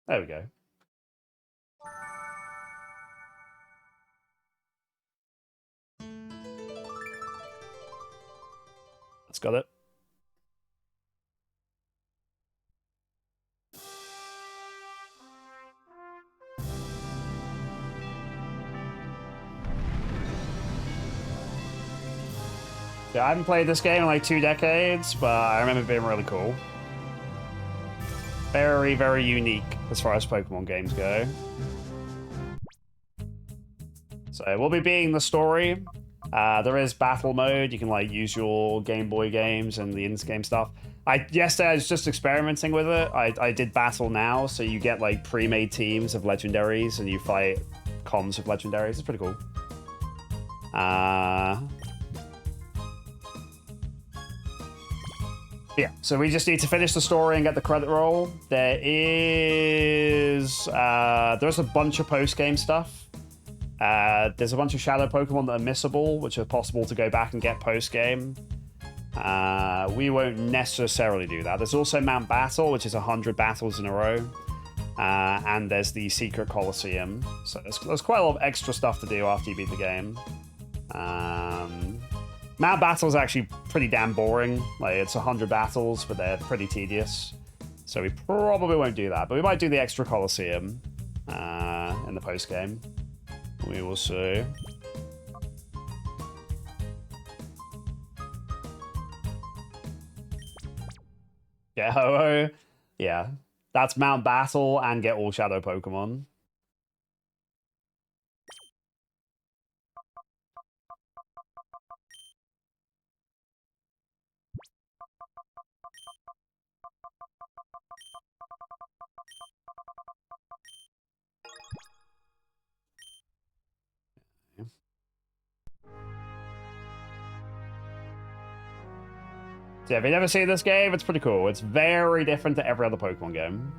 There we go. That's got it. Yeah, I haven't played this game in like 2 decades, but I remember it being really cool. Very, very unique as far as Pokemon games go. So we'll be beating the story. There is battle mode. You can like use your Game Boy games and the in-game stuff. Yesterday I was just experimenting with it. I did battle now, so you get like pre-made teams of legendaries and you fight comms of legendaries. It's pretty cool. Yeah, so we just need to finish the story and get the credit roll. There's a bunch of post-game stuff. There's a bunch of shadow Pokemon that are missable, which are possible to go back and get post-game. We won't necessarily do that. There's also Mount Battle, which is 100 battles in a row. And there's the Secret Colosseum. So there's quite a lot of extra stuff to do after you beat the game. Mount Battle is actually pretty damn boring. Like, it's 100 battles, but they're pretty tedious. So we probably won't do that. But we might do the extra Colosseum in the post-game. We will see. Yeah, Ho-Oh. Yeah. That's Mount Battle and get all Shadow Pokemon. So yeah, if you've never seen this game, it's pretty cool. It's very different to every other Pokemon game.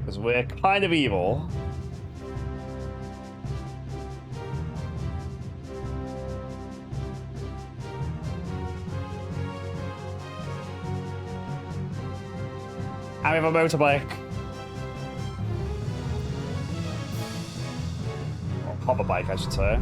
Because we're kind of evil. And we have a motorbike. Or hover bike, I should say.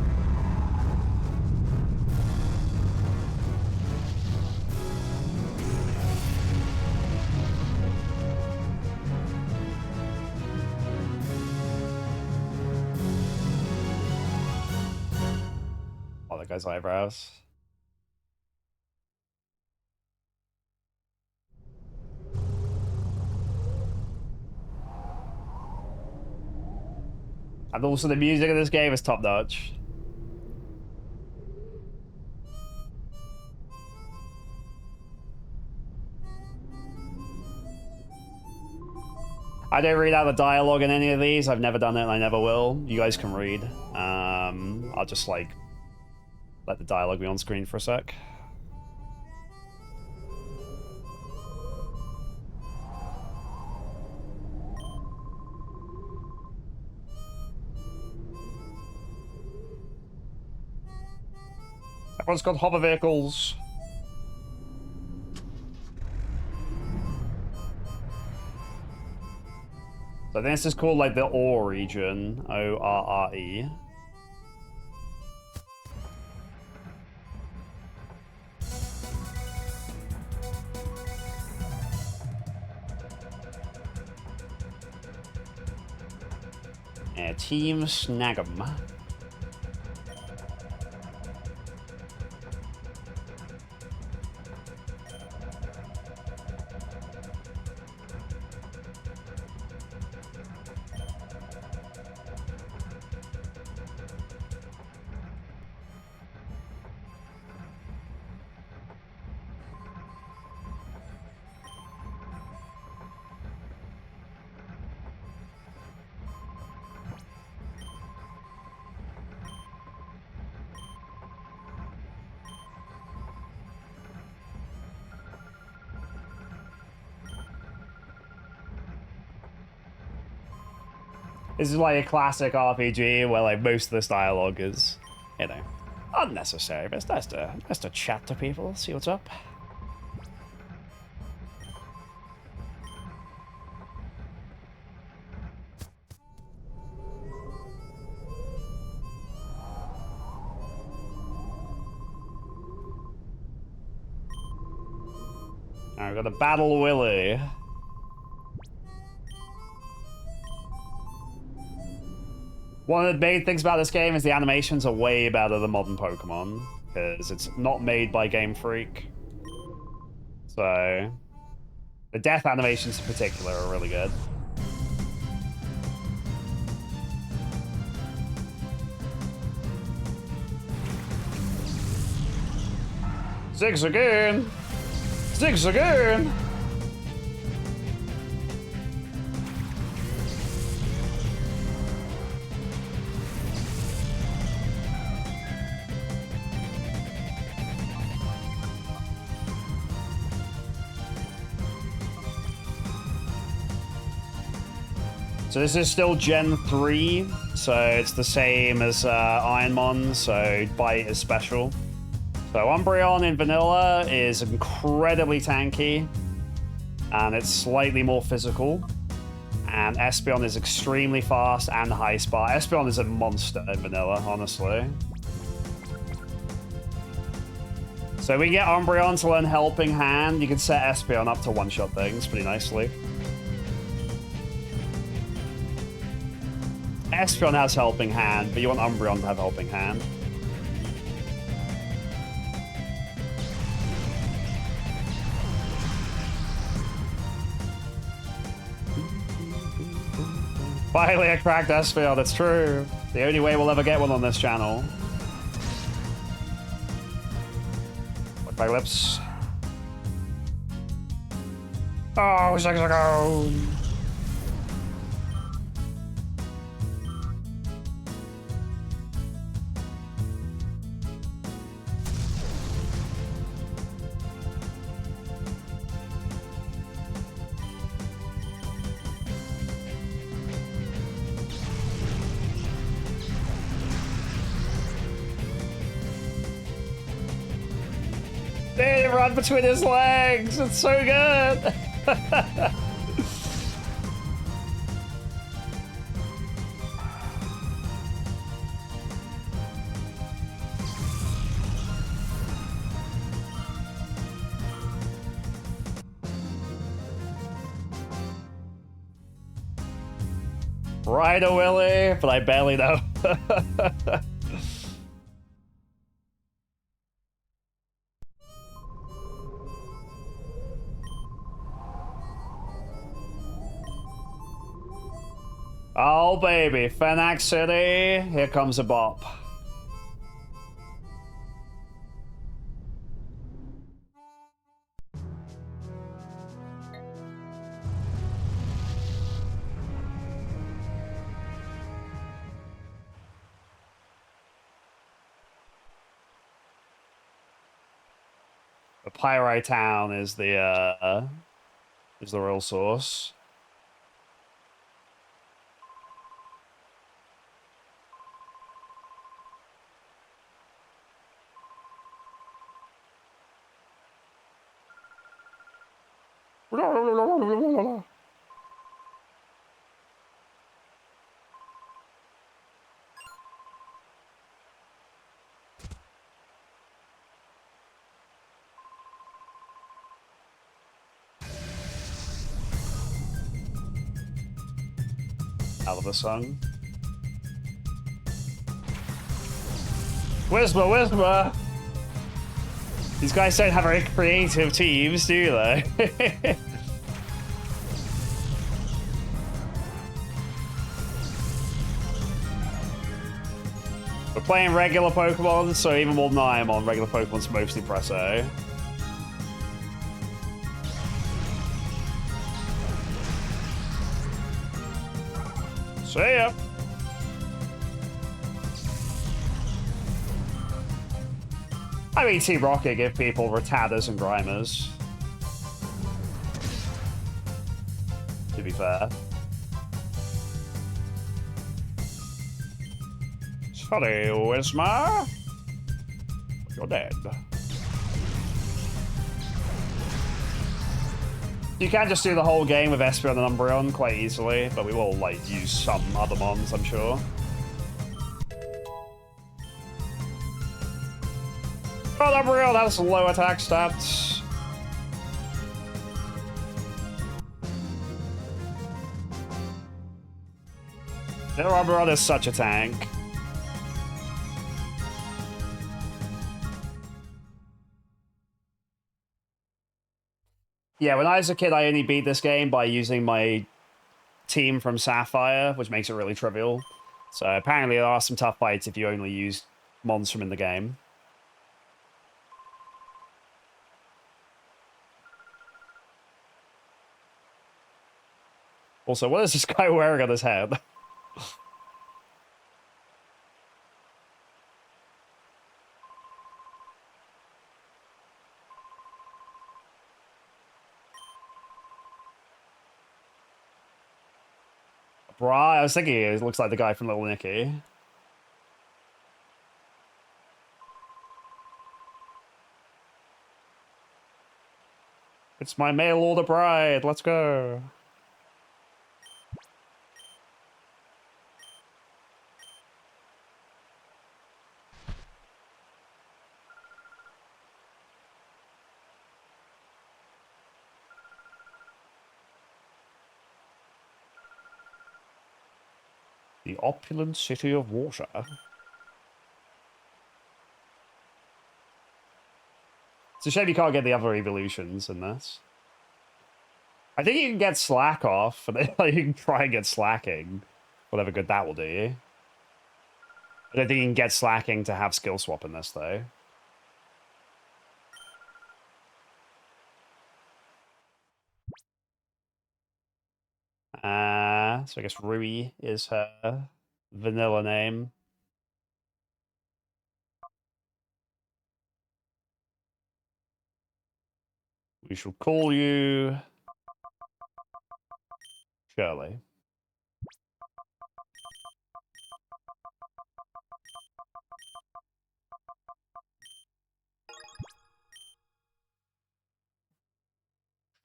Oh, that guy's eyebrows. And also the music in this game is top notch. I don't read out the dialogue in any of these. I've never done it and I never will. You guys can read. I'll just like let the dialogue be on screen for a sec. Everyone's got hover vehicles. So this is called like the Ore region, O-R-R-E. Yeah, Team Snag'em. This is like a classic RPG where like most of this dialogue is, you know, unnecessary, but it's nice to chat to people, see what's up. Alright, we've got a Battle Willy. One of the main things about this game is the animations are way better than modern Pokemon, because it's not made by Game Freak. So, the death animations in particular are really good. Zigzagoon! Zigzagoon! So this is still Gen 3, so it's the same as Ironmon, so Bite is special. So Umbreon in Vanilla is incredibly tanky, and it's slightly more physical. And Espeon is extremely fast and high spark. Espeon is a monster in Vanilla, honestly. So we get Umbreon to learn Helping Hand. You can set Espeon up to one-shot things pretty nicely. Espeon has Helping Hand, but you want Umbreon to have Helping Hand. Finally, I cracked Espeon, it's true. The only way we'll ever get one on this channel. Look my lips. Oh, Zigzagoon! They run between his legs. It's so good. Ride a Willy, but I barely know. Oh, baby. Fenax City. Here comes a bop. The Pyrite Town is the real source. Out of the sun. Whisper, whisper! These guys don't have very creative teams, do they? We're playing regular Pokemon, so even more than I am on regular Pokemon's mostly Presso. See ya! I mean, Team Rocket give people Rattatas and Grimers. To be fair. Sorry, Wisma. You're dead. You can just do the whole game with Espeon and Umbreon quite easily, but we will, like, use some other mons, I'm sure. Oh, Umbreon has low attack stats. Their Umbreon is such a tank. Yeah, when I was a kid, I only beat this game by using my team from Sapphire, which makes it really trivial. So apparently there are some tough fights if you only use mons from in the game. Also, what is this guy wearing on his head? Right, I was thinking it looks like the guy from Little Nicky. It's my mail order bride. Let's go. The opulent city of water. It's a shame you can't get the other evolutions in this. I think you can get Slack off, and then you can try and get Slacking. Whatever good that will do you. I don't think you can get Slacking to have skill swap in this, though. So I guess Rui is her vanilla name. We shall call you Shirley.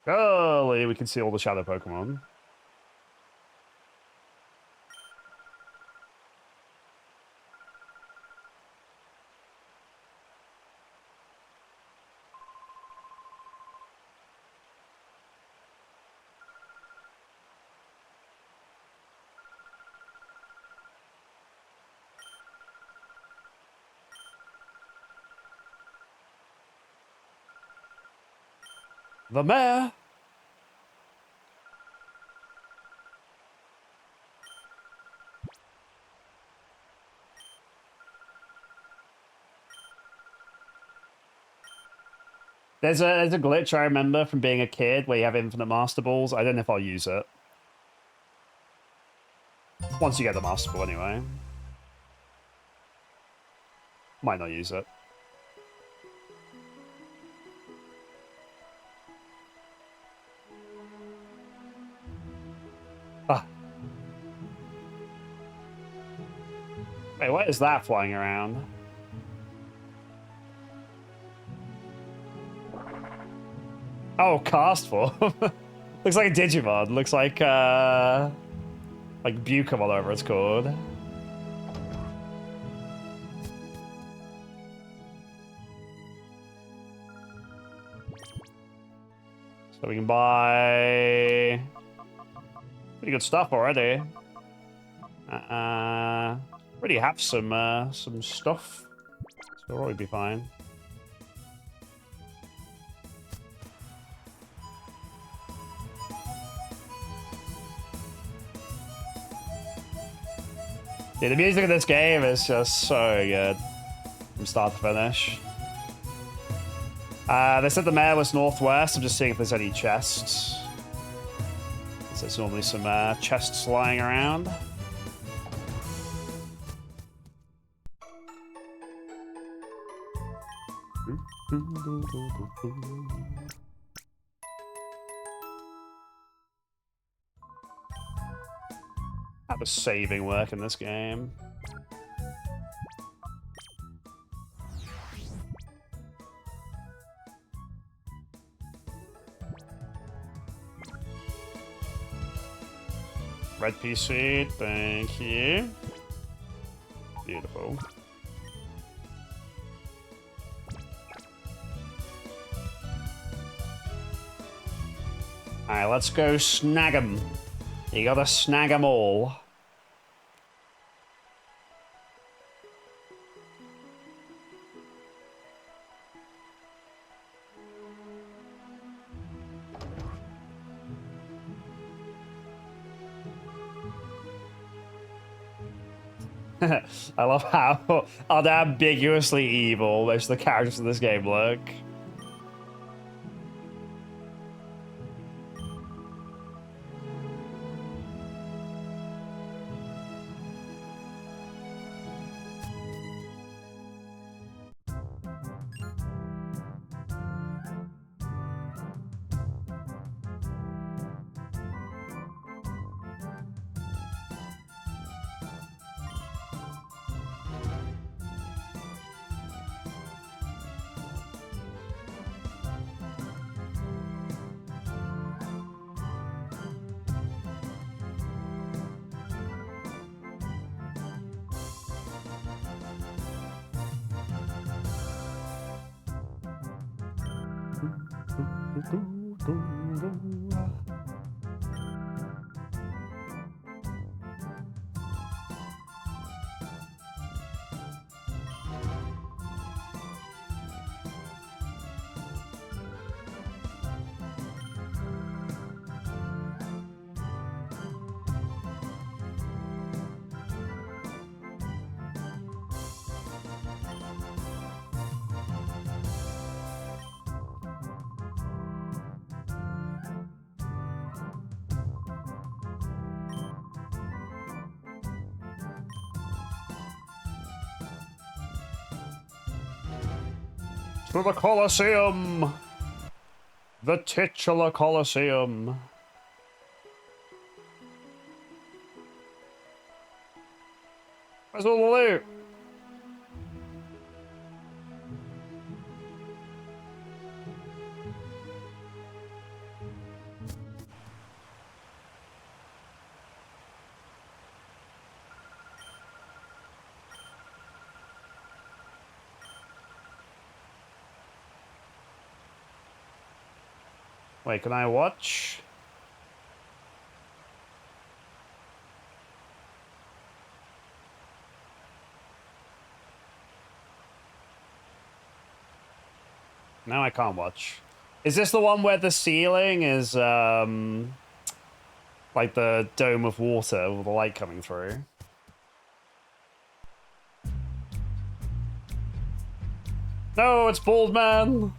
Shirley, we can see all the shadow Pokemon. The mayor. There's a glitch I remember from being a kid where you have infinite Master Balls. I don't know if I'll use it. Once you get the Master Ball, anyway. Might not use it. Ah. Wait, what is that flying around? Oh, cast form. Looks like a Digimon. Looks like Bucum, whatever it's called. So we can buy pretty good stuff already. Already have some stuff, so we'll probably be fine. Yeah, the music of this game is just so good from start to finish. They said the mayor was northwest. I'm just seeing if there's any chests. So there's normally some chests lying around. How does saving work in this game? Red pea seed, thank you. Beautiful. Alright, let's go snag 'em. You gotta snag 'em all. I love how unambiguously evil most of the characters in this game look. To the Colosseum! The titular Colosseum. Where's all the loot? Wait, can I watch? No, I can't watch. Is this the one where the ceiling is, like the dome of water with the light coming through? No, it's Bald Man!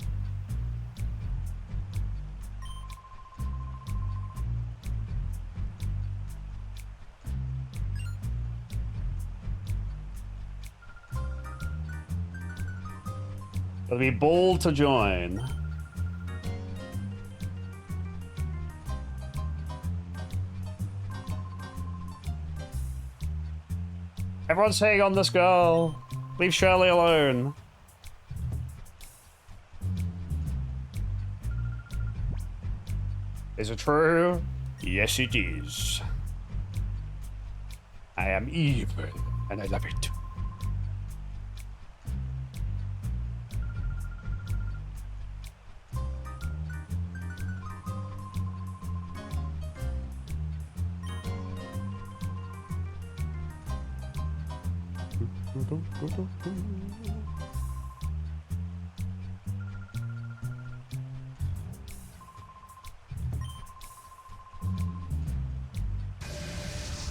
Gotta be bold to join. Everyone's hitting on this girl. Leave Shirley alone. Is it true? Yes, it is. I am evil, and I love it.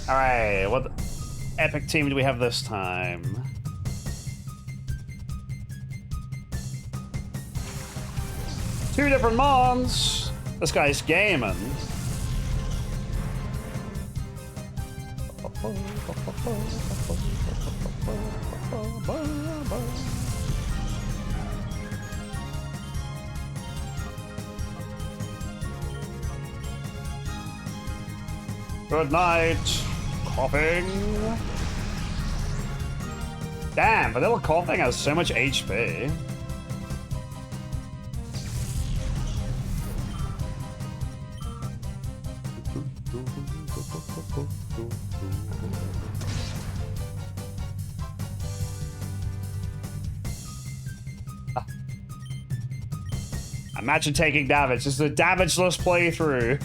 Alright, what epic team do we have this time? Two different mons! This guy's gaming. Good night. Coughing. Damn, Vanilla Coughing has so much HP. Imagine taking damage. This is a damageless playthrough.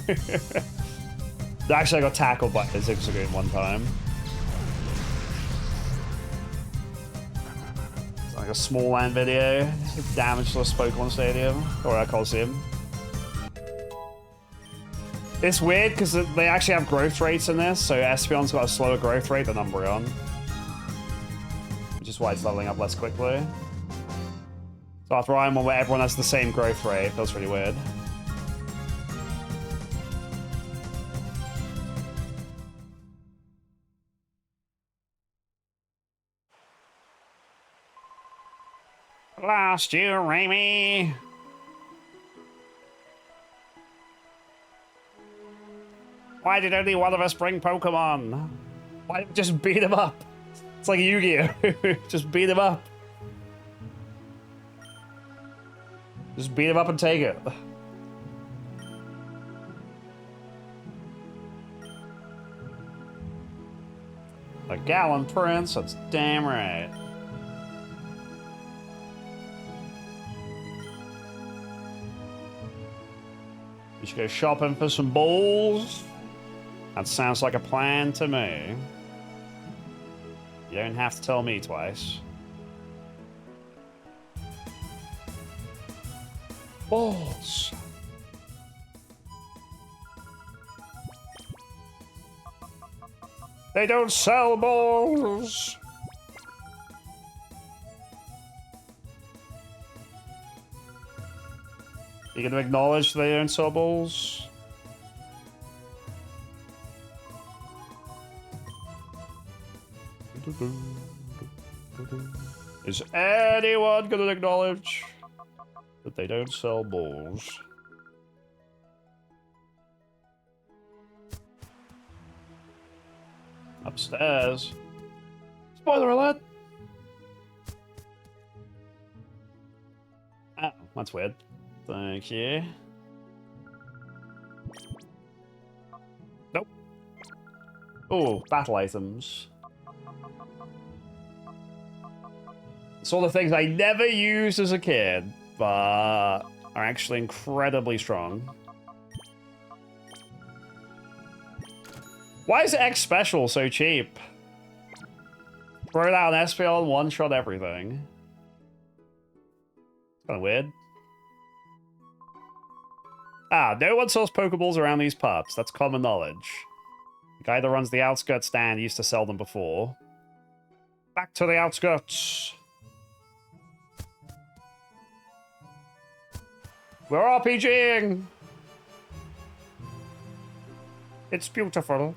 Actually, I got tackled by a Zigzagoon one time. It's like a small land video. Damageless Pokemon Stadium. Or a Colosseum. It's weird because they actually have growth rates in this, so Espeon's got a slower growth rate than Umbreon. Which is why it's leveling up less quickly. So after I'm one where everyone has the same growth rate, it feels really weird. Last year, Reimi. Why did only one of us bring Pokemon? Why didn't we just beat him up? It's like Yu-Gi-Oh! Just beat him up. Just beat him up and take it. A Gallon Prince, that's damn right. You should go shopping for some balls. That sounds like a plan to me. You don't have to tell me twice. Balls. They don't sell balls. You gonna acknowledge they don't sell balls? Is anyone gonna acknowledge that they don't sell balls? Upstairs. Spoiler alert! Oh, that's weird. Thank you. Nope. Oh, battle items. It's all the things I never used as a kid, but are actually incredibly strong. Why is X Special so cheap? Throw it out on SPL and one-shot everything. It's kind of weird. Ah, no one sells Pokeballs around these pups. That's common knowledge. The guy that runs the Outskirts stand used to sell them before. Back to the Outskirts. We're RPGing. It's beautiful.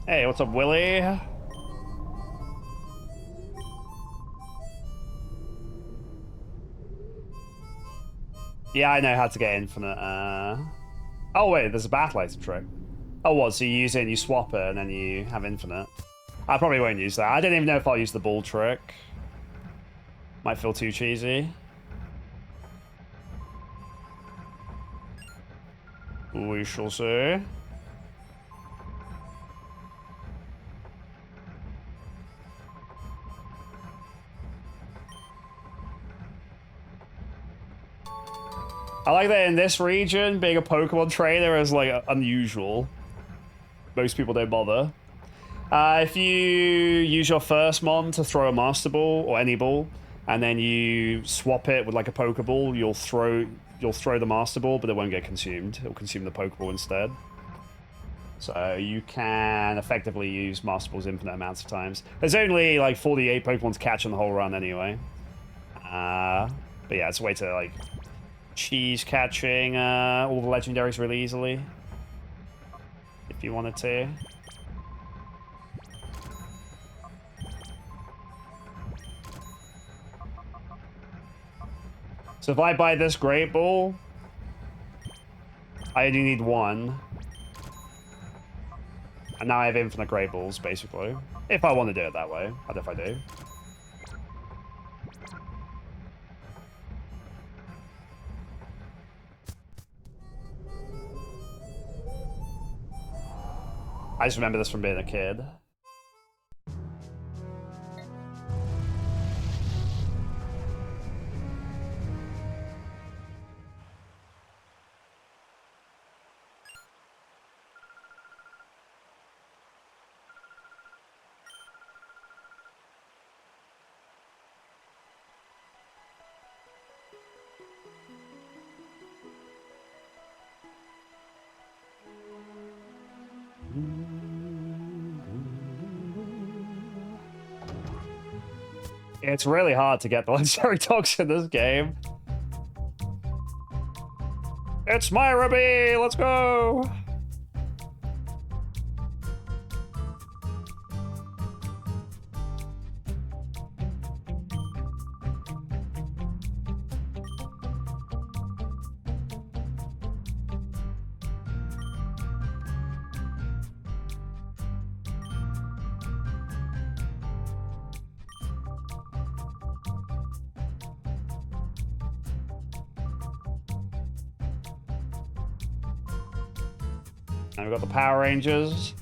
Hey, what's up, Willie? Yeah, I know how to get infinite. Oh, wait, there's a battle item trick. Oh, what? So you use it and you swap it and then you have infinite. I probably won't use that. I don't even know if I'll use the ball trick. Might feel too cheesy. We shall see. I like that in this region, being a Pokemon trainer is, like, unusual. Most people don't bother. If you use your first Mon to throw a Master Ball, or any ball, and then you swap it with, like, a Pokeball, you'll throw the Master Ball, but it won't get consumed. It'll consume the Pokeball instead. So you can effectively use Master Balls infinite amounts of times. There's only, like, 48 Pokemon to catch on the whole run anyway. But yeah, it's a way to, like... cheese catching all the legendaries really easily if you wanted to. So if I buy this Great Ball, I only need one. And now I have infinite Great Balls, basically. If I want to do it that way. I don't know if I do. I just remember this from being a kid. It's really hard to get the legendary dogs in this game. It's my Reimi! Let's go! And we've got the Power Rangers.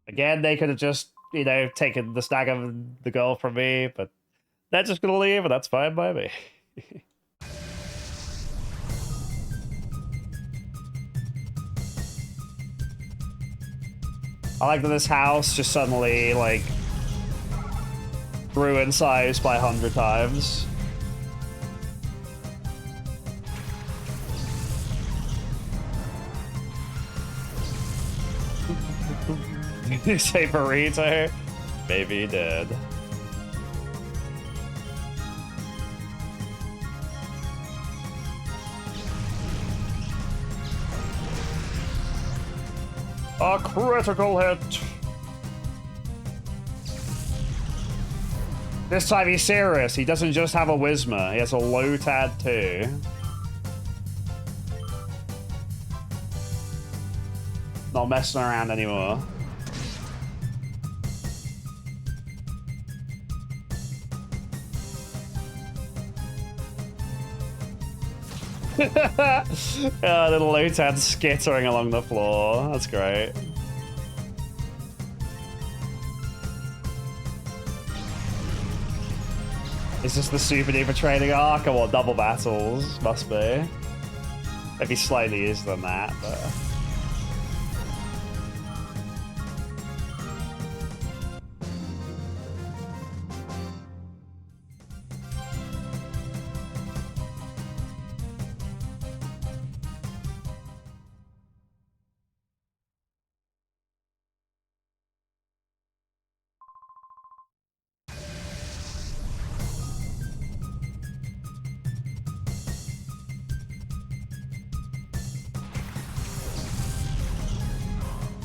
Again, they could have just, you know, taken the stag of the girl from me, but they're just gonna leave, and that's fine by me. I like that this house just suddenly, like, grew in size by 100 times. Did you say burrito? Maybe he did. A critical hit. This time he's serious. He doesn't just have a Whismer. He has a Lotad too. Not messing around anymore. Little Lotad skittering along the floor. That's great. Is this the super duper training arc? Or what? Double battles? Must be. Maybe slightly easier than that, but...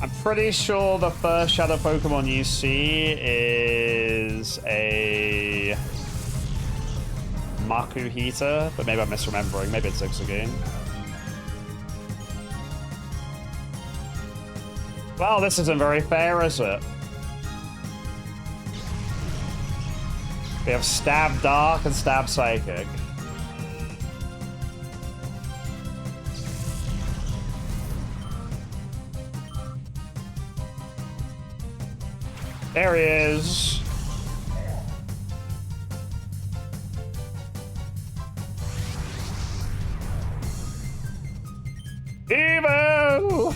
I'm pretty sure the first Shadow Pokemon you see is a Makuhita, but maybe I'm misremembering. Maybe it's Zigzagoon. Well, this isn't very fair, is it? We have Stab Dark and Stab Psychic. There he is. Evil!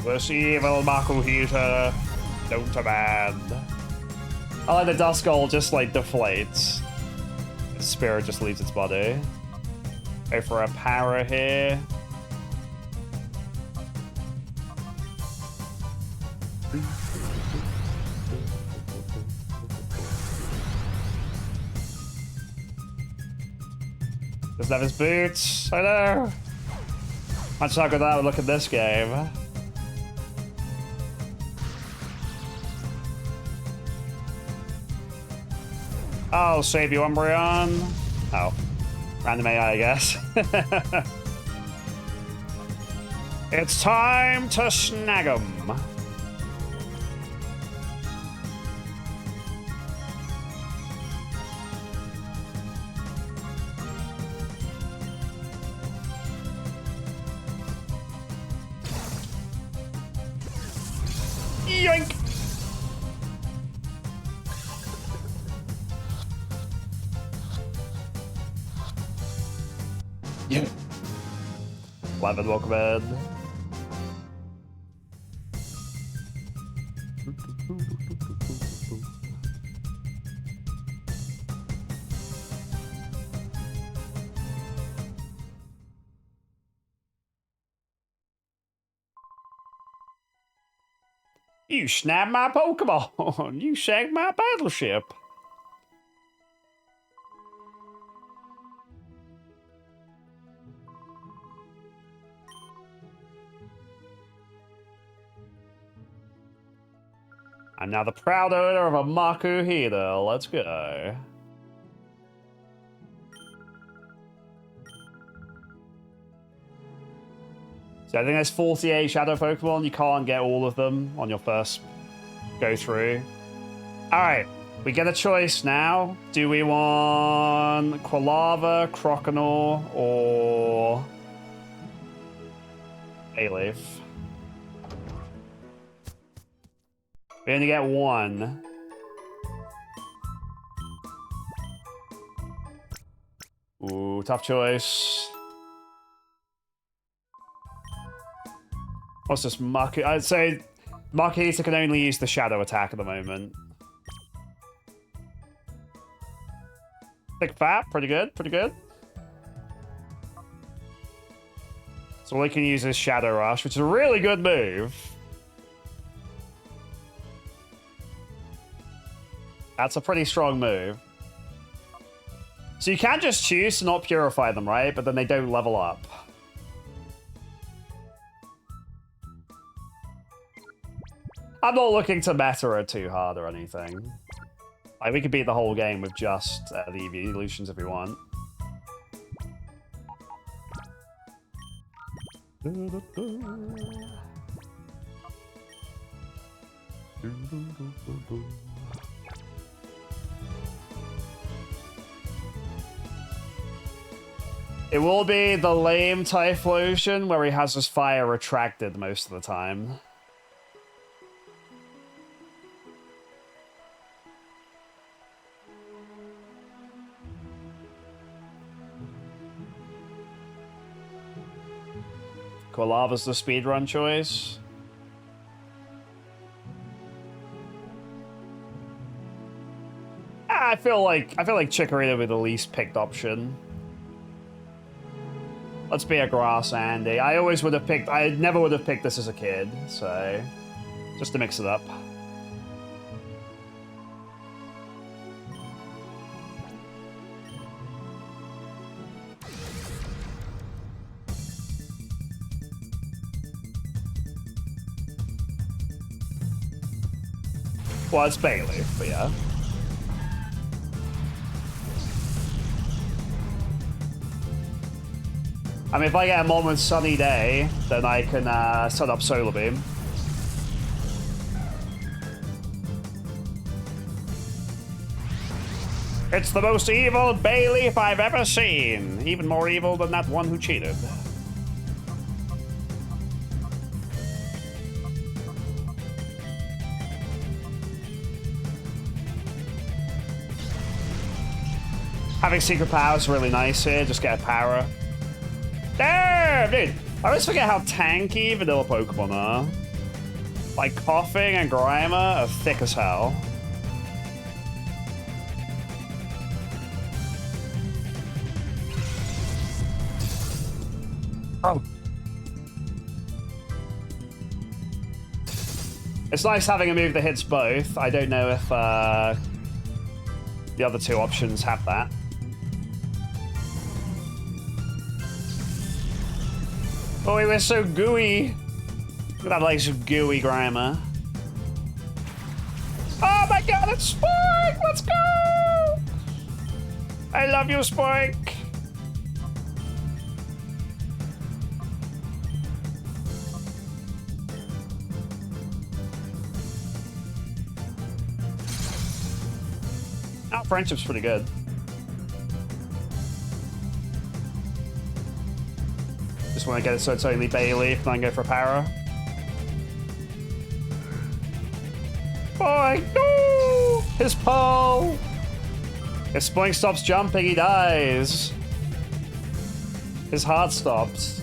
This evil Makuhita, don't demand. I like the Dust Gold just like deflates. The spirit just leaves its body. Go for a power here. Doesn't have his boots. I know. Much how good that would look at this game. I'll save you, Umbreon. Oh. Random AI, I guess. It's time to snag 'em. Yoink! Yeah. Levin, welcome in. You snapped my Pokemon! You shagged my battleship! I'm now the proud owner of a Makuhita. Let's go. So I think there's 48 Shadow Pokemon. You can't get all of them on your first go through. Alright, we get a choice now. Do we want Quilava, Croconaw, or Bayleaf? We only get one. Ooh, tough choice. What's this Maku? I'd say Makuhita can only use the shadow attack at the moment. Thick fat, pretty good, pretty good. So all he can use is Shadow Rush, which is a really good move. That's a pretty strong move. So you can just choose to not purify them, right? But then they don't level up. I'm not looking to meta it too hard or anything. Like, we could beat the whole game with just the evolutions if we want. It will be the lame Typhlosion where he has his fire retracted most of the time. Quilava's the speedrun choice. I feel like Chikorita would be the least picked option. Let's be a grass Andy. I never would have picked this as a kid, so just to mix it up. Well, it's Bayleaf, but yeah. I mean, if I get a moment's sunny day, then I can set up Solar Beam. It's the most evil Bayleaf I've ever seen. Even more evil than that one who cheated. Having secret power is really nice here. Just get a power. Damn, dude. I always forget how tanky vanilla Pokemon are. Like, Coughing and Grimer are thick as hell. Oh. It's nice having a move that hits both. I don't know if the other two options have that. Oh, we're so gooey. Look at that, like, some gooey grammar. Oh my god, it's Spike! Let's go! I love you, Spike! Our friendship's pretty good. Just want to get it so it's only Bailey if I can go for a para. Boy, no! His pole! If Spoink stops jumping, he dies. His heart stops.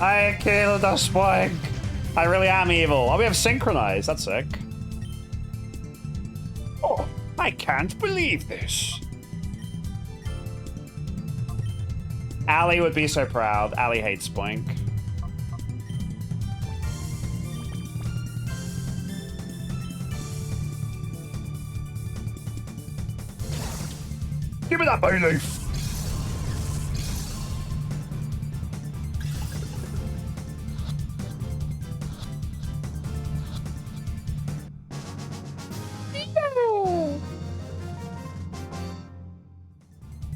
I killed the Spoink. I really am evil. Oh, we have synchronized. That's sick. Oh, I can't believe this. Ali would be so proud. Ali hates Spoink. Give me that bay leaf.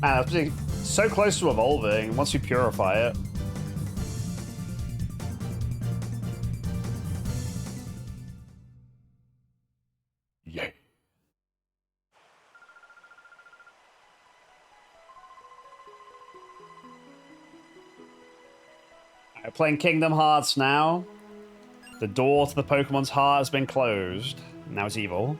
Man, that's so close to evolving once you purify it. Yeah. Alright, playing Kingdom Hearts now. The door to the Pokemon's heart has been closed. Now it's evil.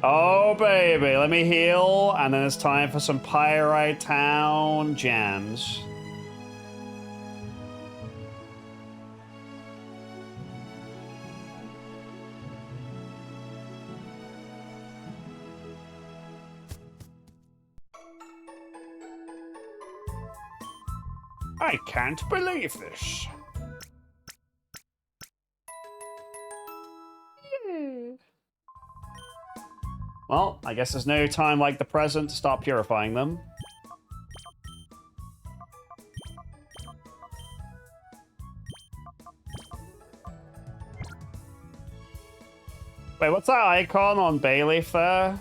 Oh, baby, let me heal, and then it's time for some Pyrite Town jams. I can't believe this. Well, I guess there's no time like the present to start purifying them. Wait, what's that icon on Bayleaf there?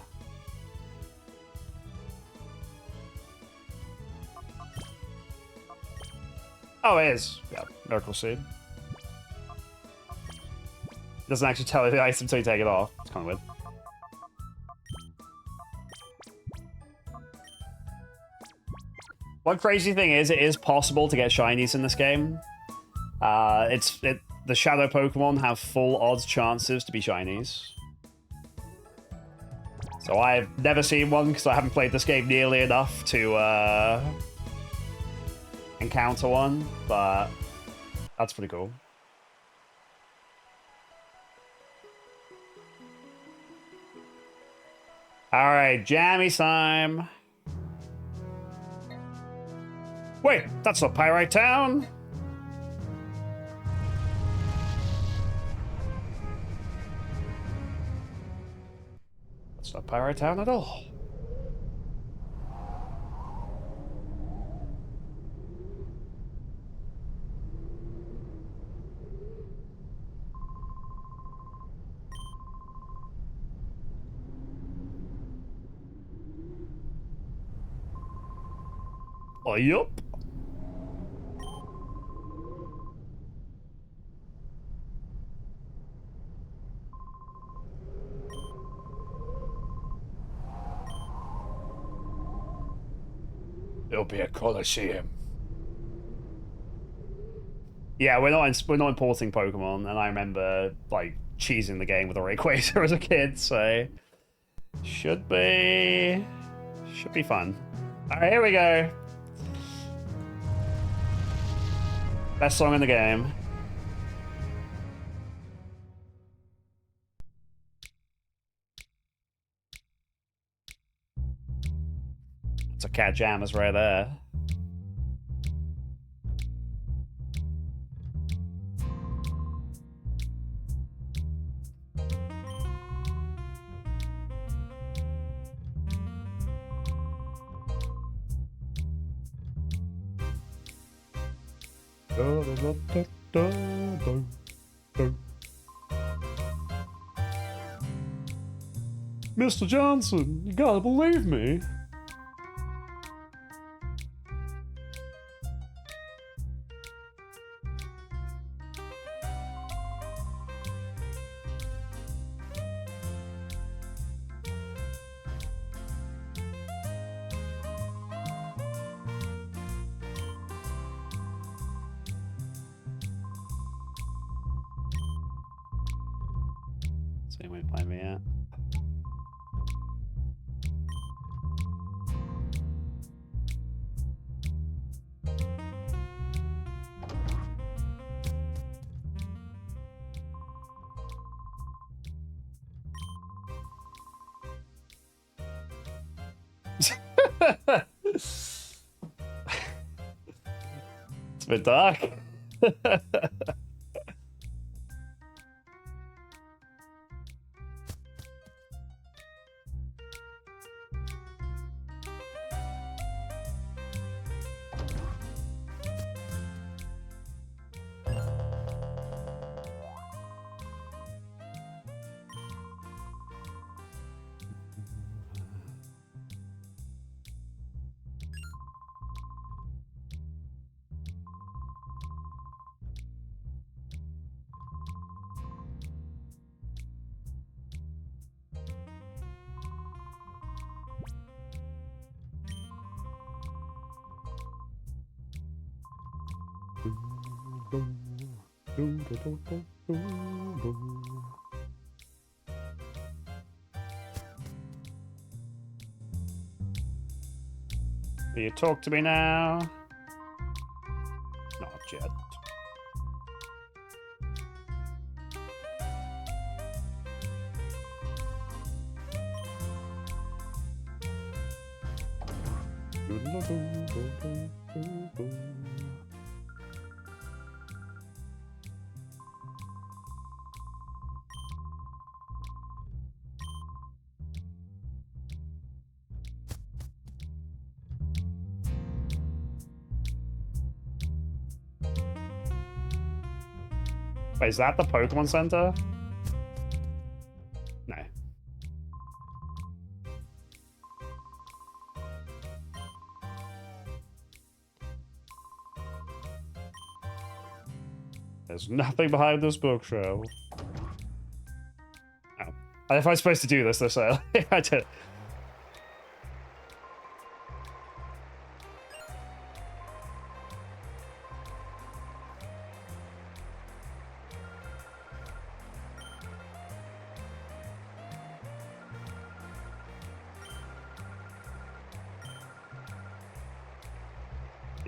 Oh, it is. Yeah, Miracle Seed. It doesn't actually tell you the item until you take it off. It's kind of weird. One crazy thing is, it is possible to get shinies in this game. The shadow Pokemon have full odds chances to be shinies. So I've never seen one because I haven't played this game nearly enough to encounter one, but that's pretty cool. All right, jammy time. Wait, that's not Pyrite Town. That's not Pyrite Town at all. Oh, yup. It'll be a Colosseum. Yeah, we're not importing Pokemon, and I remember like cheesing the game with a Rayquaza as a kid, so should be fun. All right, here we go. Best song in the game. It's a cat jammers right there. Mr. Johnson, you gotta believe me. So you won't find me yet. It's a bit dark. Will you talk to me now? Not yet. Wait, is that the Pokemon Center? No. There's nothing behind this bookshelf. Oh. If I'm supposed to do this, though, I did.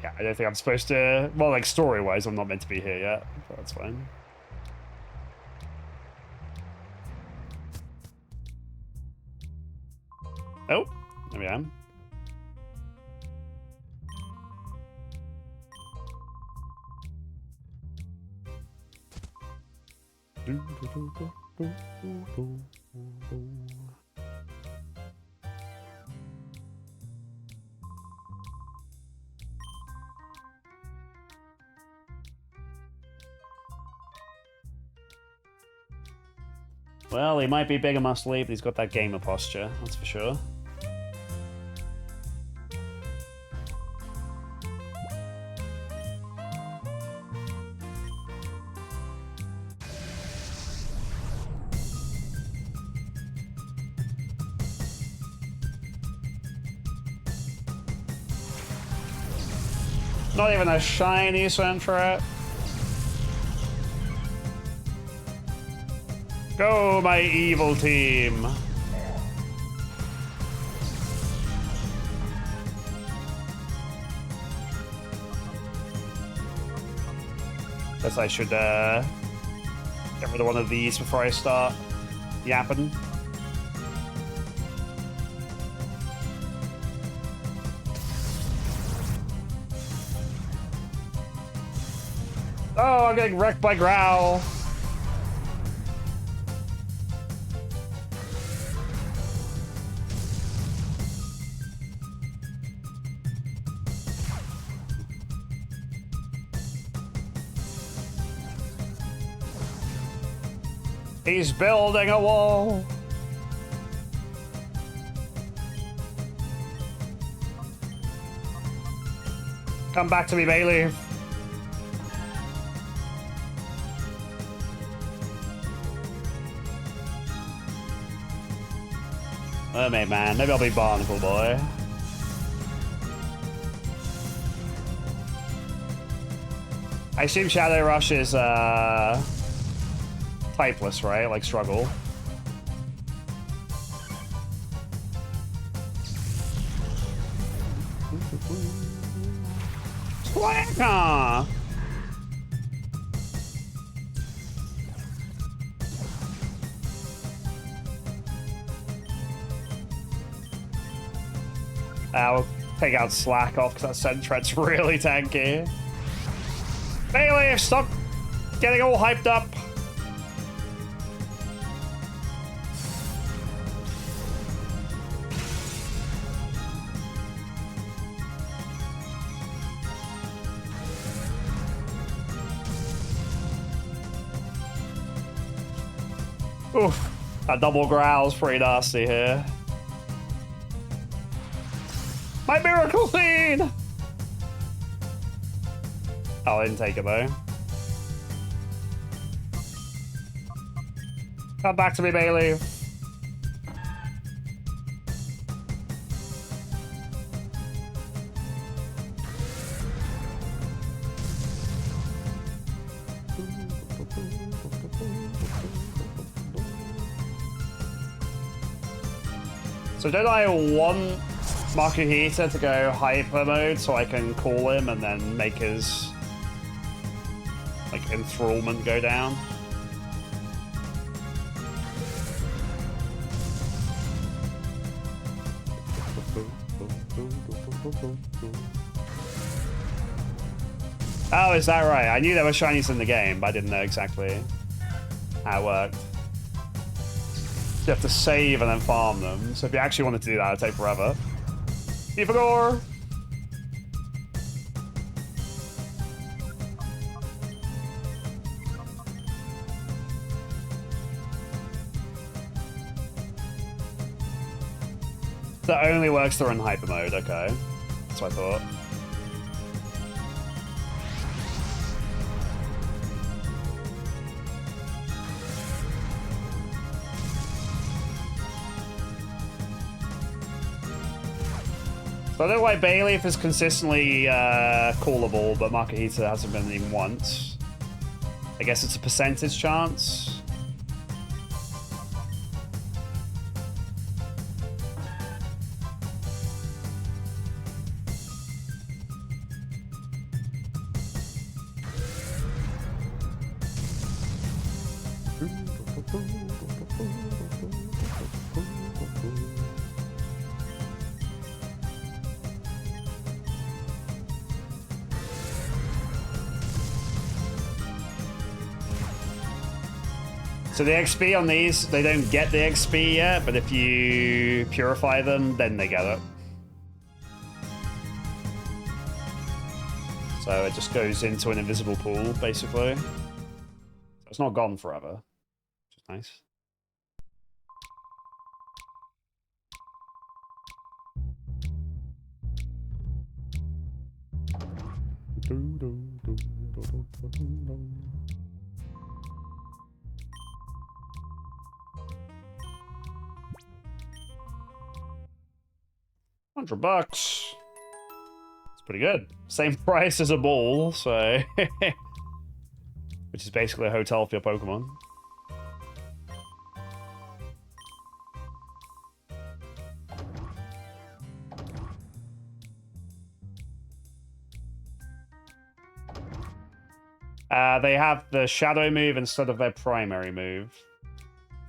Yeah, I don't think I'm supposed to... Well, like, story-wise, I'm not meant to be here yet. But that's fine. Oh, there we am. Well, he might be big and muscly, but he's got that gamer posture, that's for sure. Not even a shiny Sentret. Go, my evil team. Guess I should get rid of one of these before I start yapping. Oh, I'm getting wrecked by Growl. He's building a wall. Come back to me, Bailey. Mermaid man, maybe I'll be Barnacle boy. I assume Shadow Rush is typeless, right? Like struggle. Swagger! I'll take out Slack off because that Sentret's really tanky. Bailey, stop getting all hyped up. Oof, that double growl's pretty nasty here. My Miracle Queen! Oh, I didn't take it though. Come back to me, Bailey. So don't I want Makuhita to go hyper mode so I can call him and then make his like enthrallment go down? Oh, is that right? I knew there were shinies in the game, but I didn't know exactly how it worked. You have to save and then farm them. So if you actually wanted to do that, it'd take forever. Ifagor! That only works to run hyper mode, okay. That's what I thought. So I don't know why Bayleaf is consistently callable, but Makuhita hasn't been even once. I guess it's a percentage chance. So the XP on these, they don't get the XP yet, but if you purify them, then they get it. So it just goes into an invisible pool, basically. So it's not gone forever, which is nice. $100. It's pretty good. Same price as a ball, so which is basically a hotel for your Pokemon. They have the shadow move instead of their primary move.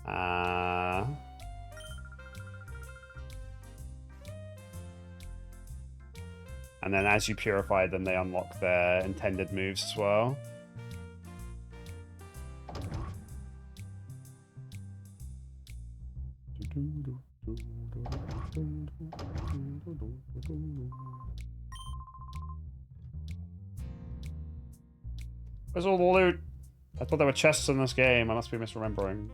And then as you purify them, they unlock their intended moves as well. Where's all the loot? I thought there were chests in this game. I must be misremembering.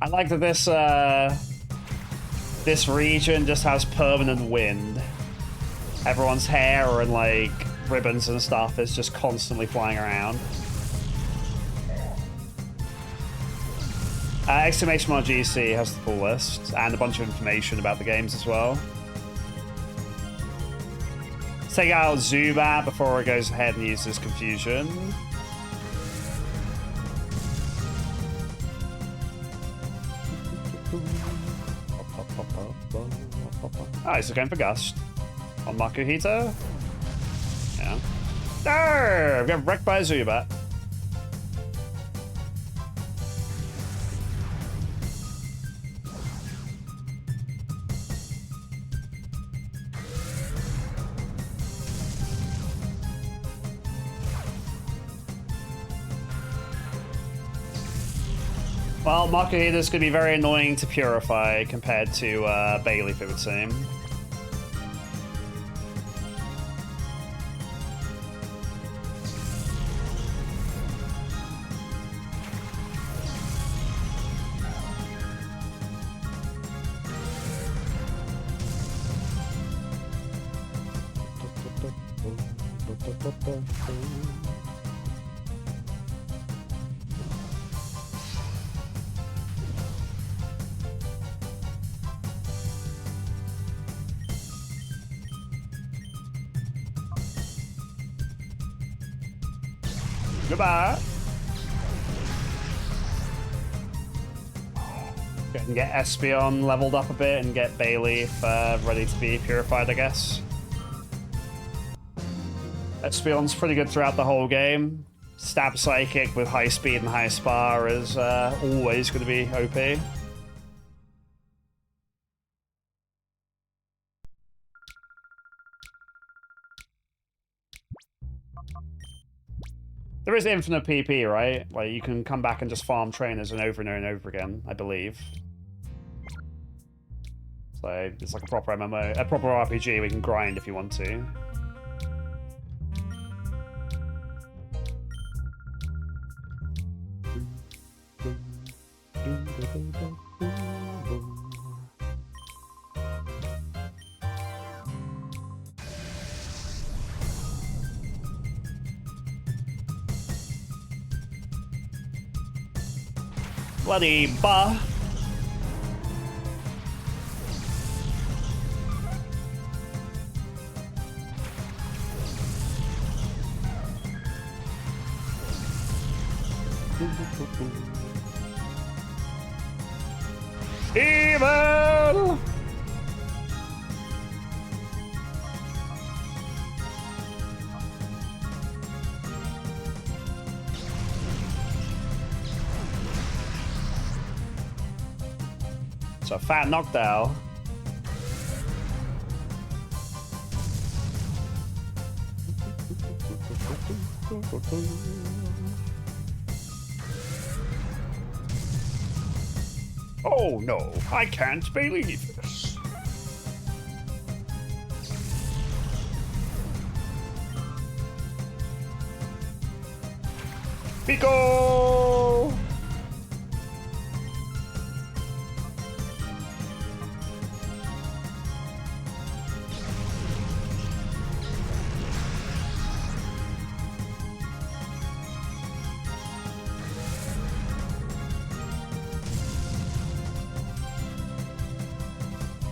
I like that this region just has permanent wind. Everyone's hair and like ribbons and stuff is just constantly flying around. Exclamation mark GC has the full list and a bunch of information about the games as well. Take out Zubat before it goes ahead and uses Confusion. Oh, he's going for Gust. On Makuhita? Yeah. No! I've got wrecked by a Zubat. Well, Makuhita's going to be very annoying to purify compared to Bayleaf, it would seem. Goodbye. Go ahead and get Espeon leveled up a bit and get Bayleaf ready to be purified, I guess. Espeon's pretty good throughout the whole game. Stab Psychic with high speed and high spar is always going to be OP. There is infinite PP, right? Like, you can come back and just farm trainers and over again, I believe. So, it's like a proper MMO, a proper RPG we can grind if you want to. Bloody bah. Evil! It's a fat knockdown. Oh no, I can't believe this. Pico!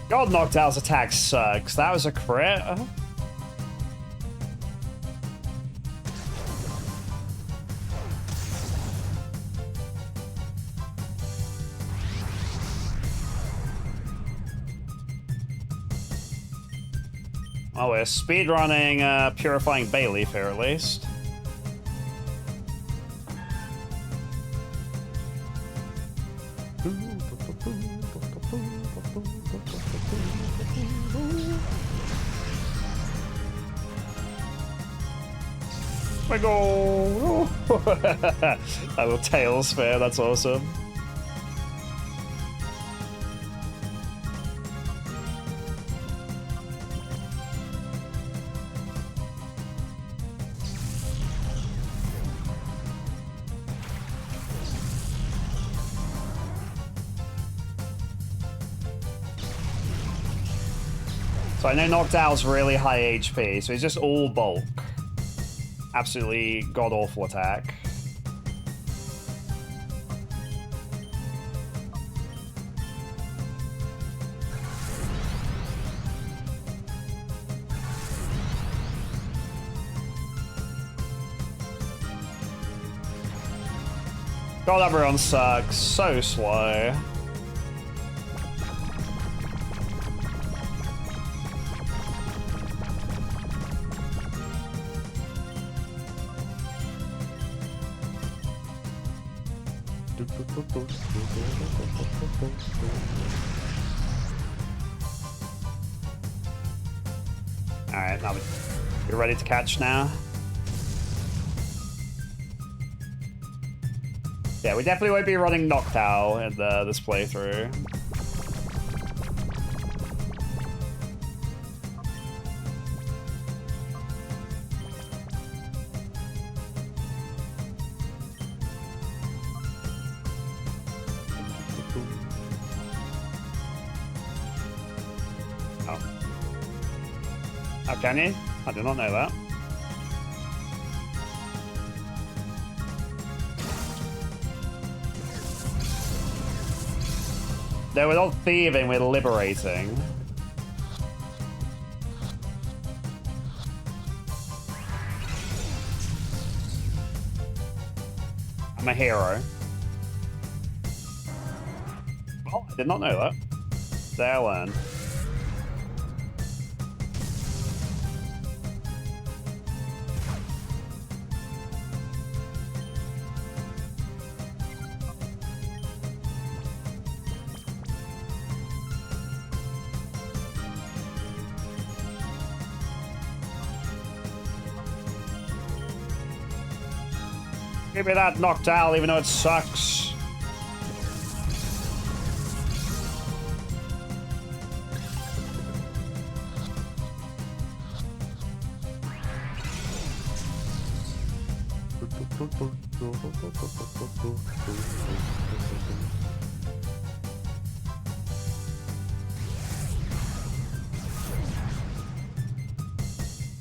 God, Noctowl's attack sucks. That was a crit. Oh, we're speedrunning Purifying Bayleaf here, at least. My goal! That little tail sphere, that's awesome. So I know Noctowl's really high HP, so he's just all bulk. Absolutely god-awful attack. God, everyone sucks. So slow. Alright, now you're ready to catch now? Yeah, we definitely won't be running Noctowl in this playthrough. Oh, can you? I did not know that. No, we're not thieving, we're liberating. I'm a hero. Oh, I did not know that. There I learned. Give me that Noctowl, even though it sucks.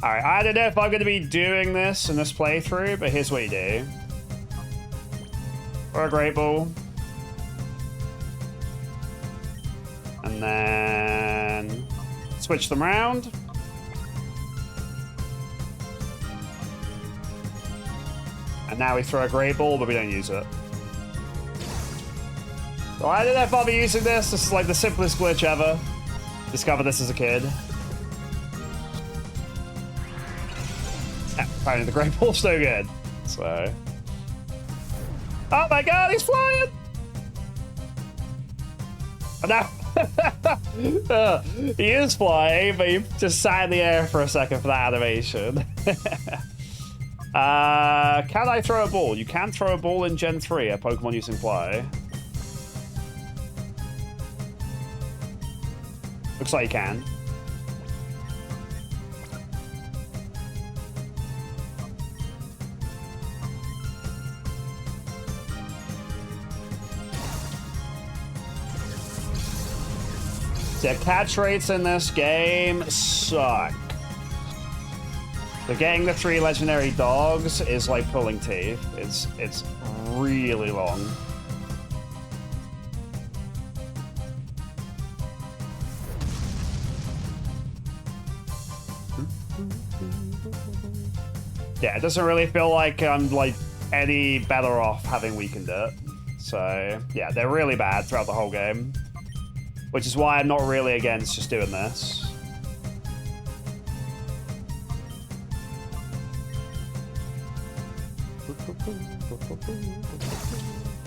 Alright, I don't know if I'm going to be doing this in this playthrough, but here's what you do. Or a Great Ball. And then switch them around. And now we throw a Great Ball, but we don't use it. So I don't know if I'll be using this. This is like the simplest glitch ever. Discovered this as a kid. Apparently the Great Ball's so good. So... Oh my god, he's flying! Oh, no! He is flying, but he just sat in the air for a second for that animation. Can I throw a ball? You can throw a ball in Gen 3, a Pokemon using Fly. Looks like you can. The catch rates in this game suck. So getting the 3 legendary dogs is like pulling teeth. It's really long. Yeah, it doesn't really feel like I'm like any better off having weakened it. So yeah, they're really bad throughout the whole game, which is why I'm not really against just doing this.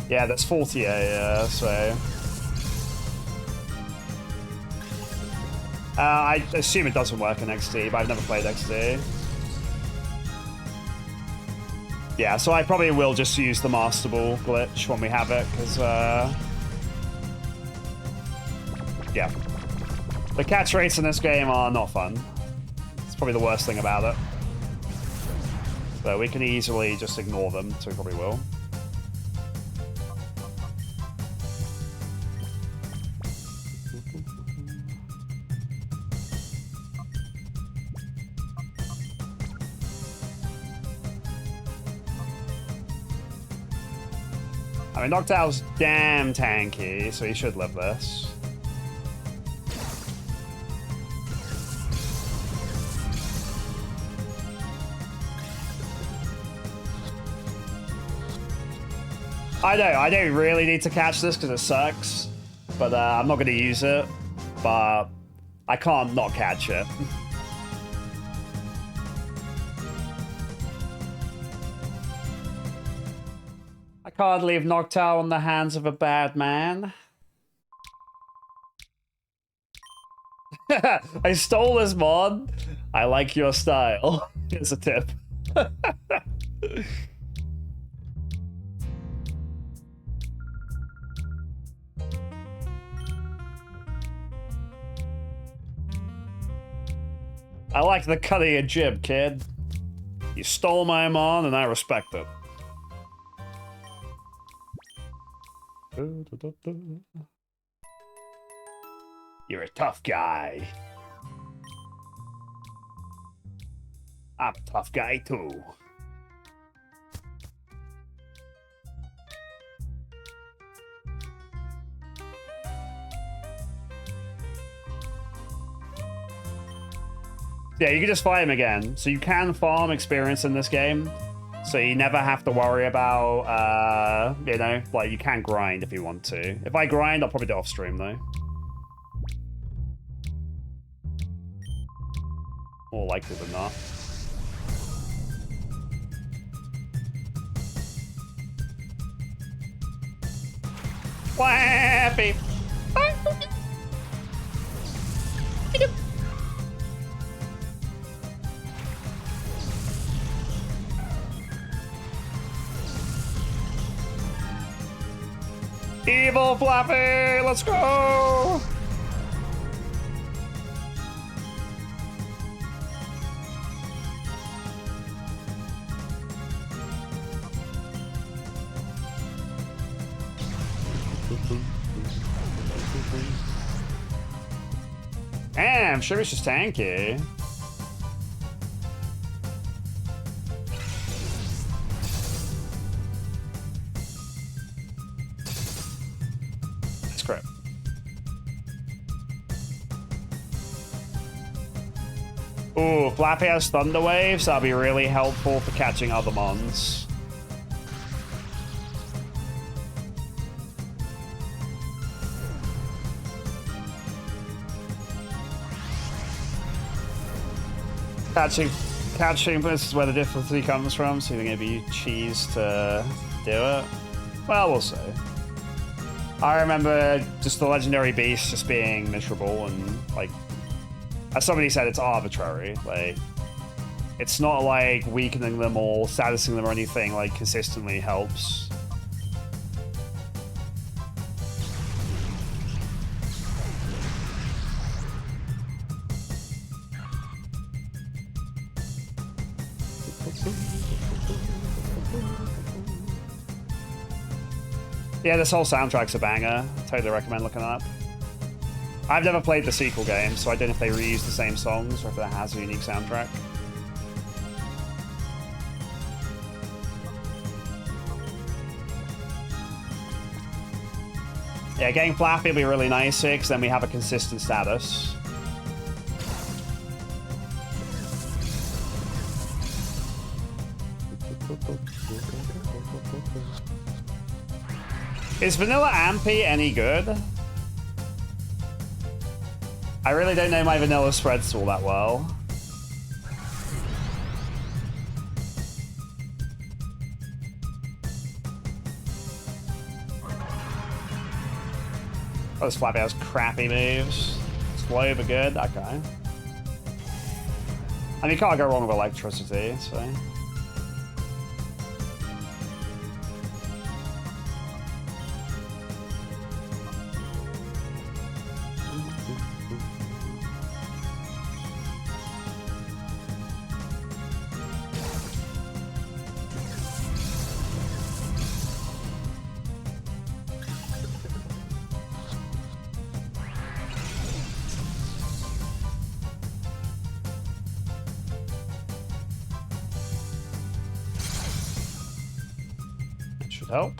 Yeah, that's 40, yeah, so... I assume it doesn't work in XD, but I've never played XD. Yeah, so I probably will just use the Master Ball glitch when we have it, because, yeah. The catch rates in this game are not fun. It's probably the worst thing about it. So we can easily just ignore them, so we probably will. I mean, Noctowl's damn tanky, so he should live this. I don't really need to catch this because it sucks, but I'm not going to use it, but I can't not catch it. I can't leave Noctowl in the hands of a bad man. I stole this mod. I like your style. Here's a tip. I like the cut of your jib, kid. You stole my mon, and I respect it. You're a tough guy. I'm a tough guy, too. Yeah, you can just fight him again. So you can farm experience in this game. So you never have to worry about, you know, like you can grind if you want to. If I grind, I'll probably do it off stream though. More likely than not. Flappy! Evil Flappy, let's go! Damn, sure it's just tanky. Script. Ooh, Flappy has Thunder Waves. That'll be really helpful for catching other mons. Catching, this is where the difficulty comes from, so you're going to be cheese to do it. Well, we'll see. I remember just the legendary beast just being miserable and, like, as somebody said, it's arbitrary. Like, it's not like weakening them or statusing them or anything, like, consistently helps. Yeah, this whole soundtrack's a banger. Totally recommend looking it up. I've never played the sequel game, so I don't know if they reuse the same songs or if it has a unique soundtrack. Yeah, getting Flappy will be really nice here, because then we have a consistent status. Is Vanilla Ampy any good? I really don't know my vanilla spreads all that well. Oh, this Flappy has crappy moves. Slow but good. Okay. I mean, you can't go wrong with electricity, so. Help.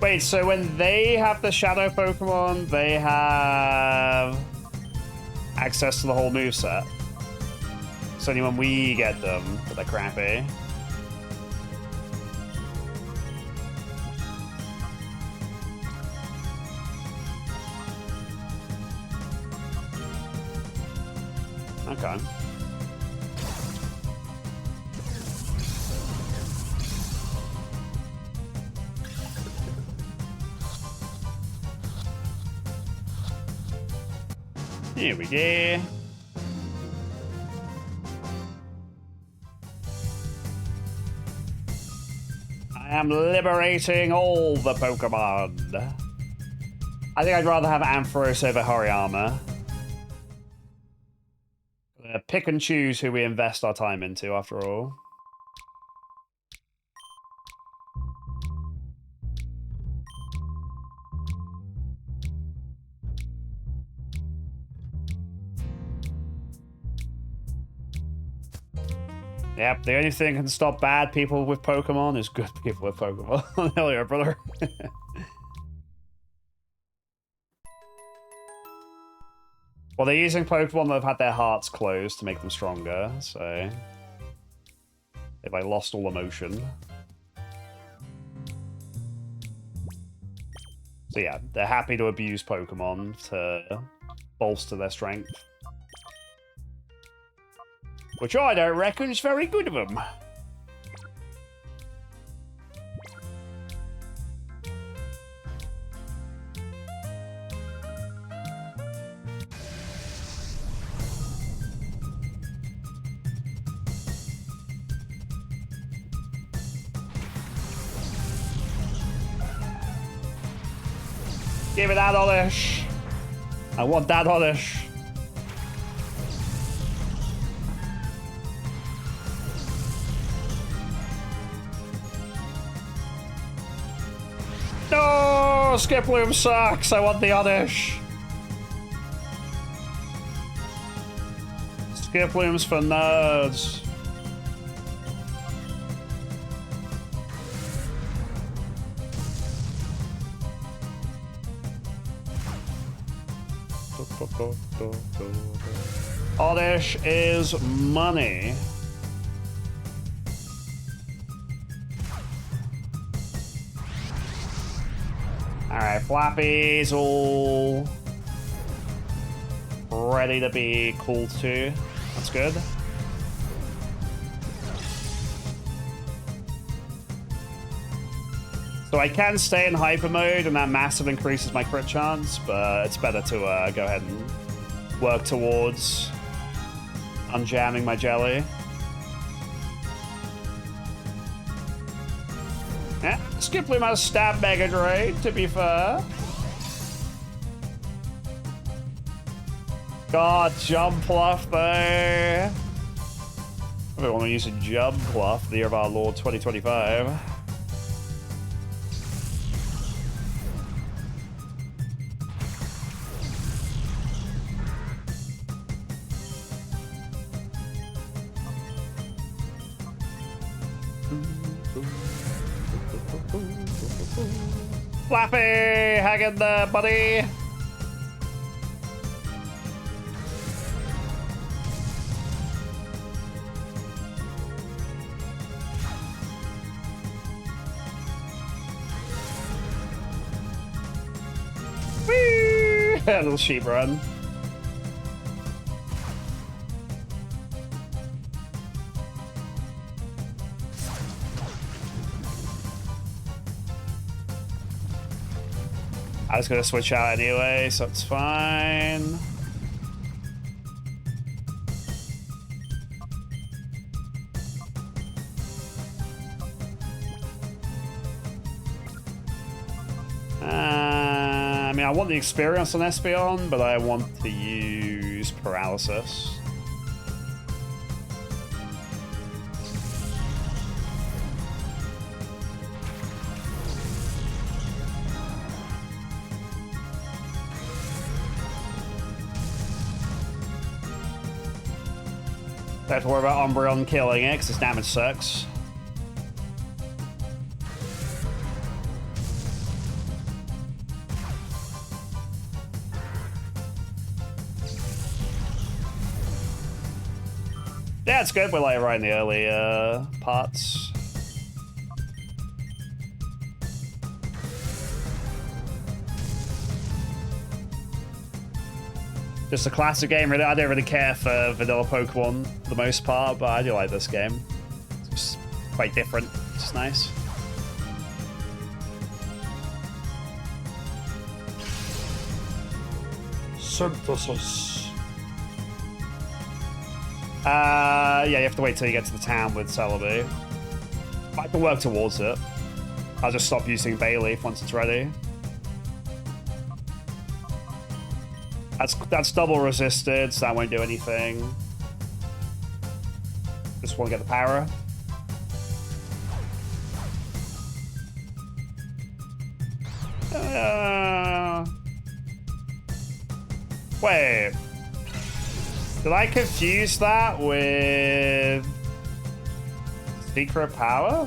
Wait, so when they have the shadow Pokemon, they have access to the whole moveset. It's only when we get them that they're crappy. Okay. Here we go. I am liberating all the Pokemon. I think I'd rather have Ampharos over Hariyama. Pick and choose who we invest our time into, after all. Yep, the only thing that can stop bad people with Pokemon is good people with Pokemon. Hell yeah, brother. Well, they're using Pokemon that have had their hearts closed to make them stronger, so they've like lost all emotion. So yeah, they're happy to abuse Pokemon to bolster their strength. Which I don't reckon is very good of them. Give me that Oddish. I want that Oddish. No, Skiploom sucks. I want the Oddish. Skiploom's for nerds. Oddish is money. Alright, Flappy's all ready to be cool too. That's good. So I can stay in hyper mode and that massive increases my crit chance, but it's better to go ahead and work towards unjamming my jelly. Yeah, Skiploom has Stab Mega Drain, to be fair. God, Jump Pluff though. We want to use a Jump Pluff, the year of our Lord 2025. Flappy, hang in there, buddy. A little sheep run. I was gonna switch out anyway, so it's fine. I mean, I want the experience on Espeon, but I want to use paralysis. Don't have to worry about Umbreon killing it, because its damage sucks. Yeah, it's good. We're like right in the early parts. Just a classic game, really. I don't really care for vanilla Pokemon for the most part, but I do like this game. It's just quite different. It's just nice. Synthesis. Yeah, you have to wait till you get to the town with Celebi. I can work towards it. I'll just stop using Bayleaf once it's ready. That's double resisted, so that won't do anything. Just want to get the power. Wait. Did I confuse that with secret power?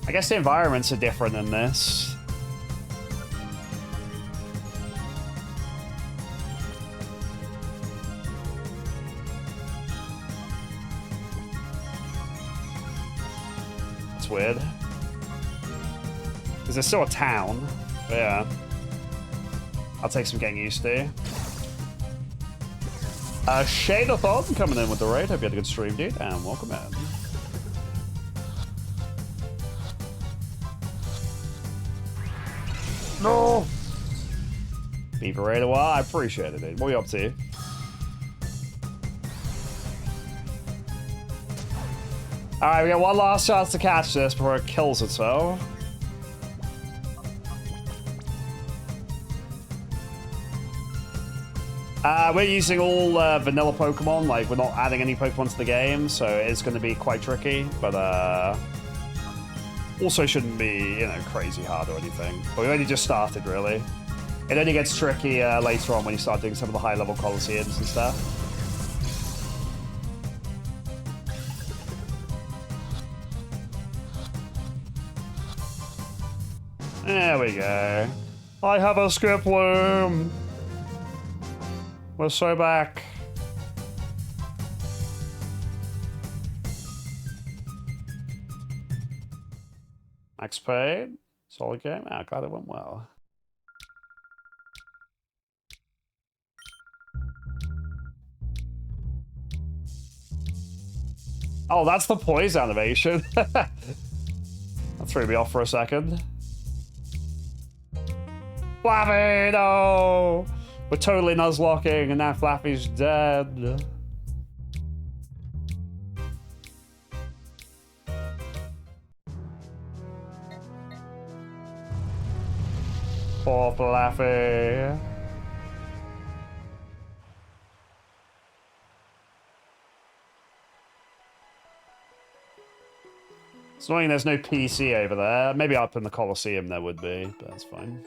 I guess the environments are different in this. It's weird. Because there's still a town. But yeah. I'll take some getting used to. Shade-a-thon coming in with the raid. Hope you had a good stream, dude, and welcome in. No! Beaver raid a while. I appreciate it, dude. What are you up to? Alright, we got one last chance to catch this before it kills itself. We're using all vanilla Pokemon, like we're not adding any Pokemon to the game, so it's going to be quite tricky, but also shouldn't be, you know, crazy hard or anything. But we only just started, really. It only gets tricky later on when you start doing some of the high-level Colosseums and stuff. There we go. I have a Skiploom! We're so back. Max paid. Solid game. Ah, glad it went well. Oh, that's the poise animation. That threw me off for a second. Flappy, no! We're totally nuzlocking, and now Flappy's dead. Poor Flappy. It's annoying there's no PC over there. Maybe up in the Colosseum there would be, but that's fine.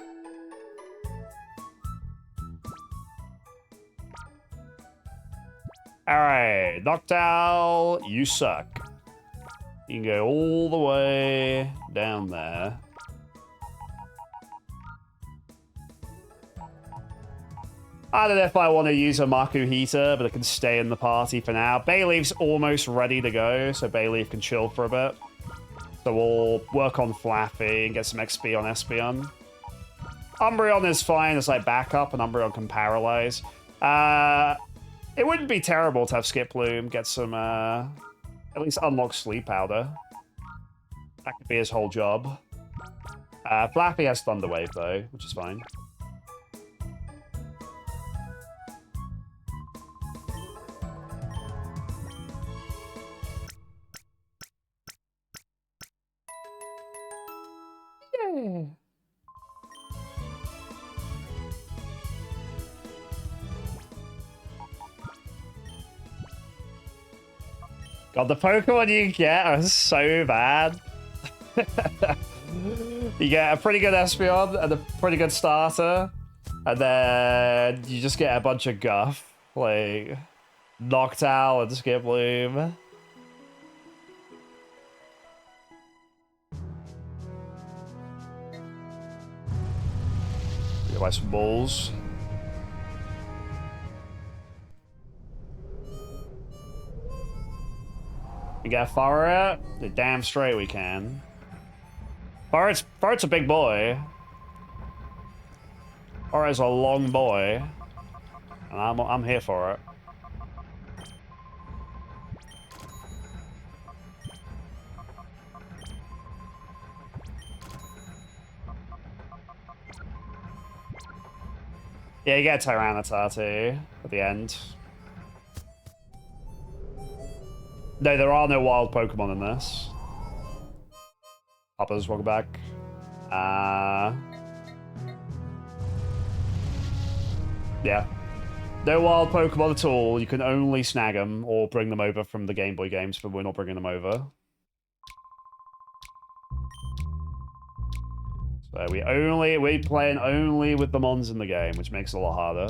Alright, Noctowl, you suck. You can go all the way down there. I don't know if I want to use a Makuhita, but it can stay in the party for now. Bayleaf's almost ready to go, so Bayleaf can chill for a bit. So we'll work on Flappy and get some XP on Espeon. Umbreon is fine as like backup, and Umbreon can paralyze. It wouldn't be terrible to have Skip Loom get some, at least unlock Sleep Powder. That could be his whole job. Flappy has Thunder Wave though, which is fine. Yeah. God, the Pokemon you get are so bad. You get a pretty good Espeon and a pretty good starter, and then you just get a bunch of guff, like Noctowl and Skiploom. Get my some balls. We got Farret. The damn straight we can. Farret's a big boy. Farret's a long boy, and I'm here for it. Yeah, you get a Tyranitar too at the end. No, there are no wild Pokemon in this. Hoppers, welcome back. Yeah. No wild Pokemon at all. You can only snag them or bring them over from the Game Boy games, but we're not bringing them over. So we're playing only with the mons in the game, which makes it a lot harder.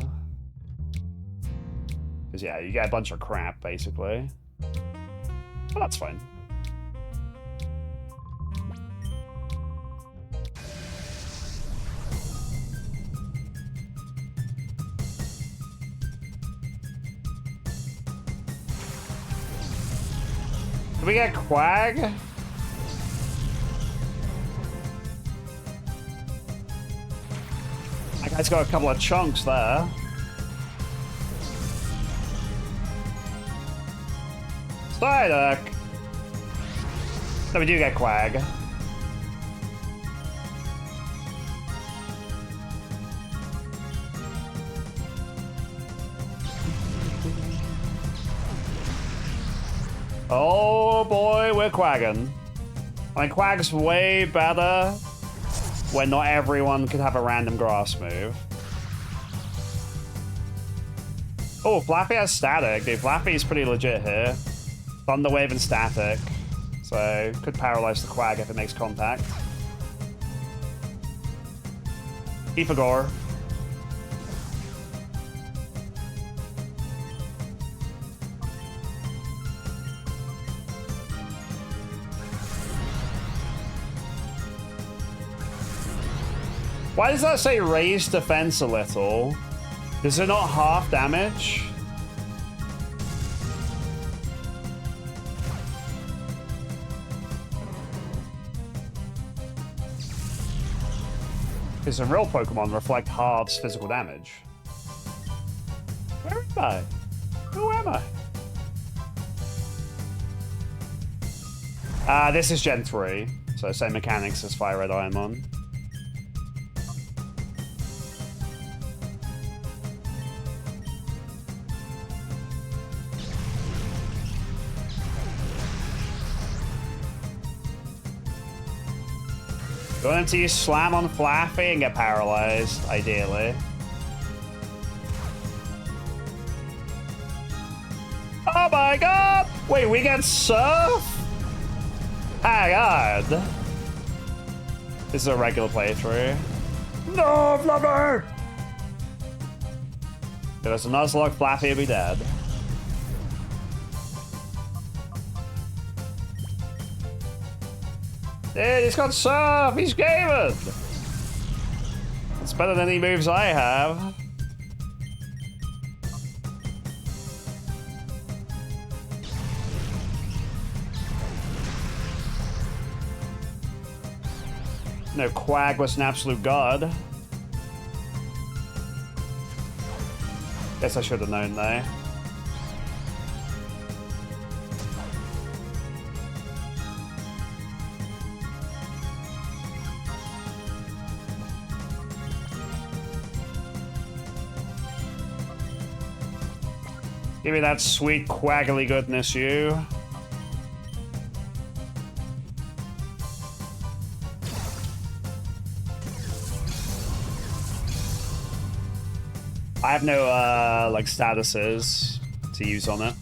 Because yeah, you get a bunch of crap, basically. But that's fine. Did we get Quag? That guy's got a couple of chunks there. Psyduck! No, we do get Quag. Oh boy, we're quagging. I mean, Quag's way better when not everyone can have a random grass move. Oh, Flappy has Static, dude. Flappy's pretty legit here. Thunder Wave and Static. So, could paralyze the Quag if it makes contact. Ifagor. Why does that say raise defense a little? Is it not half damage? Because some real Pokemon reflect halves physical damage. Where am I? Who am I? This is Gen 3, so same mechanics as Fire Red Ironmon. You want him to use Slam on Flappy and get paralyzed, ideally. Oh my god! Wait, we get Surf? Hang on. This is a regular playthrough. No, Flappy! If there's a Nuzlocke, Flappy will be dead. Dude, he's got Surf! He's gaming! It's better than any moves I have. No, Quag was an absolute god. Guess I should have known though. Give me that sweet quaggly goodness, you. I have no, like, statuses to use on it.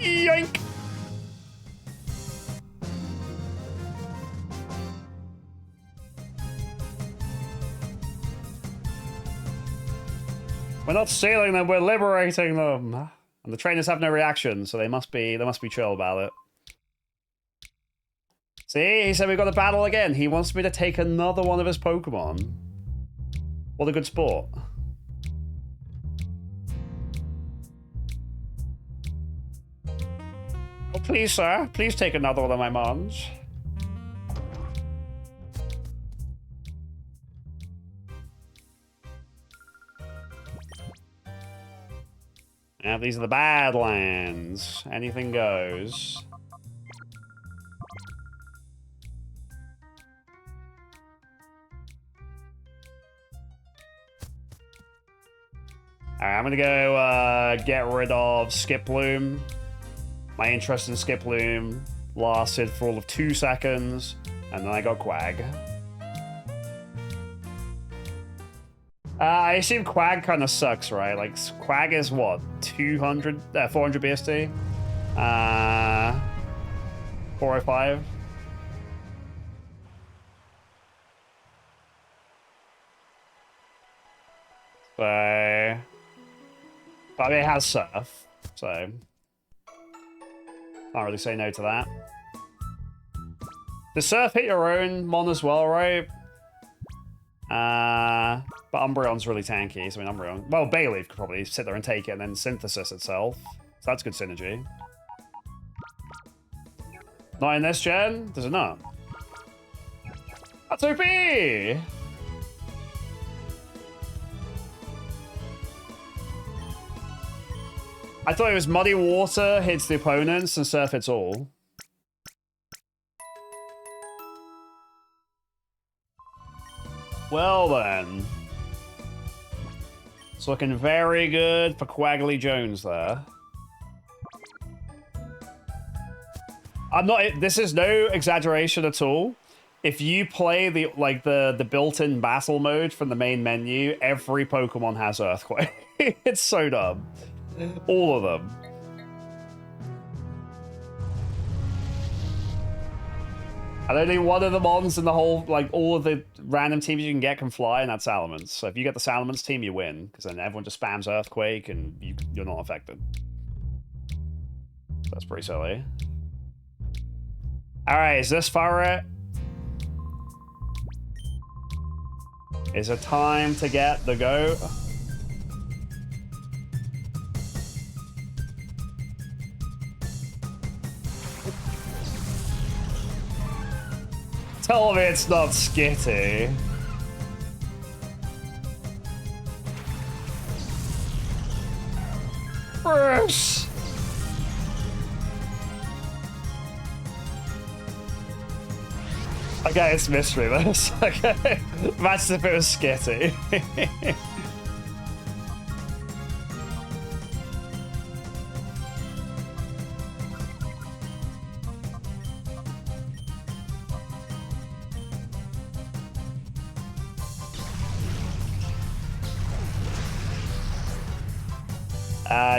Yoink! We're not stealing them, we're liberating them. And the trainers have no reaction, so they must be chill about it. See, he said we've got to battle again. He wants me to take another one of his Pokemon. What a good sport. Oh, please, sir. Please take another one of my mons. Yeah, these are the Badlands. Anything goes. Alright, I'm gonna go get rid of Skiploom. My interest in Skiploom lasted for all of 2 seconds, and then I got Quag. I assume Quag kind of sucks, right? Like, Quag is what? 400 BST? 405? So... But I mean, it has Surf, so... Can't really say no to that. Does Surf hit your own Mon as well, right? But Umbreon's really tanky, so I mean Umbreon... Well, Bayleaf could probably sit there and take it and then synthesis itself. So that's good synergy. Not in this gen? Does it not? That's OP! I thought it was Muddy Water hits the opponents and Surf hits all. Well then. It's looking very good for Quaggly Jones there. I'm not... This is no exaggeration at all. If you play the built-in battle mode from the main menu, every Pokemon has Earthquake. It's so dumb. All of them. And only one of the mons in the whole, like, all of the random teams you can get can fly, and that's Salamence. So if you get the Salamence team, you win, because then everyone just spams Earthquake, and you're not affected. That's pretty silly. Alright, is this far it? Is it time to get the goat? Tell me it's not Skitty. Bruce! Okay, it's mystery this. Okay. Imagine if it was Skitty.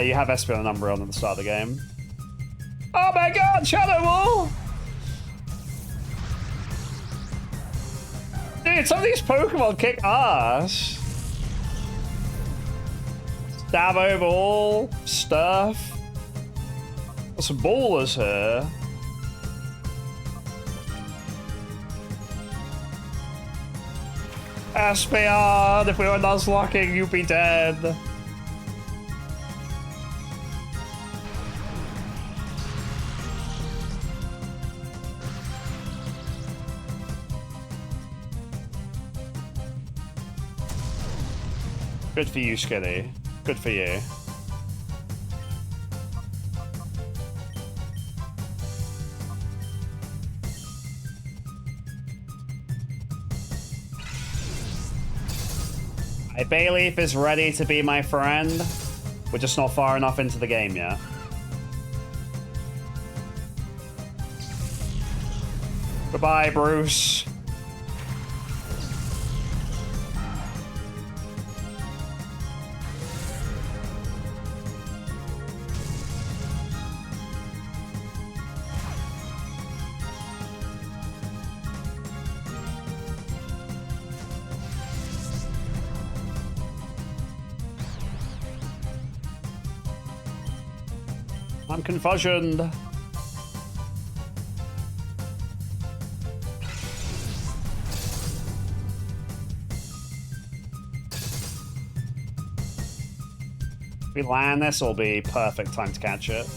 You have Espeon and Umbreon at the start of the game. Oh my god, Shadow Wall! Dude, some of these Pokemon kick ass. Stavo Ball, stuff. There's some ballers here. Espeon, if we were Nuzlocking, you'd be dead. Good for you, Skinny. Good for you. A Bayleaf is ready to be my friend. We're just not far enough into the game yet. Goodbye, Bruce. I'm confusioned. If we land this, will be perfect time to catch it.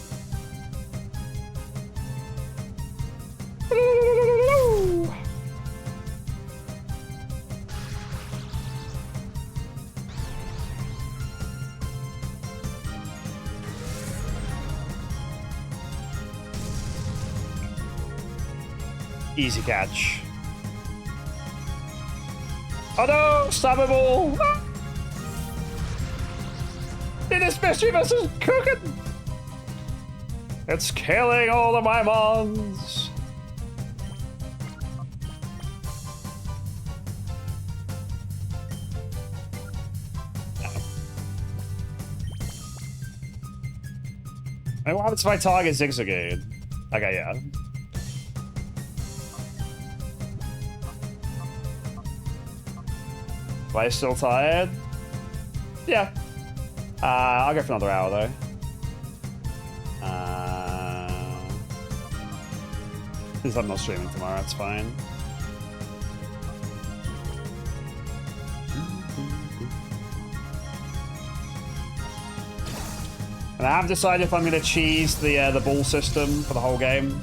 Easy catch. Oh no! Stabbable! Ah! This mischievous is cooking! It's killing all of my mons! And what happens if I target Zigzagoon? Okay, yeah. Am I still tired? Yeah. I'll go for another hour, though. Since I'm not streaming tomorrow, that's fine. And I haven't decided if I'm going to cheese the ball system for the whole game.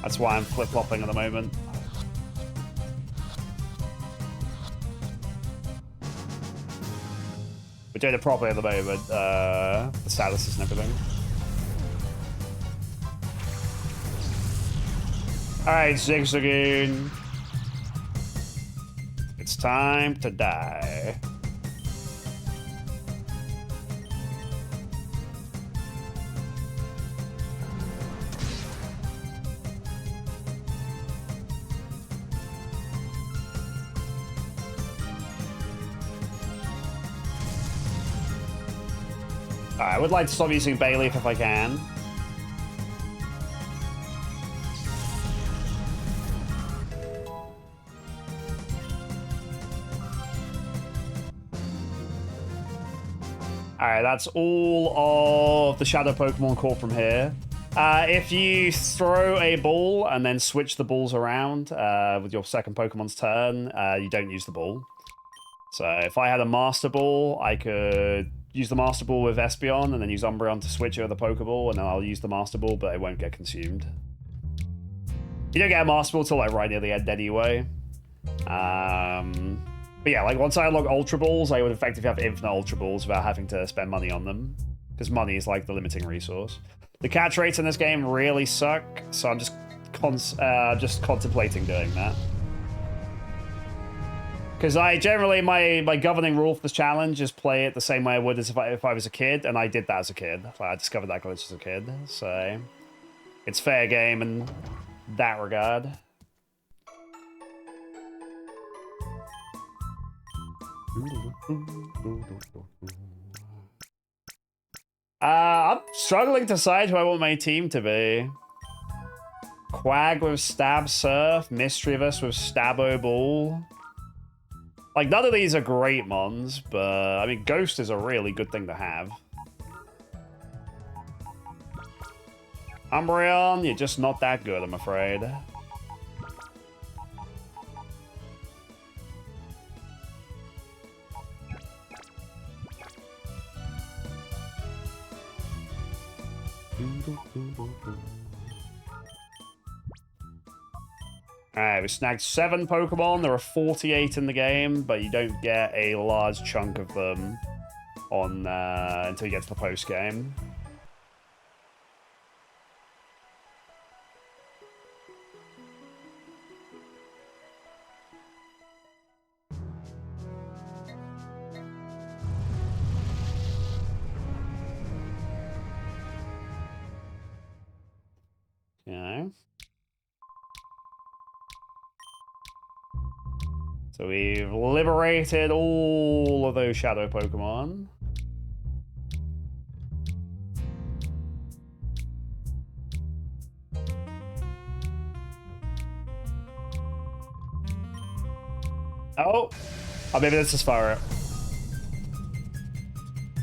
That's why I'm flip-flopping at the moment. We're doing it properly at the moment, the statuses and everything. Alright, Zigzagoon. It's time to die. I would like to stop using Bayleaf if I can. Alright, that's all of the Shadow Pokemon caught from here. If you throw a ball and then switch the balls around with your second Pokemon's turn, you don't use the ball. So if I had a Master Ball, I could use the Master Ball with Espeon and then use Umbreon to switch over the Pokeball, and then I'll use the Master Ball, but it won't get consumed. You don't get a Master Ball till like right near the end anyway. But yeah, like once I unlock Ultra Balls, I would effectively have infinite Ultra Balls without having to spend money on them. Because money is like the limiting resource. The catch rates in this game really suck, so I'm just contemplating doing that. Because I generally, my governing rule for this challenge is play it the same way I would as if I was a kid, and I did that as a kid. I discovered that glitch as a kid, so it's fair game in that regard. I'm struggling to decide who I want my team to be. Quag with Stab Surf, Mischievous with Stabo Ball. Like, none of these are great mons, but, I mean, Ghost is a really good thing to have. Umbreon, you're just not that good, I'm afraid. Alright, we snagged 7 Pokemon. There are 48 in the game, but you don't get a large chunk of them on until you get to the post-game. Okay. So we've liberated all of those shadow Pokemon. Oh, maybe this is fire.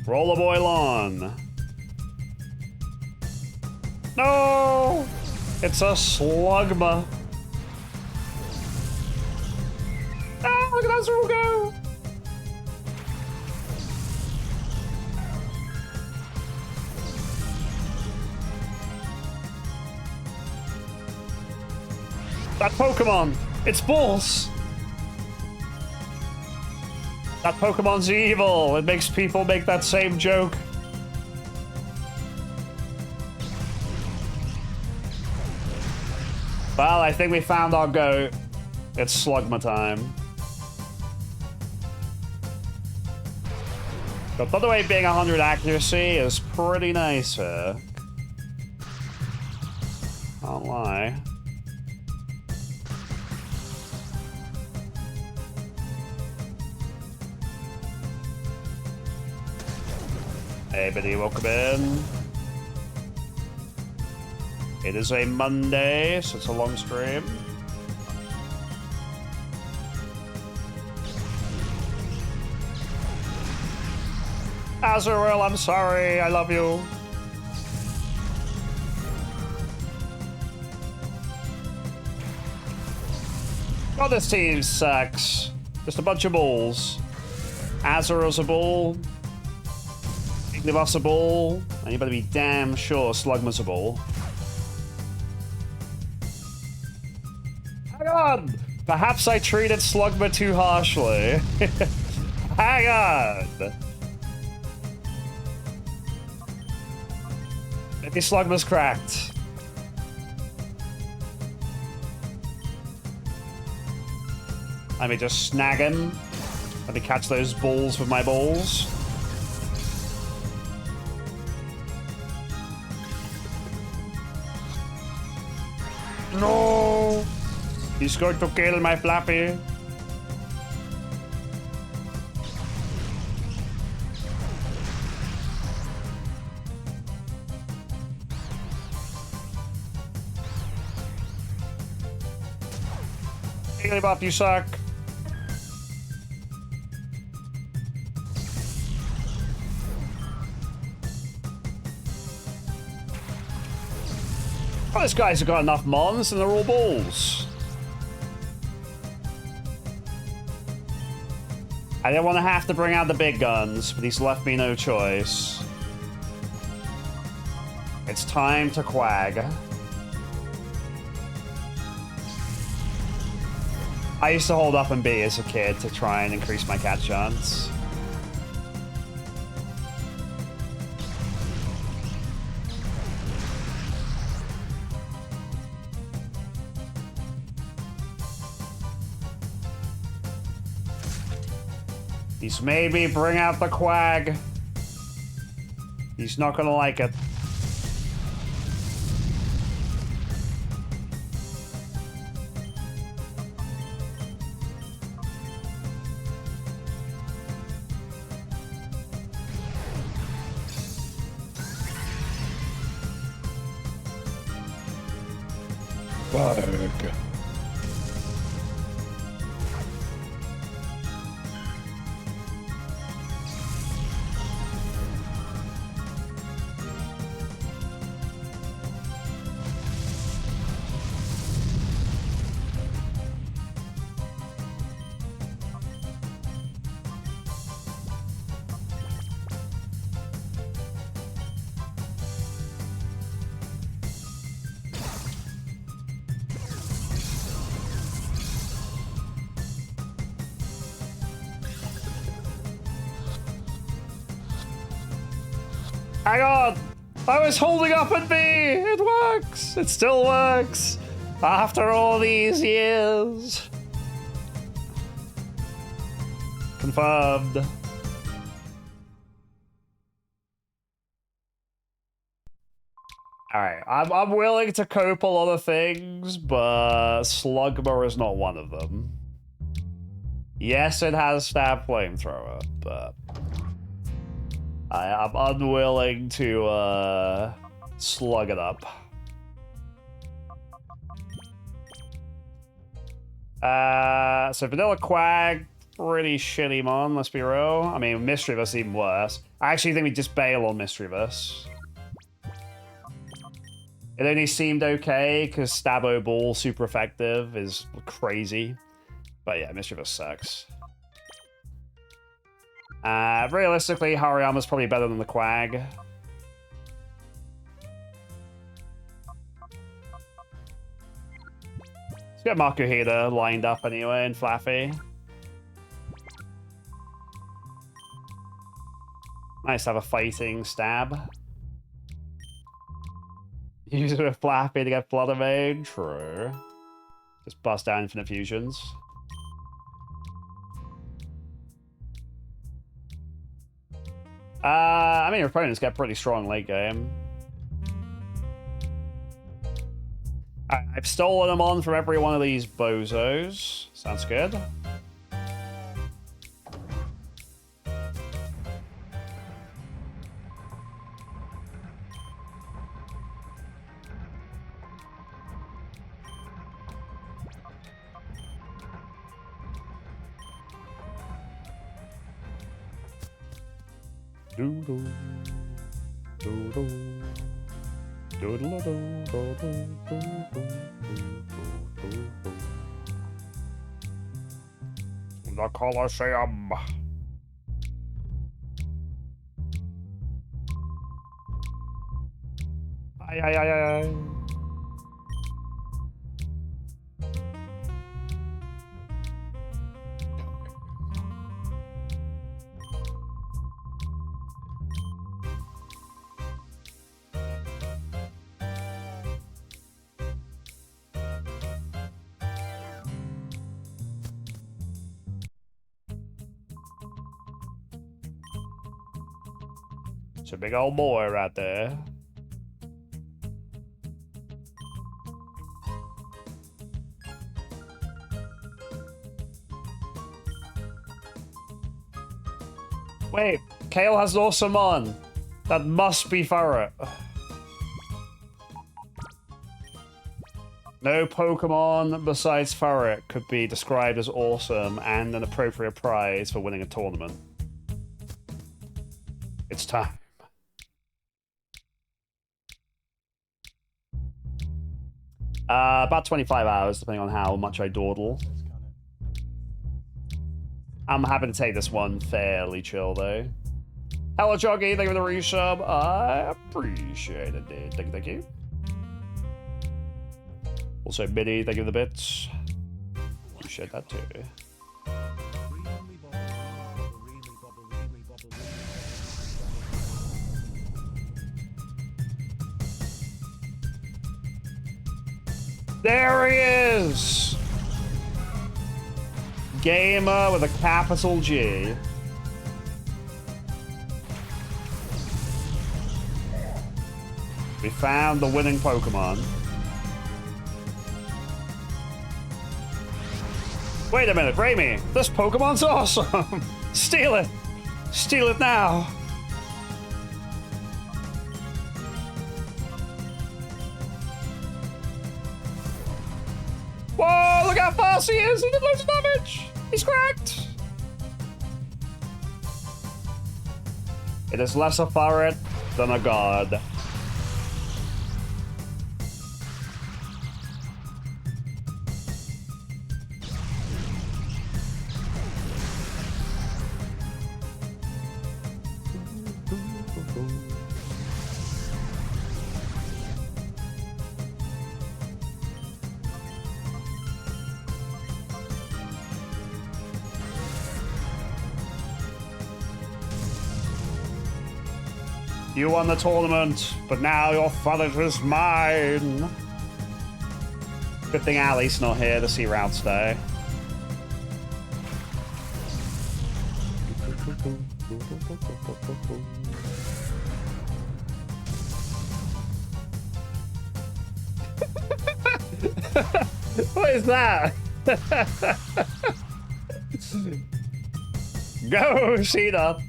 Rollerboy lawn. No, it's a Slugma. Ah, look at us all go. That Pokemon, it's Boss. That Pokemon's evil. It makes people make that same joke. Well, I think we found our goat. It's Slugma time. But by the way, being 100 accuracy is pretty nice here. Can't lie. Hey, buddy, welcome in. It is a Monday, so it's a long stream. Azrael, I'm sorry. I love you. God, this team sucks. Just a bunch of balls. Azrael's a ball. Ignivoss a ball. And you better be damn sure Slugma's a ball. Hang on! Perhaps I treated Slugma too harshly. Hang on! Maybe Slugma's cracked. Let me just snag him. Let me catch those balls with my balls. No! He's going to kill my Flappy. Jigglypuff, you suck. Oh, this guy's got enough mons and they're all balls. I didn't want to have to bring out the big guns, but he's left me no choice. It's time to quag. I used to hold up and B as a kid to try and increase my catch chance. He's made me bring out the quag. He's not gonna like it. Bug. Hang on! I was holding up and B! It works! It still works! After all these years! Confirmed. Alright, I'm willing to cope a lot of things, but Slugma is not one of them. Yes, it has Stab Flamethrower, but I'm unwilling to slug it up. So Vanilla Quag, pretty shitty mon, let's be real. I mean, Mischievous even worse. I actually think we just bail on Mischievous. It only seemed okay because Stabo Ball, super effective, is crazy. But yeah, Mischievous sucks. Realistically, Hariyama's probably better than the Quag. Let's get Makuhita lined up anyway and Flaffy. Nice to have a fighting stab. Use it with Flappy to get Flutter Mane. True. Just bust down infinite fusions. I mean, your opponents get pretty strong late game. I've stolen them on from every one of these bozos. Sounds good. Doodle, doodle, doodle, doodle, doodle, the Colosseum. Ay, ay, ay, ay. It's a big old boy right there. Wait, Kale has awesome on. That must be Ferret. No Pokemon besides Ferret could be described as awesome and an appropriate prize for winning a tournament. It's time. About 25 hours, depending on how much I dawdle. I'm happy to take this one fairly chill, though. Hello, Joggy. Thank you for the resub. I appreciate it, dude. Thank you. Also, Biddy, thank you for the bits. Appreciate that, too. There he is! Gamer with a capital G. We found the winning Pokemon. Wait a minute, Reimi! This Pokemon's awesome! Steal it! Steal it now! Whoa, look how fast he is! He did loads of damage! He's cracked! It is less a ferret than a god. You won the tournament, but now your father is mine. Good thing Ali's not here to see routes today. What is that? Go, Sheena.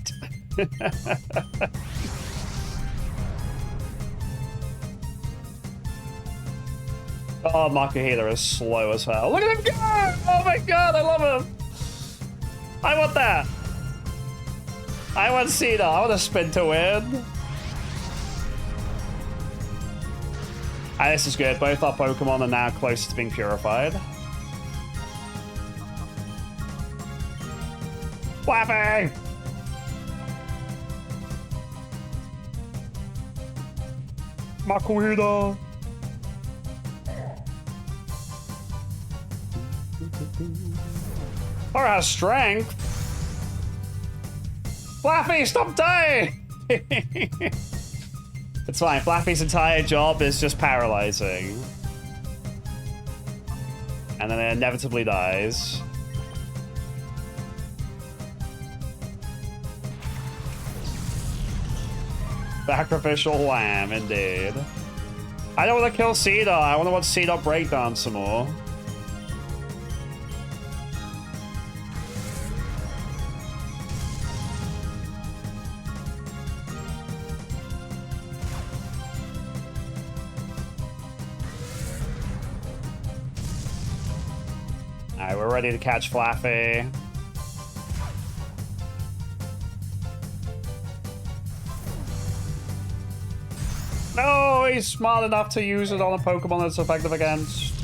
Oh, Makuhita is slow as hell. Look at him go! Oh my god, I love him! I want that! I want Cena. I want a spin to win. Ah, this is good. Both our Pokemon are now close to being purified. Flappy! Makuhita! Or has strength. Flappy, stop dying! It's fine. Flappy's entire job is just paralyzing. And then it inevitably dies. Sacrificial lamb, indeed. I don't want to kill Cedar. I want to watch Cedar breakdown some more. Alright, we're ready to catch Flappy. No, he's smart enough to use it on a Pokemon that's effective against.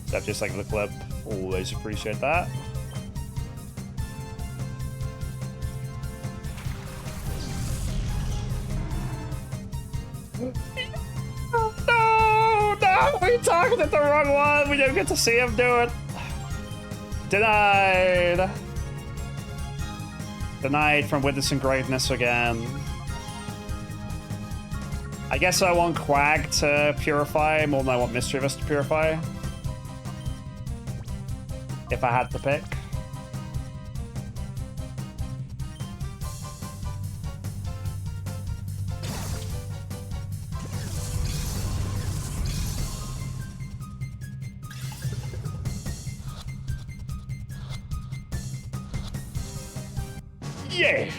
Except just like the clip. Always appreciate that. No, we targeted the wrong one. We don't get to see him do it. Denied. Denied from witnessing greatness again. I guess I want Quag to purify more than I want Mischievous to purify. If I had to pick. Yeah!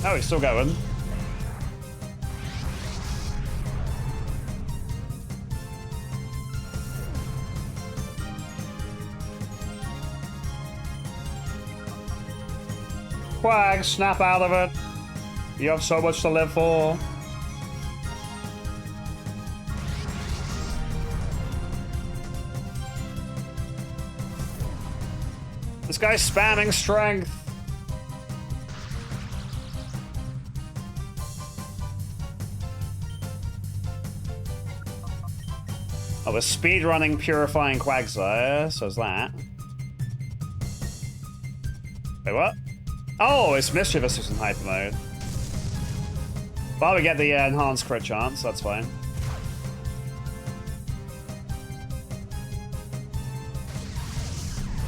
Oh, he's still going. Quag, snap out of it. You have so much to live for. This guy's spamming strength. Oh, we're speedrunning Purifying Quagsire, so is that. Wait, what? Oh, it's Mischievous who's in Hyper Mode. Well, we get the enhanced crit chance, that's fine.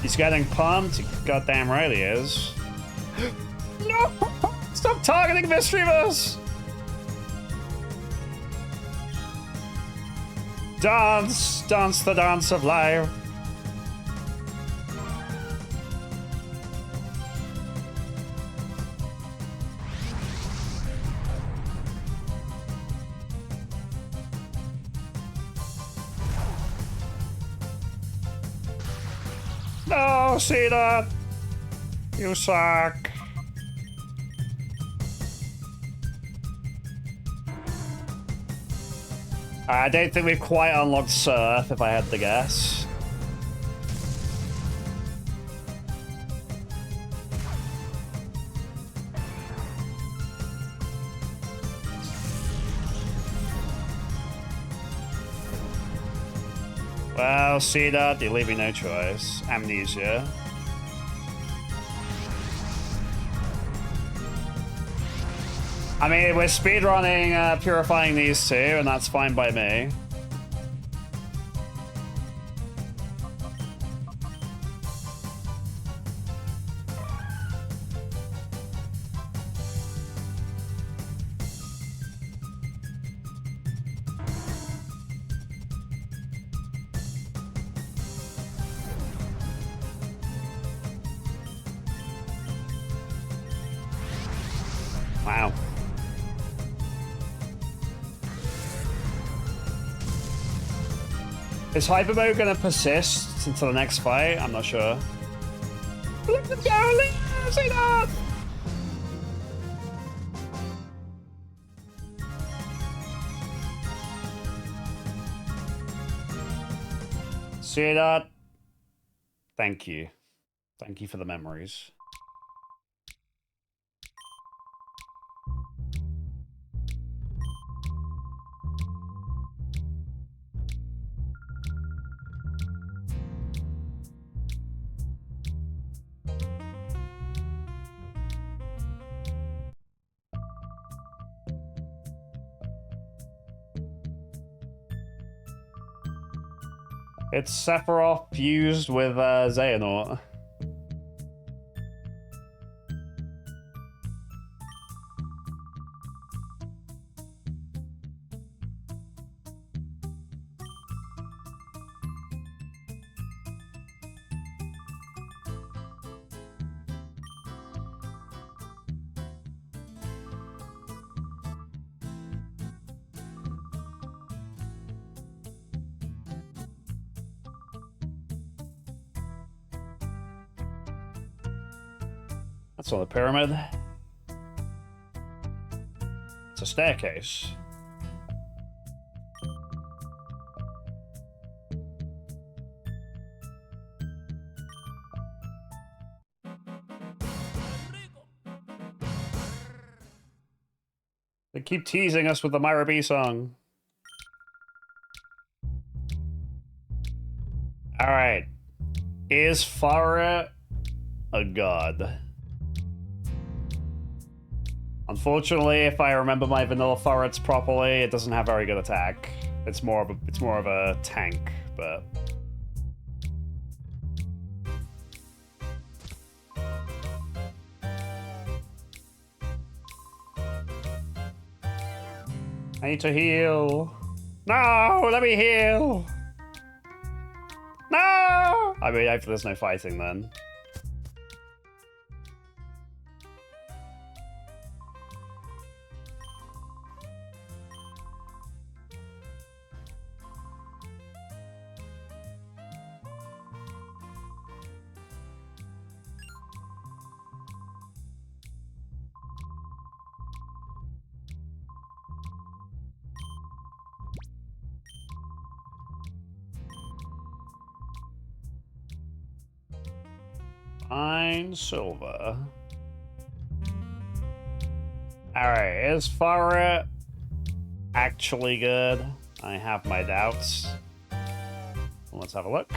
He's getting pumped. Goddamn right he is. No! Stop targeting Mischievous! Dance! Dance the dance of life. No, see that? You suck. I don't think we've quite unlocked Surf, if I had to guess. Well, see that? You leave me no choice. Amnesia. I mean, we're speedrunning purifying these two, and that's fine by me. Wow. Is Hyper Mode gonna persist until the next fight? I'm not sure. Let's go, let's see that! See that? Thank you. Thank you for the memories. It's Sephiroth fused with Xehanort. That's not a pyramid. It's a staircase. They keep teasing us with the Myra B song. Alright. Is Farah a god? Unfortunately, if I remember my vanilla Forets properly, it doesn't have very good attack. It's more of a tank, but I need to heal. No, let me heal. No! I mean, hopefully there's no fighting then. Fine silver. Alright, is Farah actually good? I have my doubts. Let's have a look.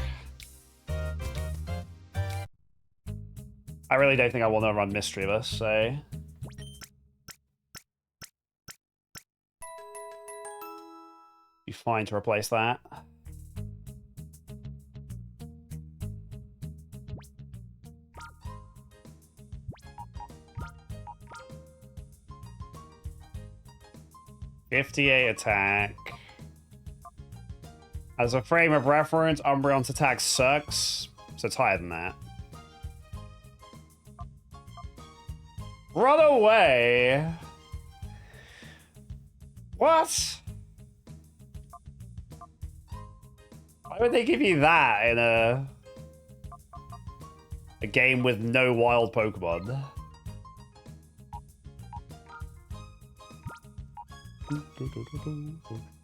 I really don't think I want to run Mischievous, so... Be fine to replace that. '58 attack. As a frame of reference, Umbreon's attack sucks, so it's higher than that. Run away! What? Why would they give you that in a game with no wild Pokemon?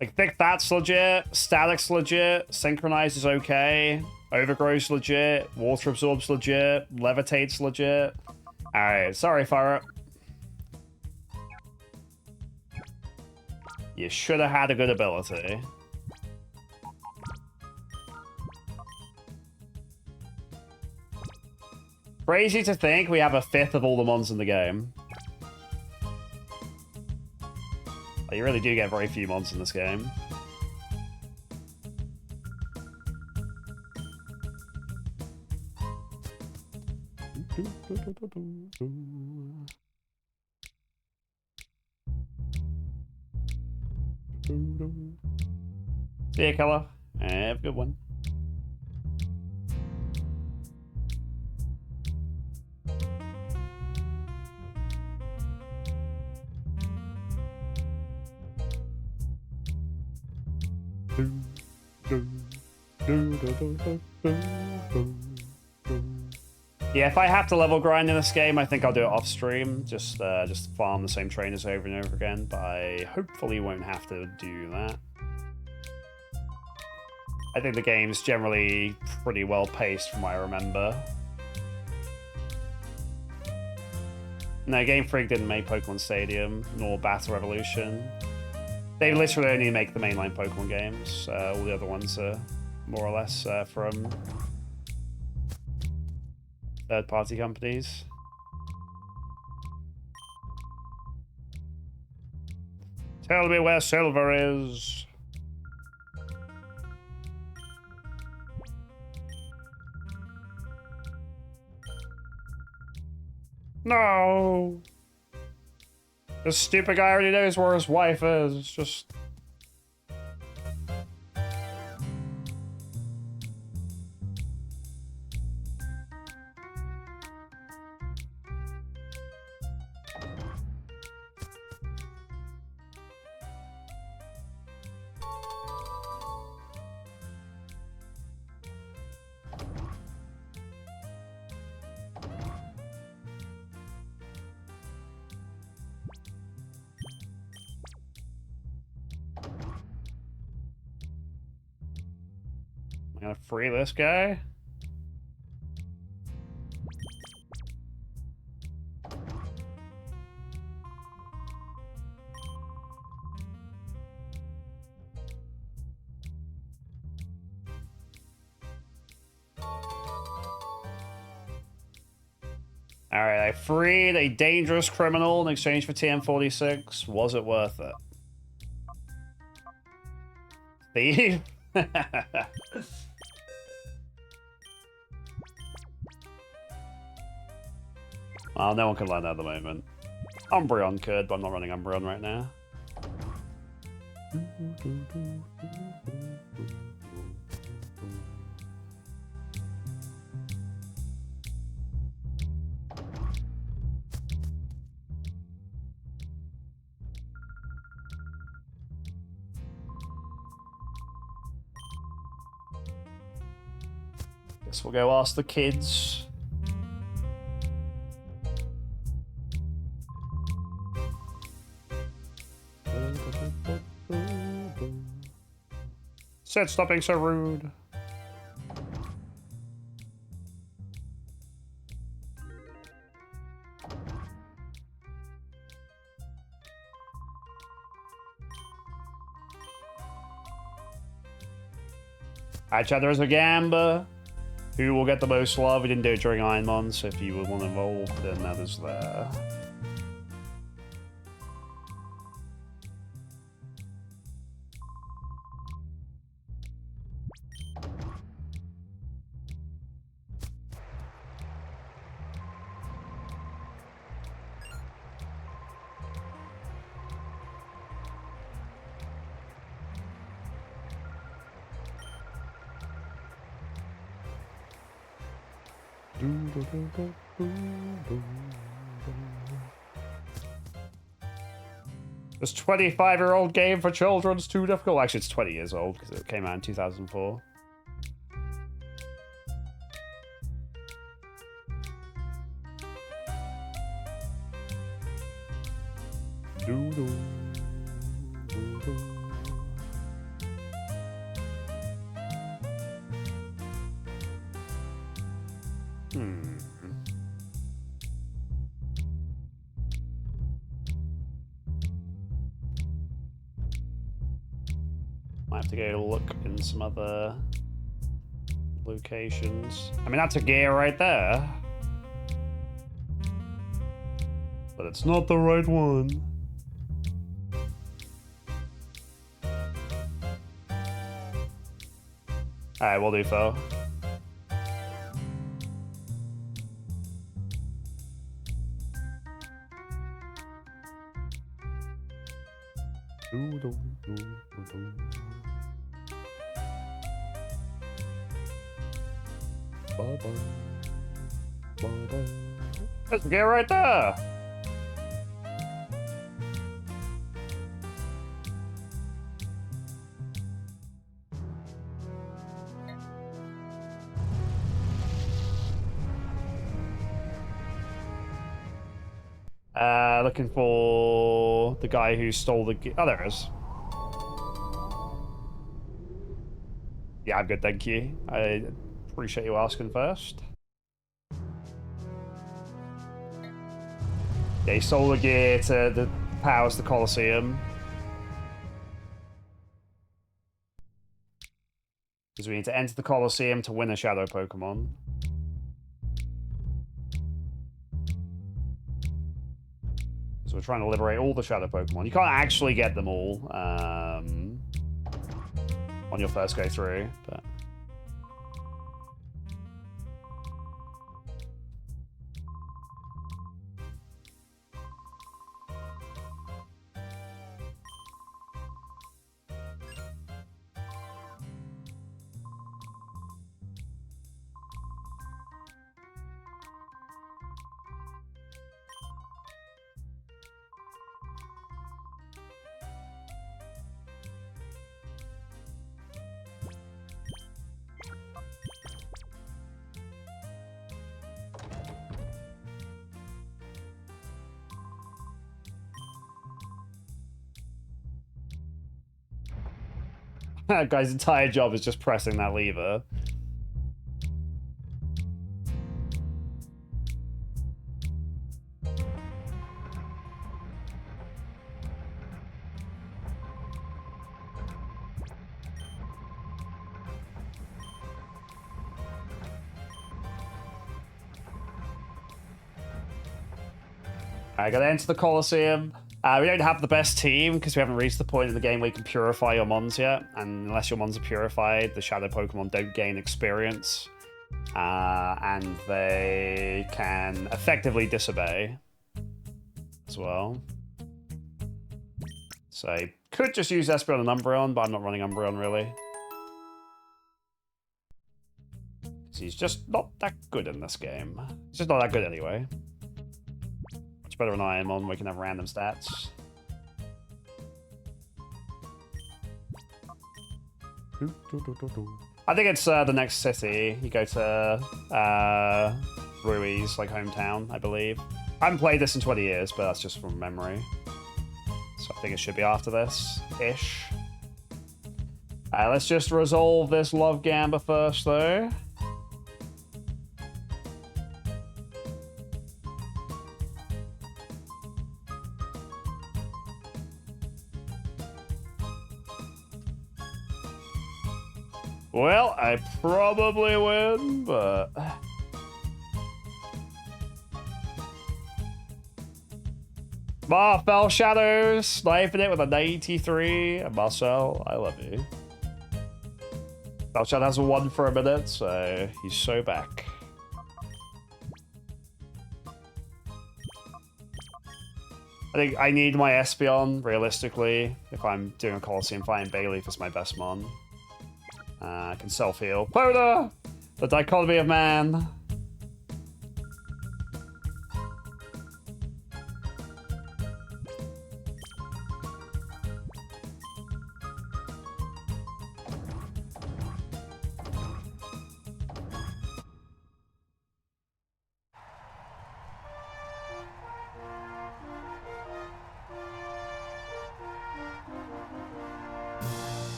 Like, Thick Fat's legit, Static's legit, Synchronize is okay, Overgrowth's legit, Water Absorb's legit, Levitate's legit. Alright, sorry, Farah. You should have had a good ability. Crazy to think we have a fifth of all the mons in the game. You really do get very few mods in this game. See ya, Keller. Have a good one. Yeah, if I have to level grind in this game, I think I'll do it off stream. Just farm the same trainers over and over again. But I hopefully won't have to do that. I think the game's generally pretty well paced from what I remember. No, Game Freak didn't make Pokemon Stadium nor Battle Revolution. They literally only make the mainline Pokemon games. All the other ones are more or less from third-party companies. Tell me where silver is. No! This stupid guy already knows where his wife is. Just... I'm gonna free this guy. Alright, I freed a dangerous criminal in exchange for TM46. Was it worth it? Thief? Well, no one can learn that at the moment. Umbreon could, but I'm not running Umbreon right now. Guess we'll go ask the kids. Said stop being so rude. Alright, chat, there's a Gamba. Who will get the most love? We didn't do it during Ironmon, so if you would want to evolve, then that is there. This 25-year-old game for children's too difficult. Actually, it's 20 years old because it came out in 2004. Might have to go look in some other locations. I mean, that's a gear right there. But it's not the right one. Alright, we'll do Phil. Let's get right there. Looking for the guy who stole the... Oh, there it is. Yeah, I'm good, thank you. I appreciate you asking first. Yeah, he stole the gear to the powers the Colosseum. Because we need to enter the Colosseum to win a Shadow Pokemon. So we're trying to liberate all the Shadow Pokemon. You can't actually get them all on your first go through, but... That guy's entire job is just pressing that lever. I gotta enter the Colosseum. We don't have the best team because we haven't reached the point in the game where you can purify your mons yet. And unless your mons are purified, the Shadow Pokemon don't gain experience. And they can effectively disobey as well. So I could just use Espeon and Umbreon, but I'm not running Umbreon really. He's just not that good in this game. He's just not that good anyway. Better than I am on, we can have random stats. I think it's the next city. You go to Rui's, like, hometown, I believe. I haven't played this in 20 years, but that's just from memory. So I think it should be after this-ish. Let's just resolve this Love Gamba first, though. Well, I probably win, but... Fell Shadows, sniping it with a 93. And Marcel, I love you. Fell Shadow has a 1 for a minute, so he's so back. I think I need my Espeon, realistically, if I'm doing a Colosseum fight, and Bayleaf is my best mon. I can self-heal. Poda! The dichotomy of man.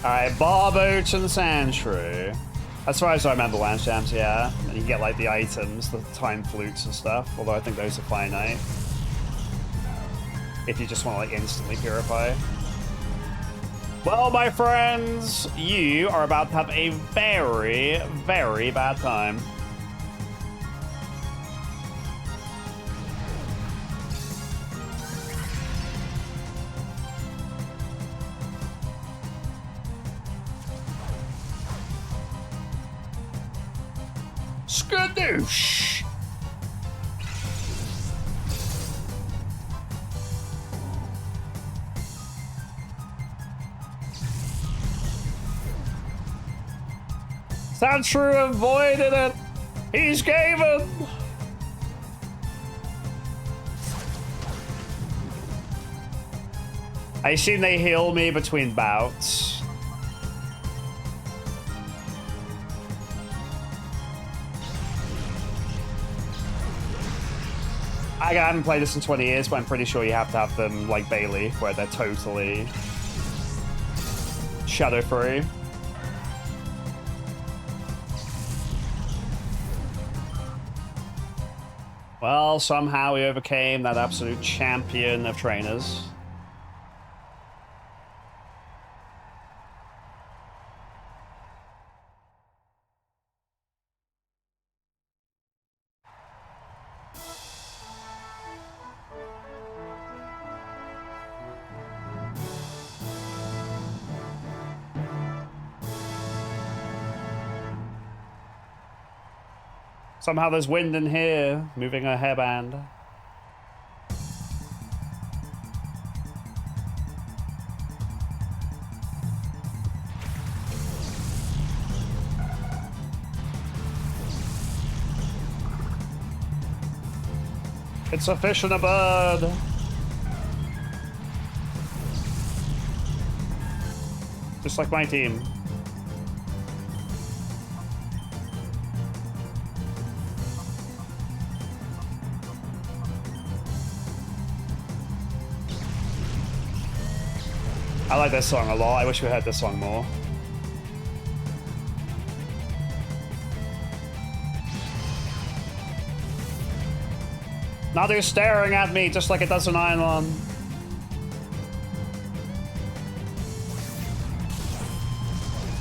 Alright, Barboach and Sandshrew. As far as I remember, Lance Jams, yeah. And you get like the items, the time flutes and stuff, although I think those are finite. If you just want to like instantly purify. Well, my friends, you are about to have a very, very bad time. Skadoosh! Sandshrew avoided it! He's gaming! I assume they heal me between bouts. I haven't played this in 20 years, but I'm pretty sure you have to have them like Bailey, where they're totally shadow-free. Well, somehow we overcame that absolute champion of trainers. Somehow there's wind in here, moving a hairband. It's a fish and a bird. Just like my team. I like this song a lot. I wish we heard this song more. Now they're staring at me just like it does in Iron Man.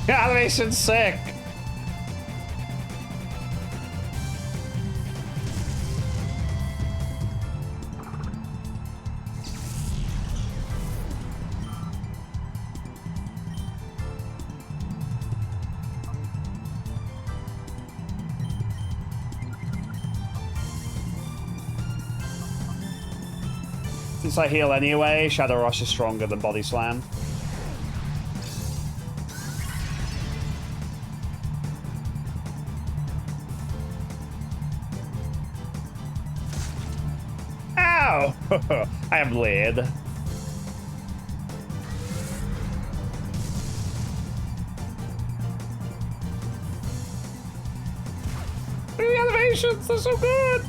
Yeah, animation's sick. Since I heal anyway, Shadow Rush is stronger than Body Slam. Ow! I am lead. The animations are so good!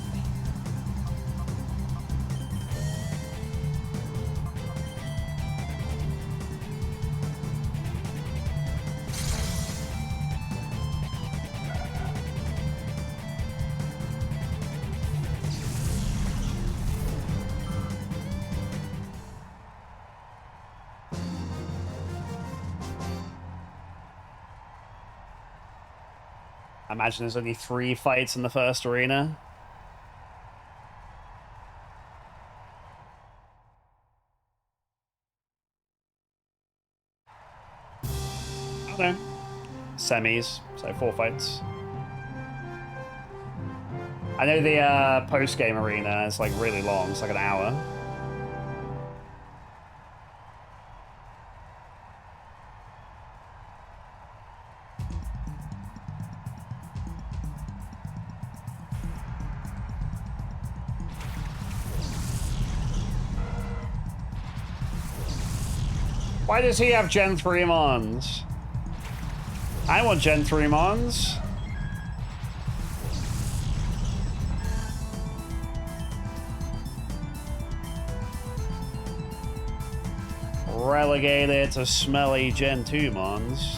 I imagine there's only 3 fights in the first arena. Okay. Semis, so 4 fights. I know the post-game arena is like really long, it's like an hour. Why does he have Gen 3 Mons? I want Gen 3 Mons. Relegated to smelly Gen 2 Mons.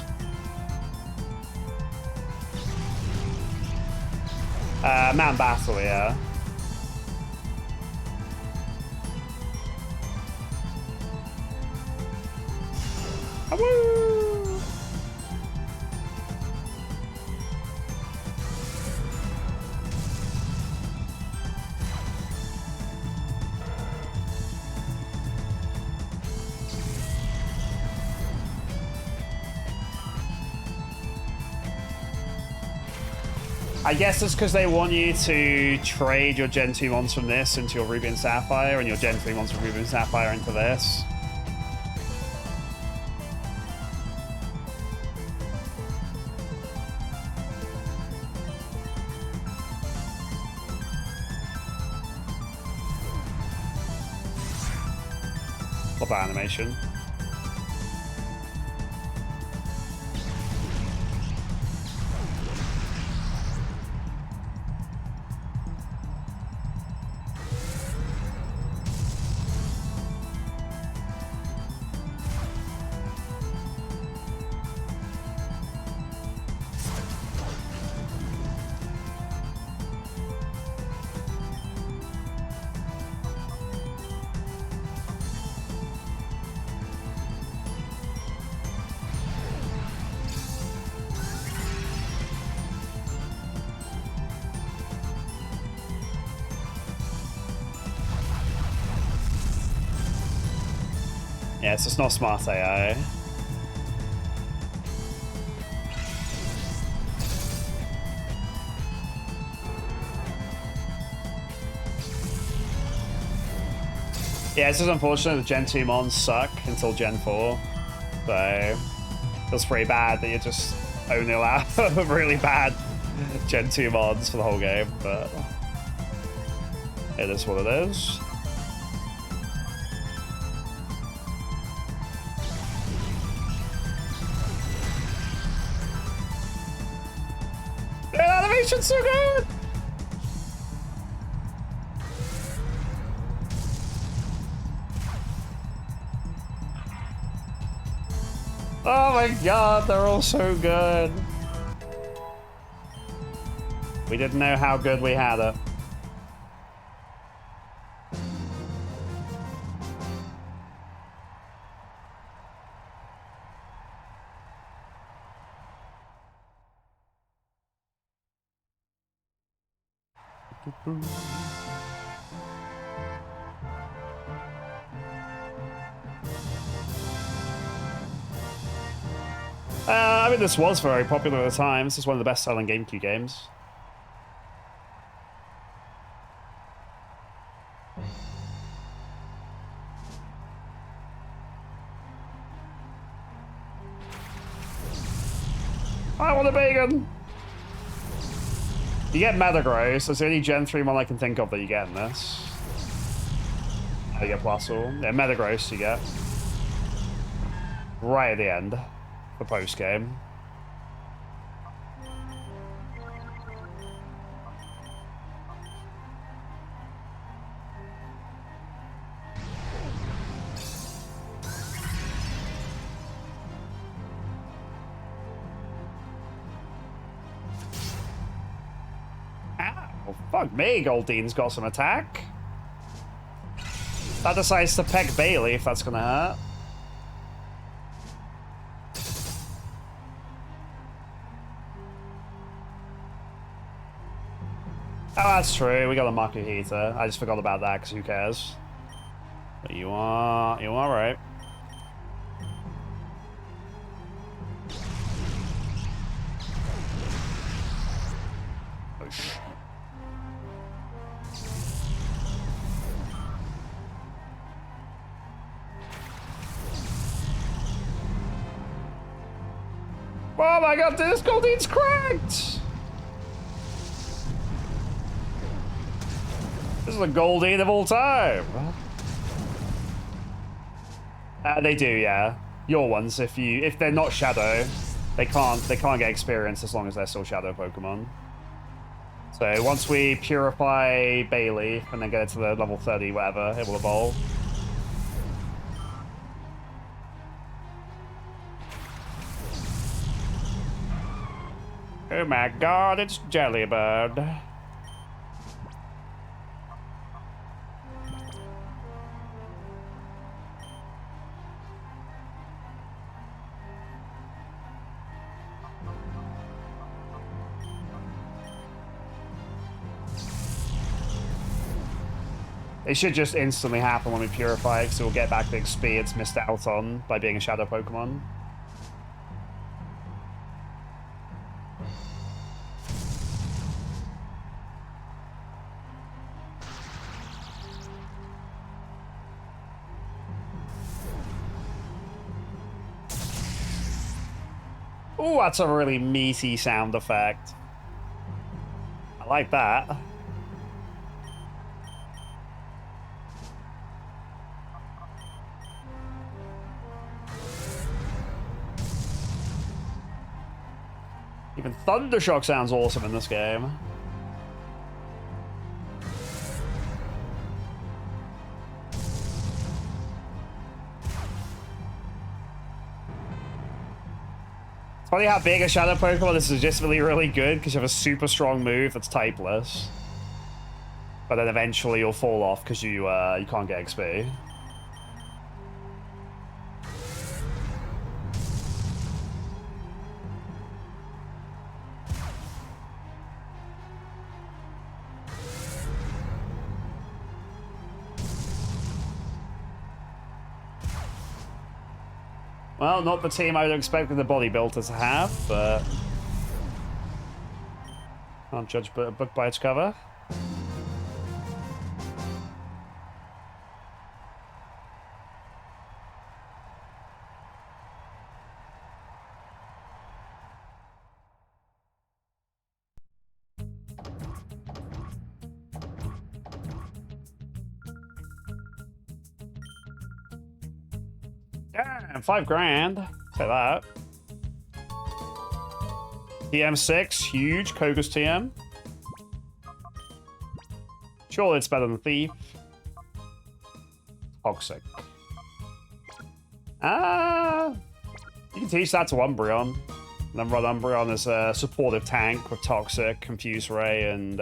Mount Battle, yeah. Woo! I guess it's because they want you to trade your Gen 2 mons from this into your Ruby and Sapphire, and your Gen 3 mons from Ruby and Sapphire into this. Love that animation. Yeah, it's just not smart AI. Yeah, it's just unfortunate that Gen 2 mons suck until Gen 4. So, it's pretty bad that you just only allow really bad Gen 2 mons for the whole game, but it is what it is. The animation's so good! Oh my god, they're all so good. We didn't know how good we had it. I mean, this was very popular at the time. This is one of the best-selling GameCube games. I want a bacon! You get Metagross. That's the only Gen 3 one I can think of that you get in this. You get Plusle. Yeah, Metagross you get. Right at the end. The post-game. Ow, fuck me, Goldine's got some attack. That decides to peck Bailey if that's gonna hurt. Oh, that's true. We got a Makuhita. I just forgot about that because who cares? But you are right. Push. Oh my god, this Goldine's cracked! This is the Goldine of all time. They do, yeah. Your ones, if they're not Shadow, they can't get experience as long as they're still Shadow Pokemon. So once we purify Bailey and then get it to the level 30, whatever, it will evolve. Oh my god, it's Jellybird. It should just instantly happen when we purify it, because it will get back the XP it's missed out on by being a shadow Pokemon. Ooh, that's a really meaty sound effect. I like that. Even Thundershock sounds awesome in this game. It's funny how big a Shadow Pokemon is legitimately really good because you have a super strong move that's typeless. But then eventually you'll fall off because you can't get XP. Well, not the team I would expect the bodybuilder to have, but can't judge a book by its cover. Damn, 5 grand. Take that. TM6, huge. Koga's TM. Surely it's better than Thief. Toxic. You can teach that to Umbreon. And then run Umbreon as a supportive tank with Toxic, Confuse Ray, and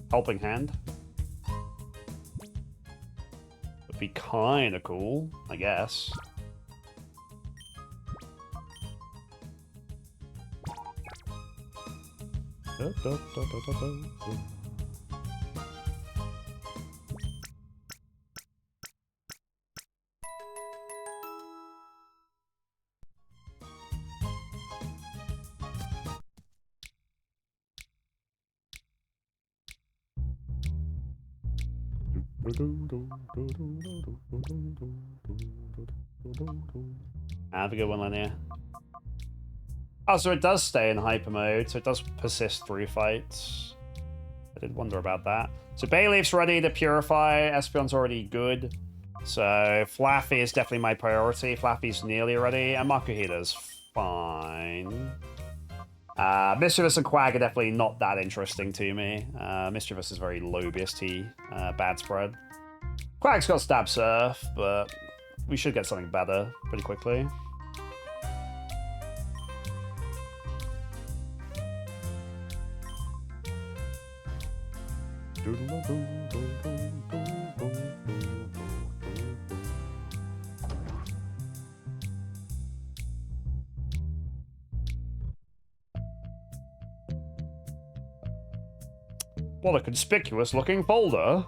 Helping Hand. Would be kind of cool, I guess. Have a good one, Linear. Oh, so it does stay in hyper mode, so it does persist through fights. I did wonder about that. So Bayleaf's ready to purify. Espeon's already good. So Flaffy is definitely my priority. Flaffy's nearly ready, and Makuhida's fine. Mischievous and Quag are definitely not that interesting to me. Mischievous is very low BST, bad spread. Quag's got Stab Surf, but we should get something better pretty quickly. What a conspicuous looking folder.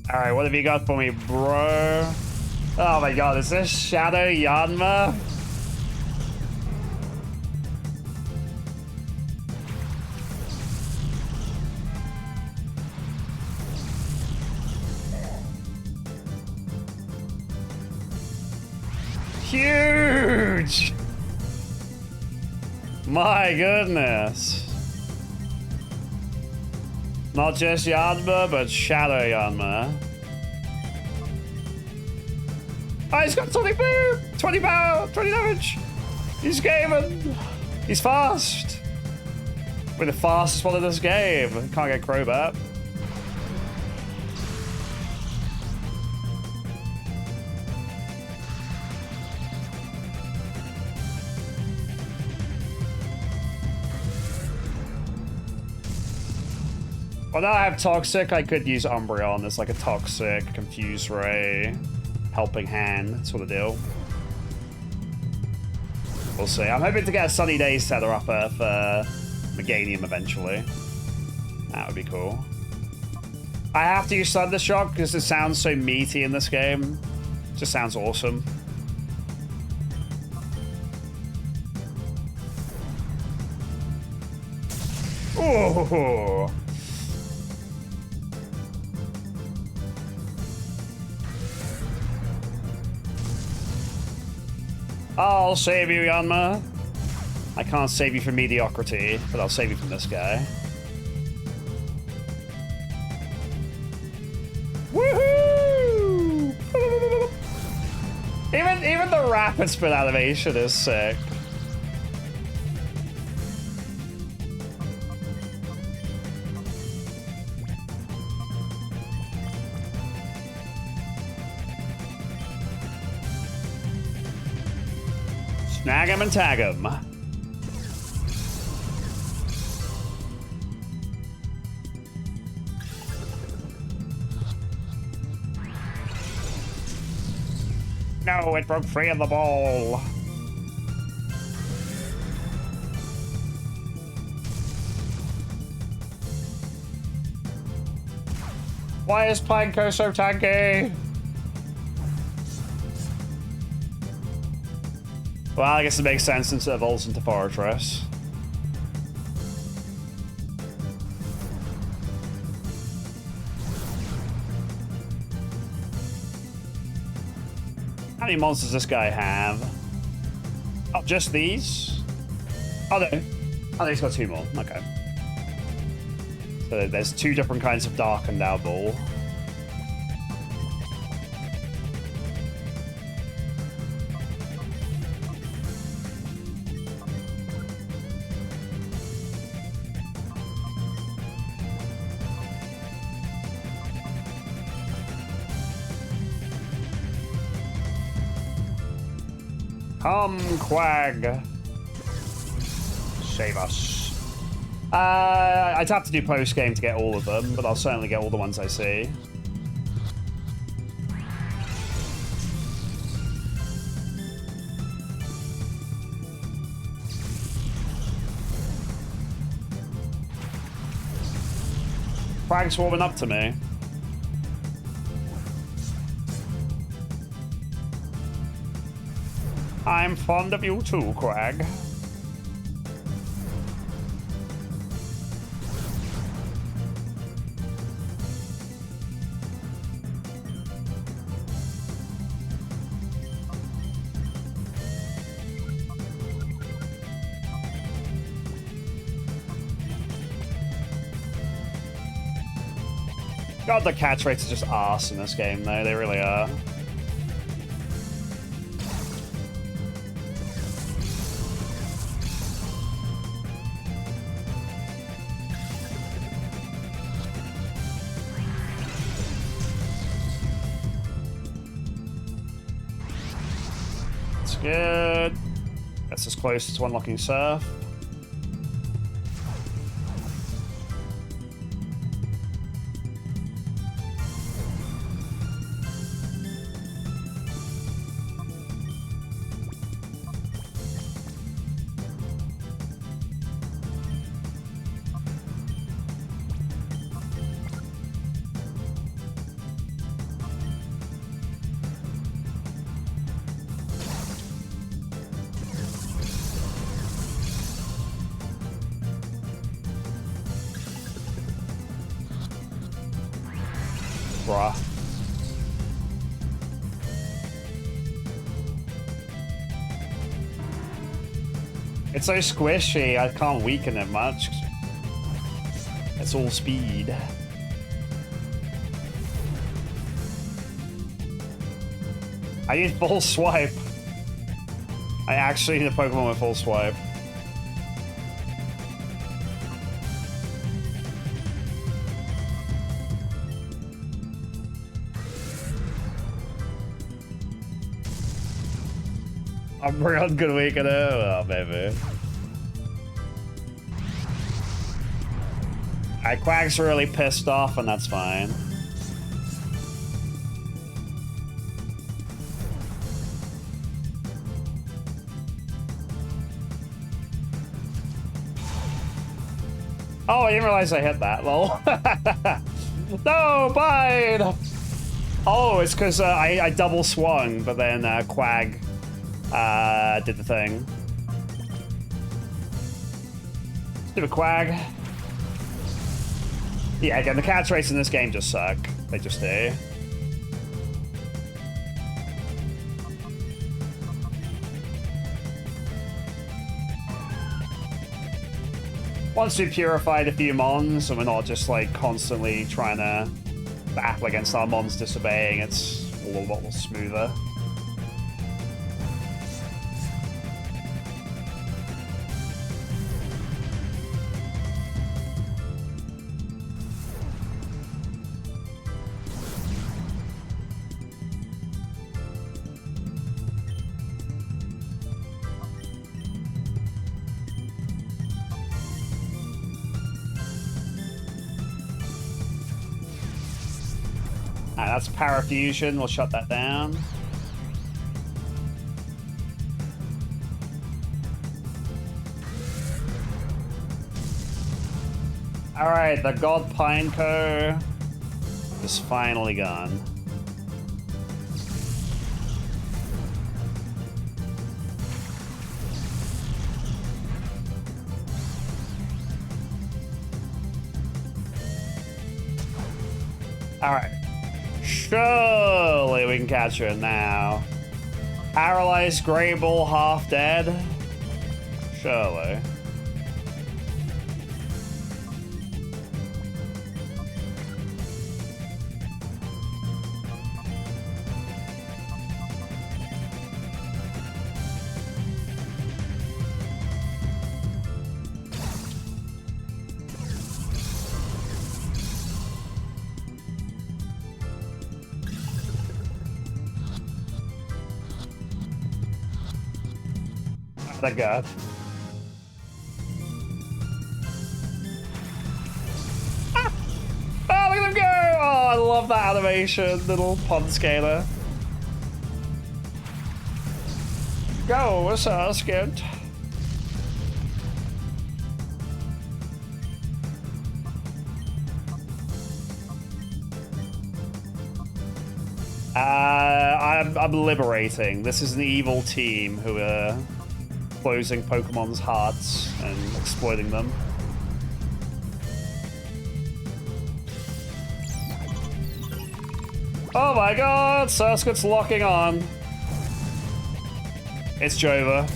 Alright, what have you got for me, bro? Oh my god, is this Shadow Yanma? Huge! My goodness. Not just Yanma, but Shadow Yanma. Oh, he's got Sonic Boom! 20 power, 20 damage! He's gaming! He's fast! We're the fastest one in this game. Can't get Crobat. Well, now I have Toxic, I could use Umbreon as like a Toxic, Confuse Ray, Helping Hand sort of deal. We'll see. I'm hoping to get a Sunny Day setter up for Meganium eventually. That would be cool. I have to use Thundershock because it sounds so meaty in this game. It just sounds awesome. Ooh. I'll save you, Yanma. I can't save you from mediocrity, but I'll save you from this guy. Woohoo! Even the rapid spin animation is sick. Snag him and tag him. No, it broke free of the ball. Why is Pineco so tanky? Well, I guess it makes sense since it evolves into Fortress. How many monsters does this guy have? Oh, just these? Oh, no. Oh, he's got 2 more. Okay. So there's 2 different kinds of Dark and now Ball. Come, Quag. Save us. I'd have to do post-game to get all of them, but I'll certainly get all the ones I see. Quag's warming up to me. I'm fond of you too, Quag. God, the catch rates are just arse in this game, though. They really are. Good. That's as close to unlocking Surf. Bruh. It's so squishy, I can't weaken it much. It's all speed. I need full swipe. I actually need a Pokemon with full swipe. I'm real good weekend. Oh, baby. Alright, Quack's really pissed off, and that's fine. Oh, I didn't realize I hit that, lol. No, Bide! Oh, it's because I double swung, but then Quag did the thing. Stupid Quag. Yeah, again, the catch rates in this game just suck. They just do. Once we purified a few mons, and we're not just like constantly trying to battle against our mons disobeying, it's a lot more smoother. That's Parafusion. We'll shut that down. Alright, the God Pineco is finally gone. Alright. Surely we can catch her now. Paralyzed Grey Bull, half dead. Surely. Thank God. Ah! Oh, look at him go! Oh, I love that animation. Little pond scaler. Go, what's our skint? I'm liberating. This is an evil team who are closing Pokemon's hearts and exploiting them. Oh my god, Surskit's locking on. It's Jova.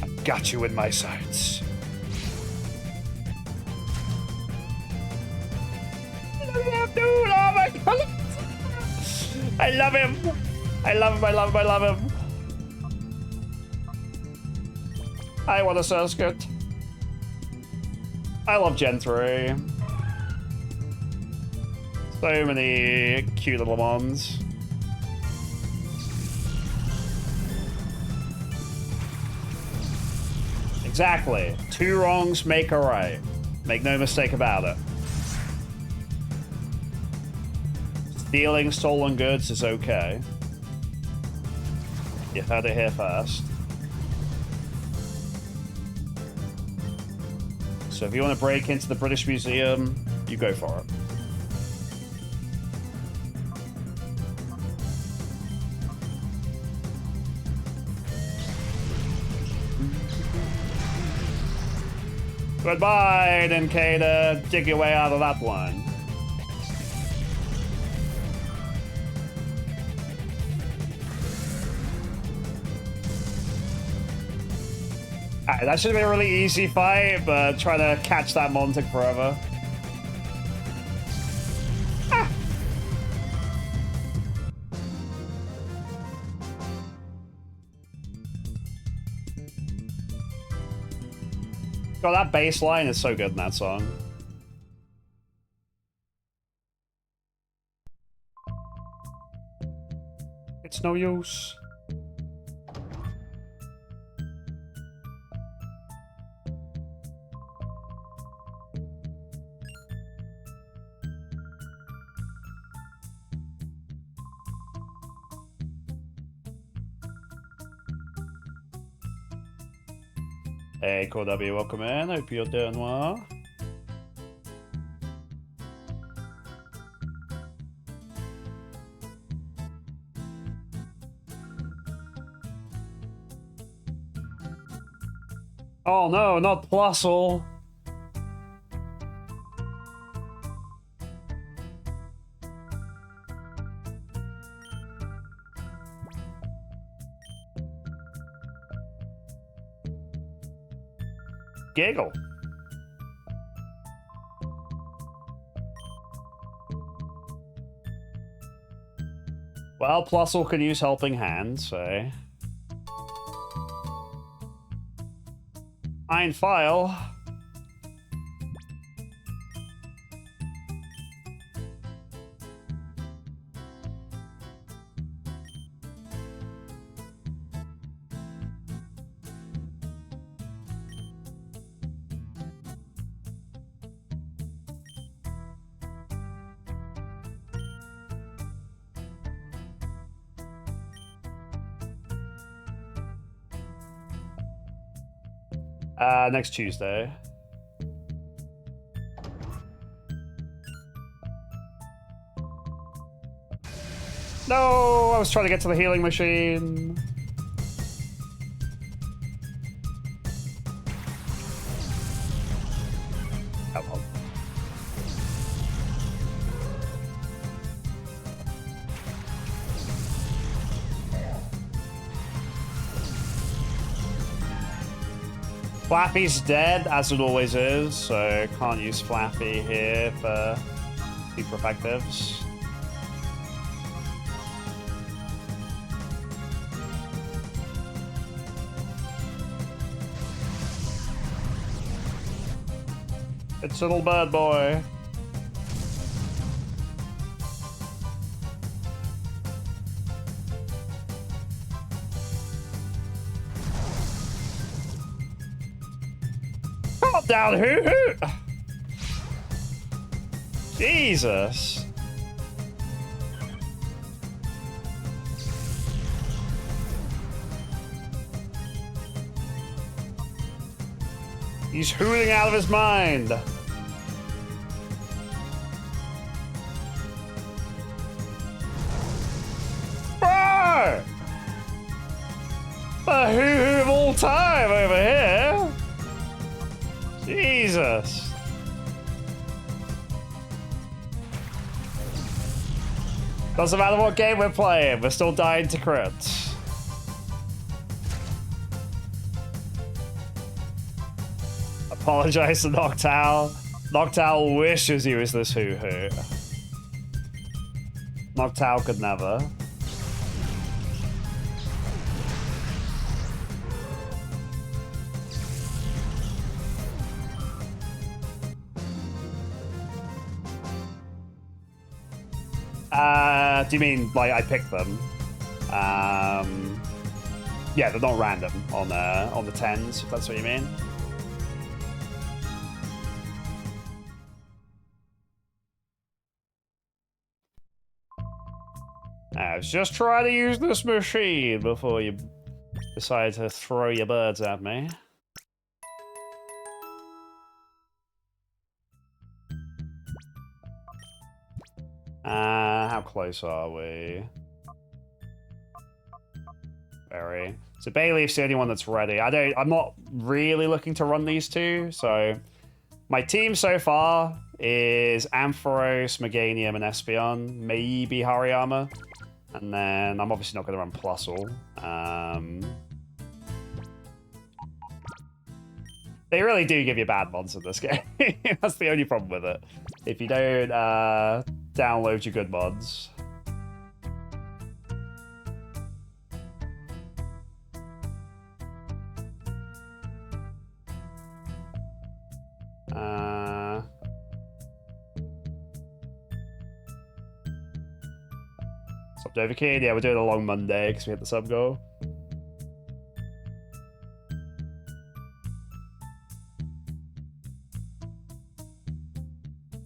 I've got you in my sights. Dude, oh my god! I love him! I love him, I love him, I love him. I want a Surskit. I love Gen 3. So many cute little mons. Exactly. Two wrongs make a right. Make no mistake about it. Stealing stolen goods is okay. You heard it here first. So if you want to break into the British Museum, you go for it. Goodbye, Ninkada. Dig your way out of that one. Alright, that should have been a really easy fight, but trying to catch that Mon took forever. Ah. God, that bass line is so good in that song. It's no use. Hey, Core W, welcome in. Hope you're doing well. Oh no, not Plusle. Giggle. Well, Plusle can use Helping Hand, so... Iron File. Next Tuesday. No, I was trying to get to the healing machine. Come on. Flappy's dead, as it always is, so can't use Flappy here for super effectives. It's little bird boy. Calm down, hoo-hoo! Jesus. He's hooting out of his mind. Bro! The hoo-hoo of all time over here. Jesus. Doesn't matter what game we're playing, we're still dying to crit. Apologize to Noctowl. Noctowl wishes he was this hoo-hoo. Noctowl could never. Do you mean like I picked them? Yeah, they're not random on the 10s, if that's what you mean. I was just trying to use this machine before you decide to throw your birds at me. How close are we? Very. So Bayleaf's the only one that's ready. I'm not really looking to run these two, so my team so far is Ampharos, Meganium, and Espeon, maybe Hariyama. And then I'm obviously not going to run Plusle. They really do give you bad mods in this game. That's the only problem with it. If you don't download your good mods. Sub Dovahkiin, yeah, we're doing a long Monday because we hit the sub goal.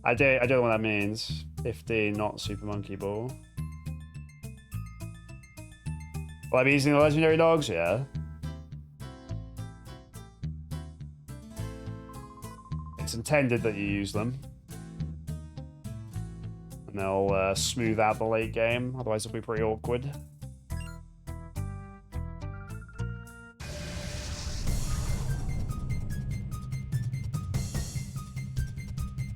I don't know what that means. 50, not Super Monkey Ball. Well, I'm using the legendary dogs, yeah. It's intended that you use them. And they'll smooth out the late game, otherwise it'll be pretty awkward.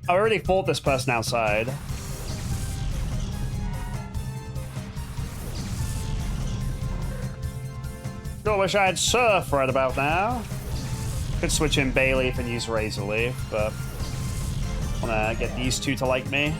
I already fought this person outside. Sure wish I had Surf right about now. Could switch in Bayleaf and use Razor Leaf, but wanna get these two to like me.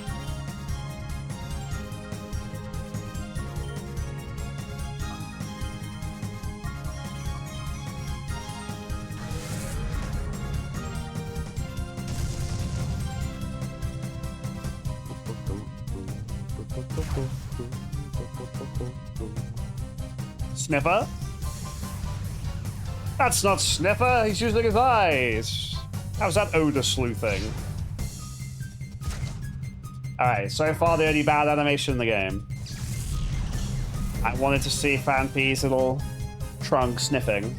Sniffer? That's not Sniffer, he's using his eyes. How's that odor sleuthing? Alright, so far the only bad animation in the game. I wanted to see Fanpy's little trunk sniffing.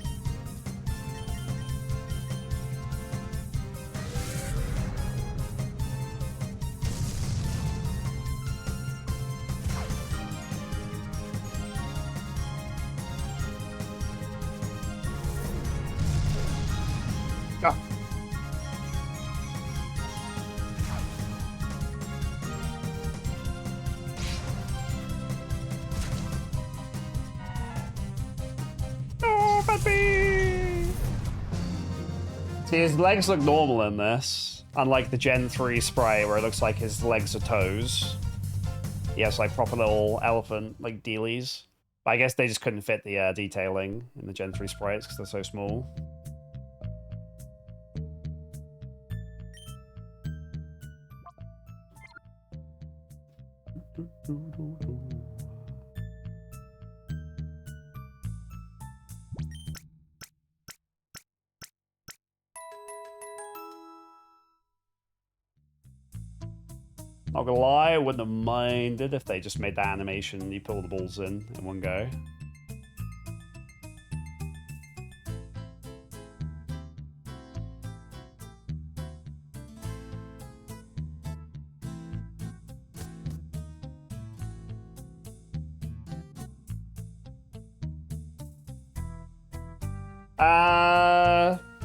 Oh. Oh, Fanpy! See, his legs look normal in this, unlike the Gen 3 spray where it looks like his legs are toes. He has like proper little elephant like dealies. But I guess they just couldn't fit the detailing in the Gen 3 sprites because they're so small. Not gonna lie, I wouldn't have minded if they just made that animation and you pull the balls in one go.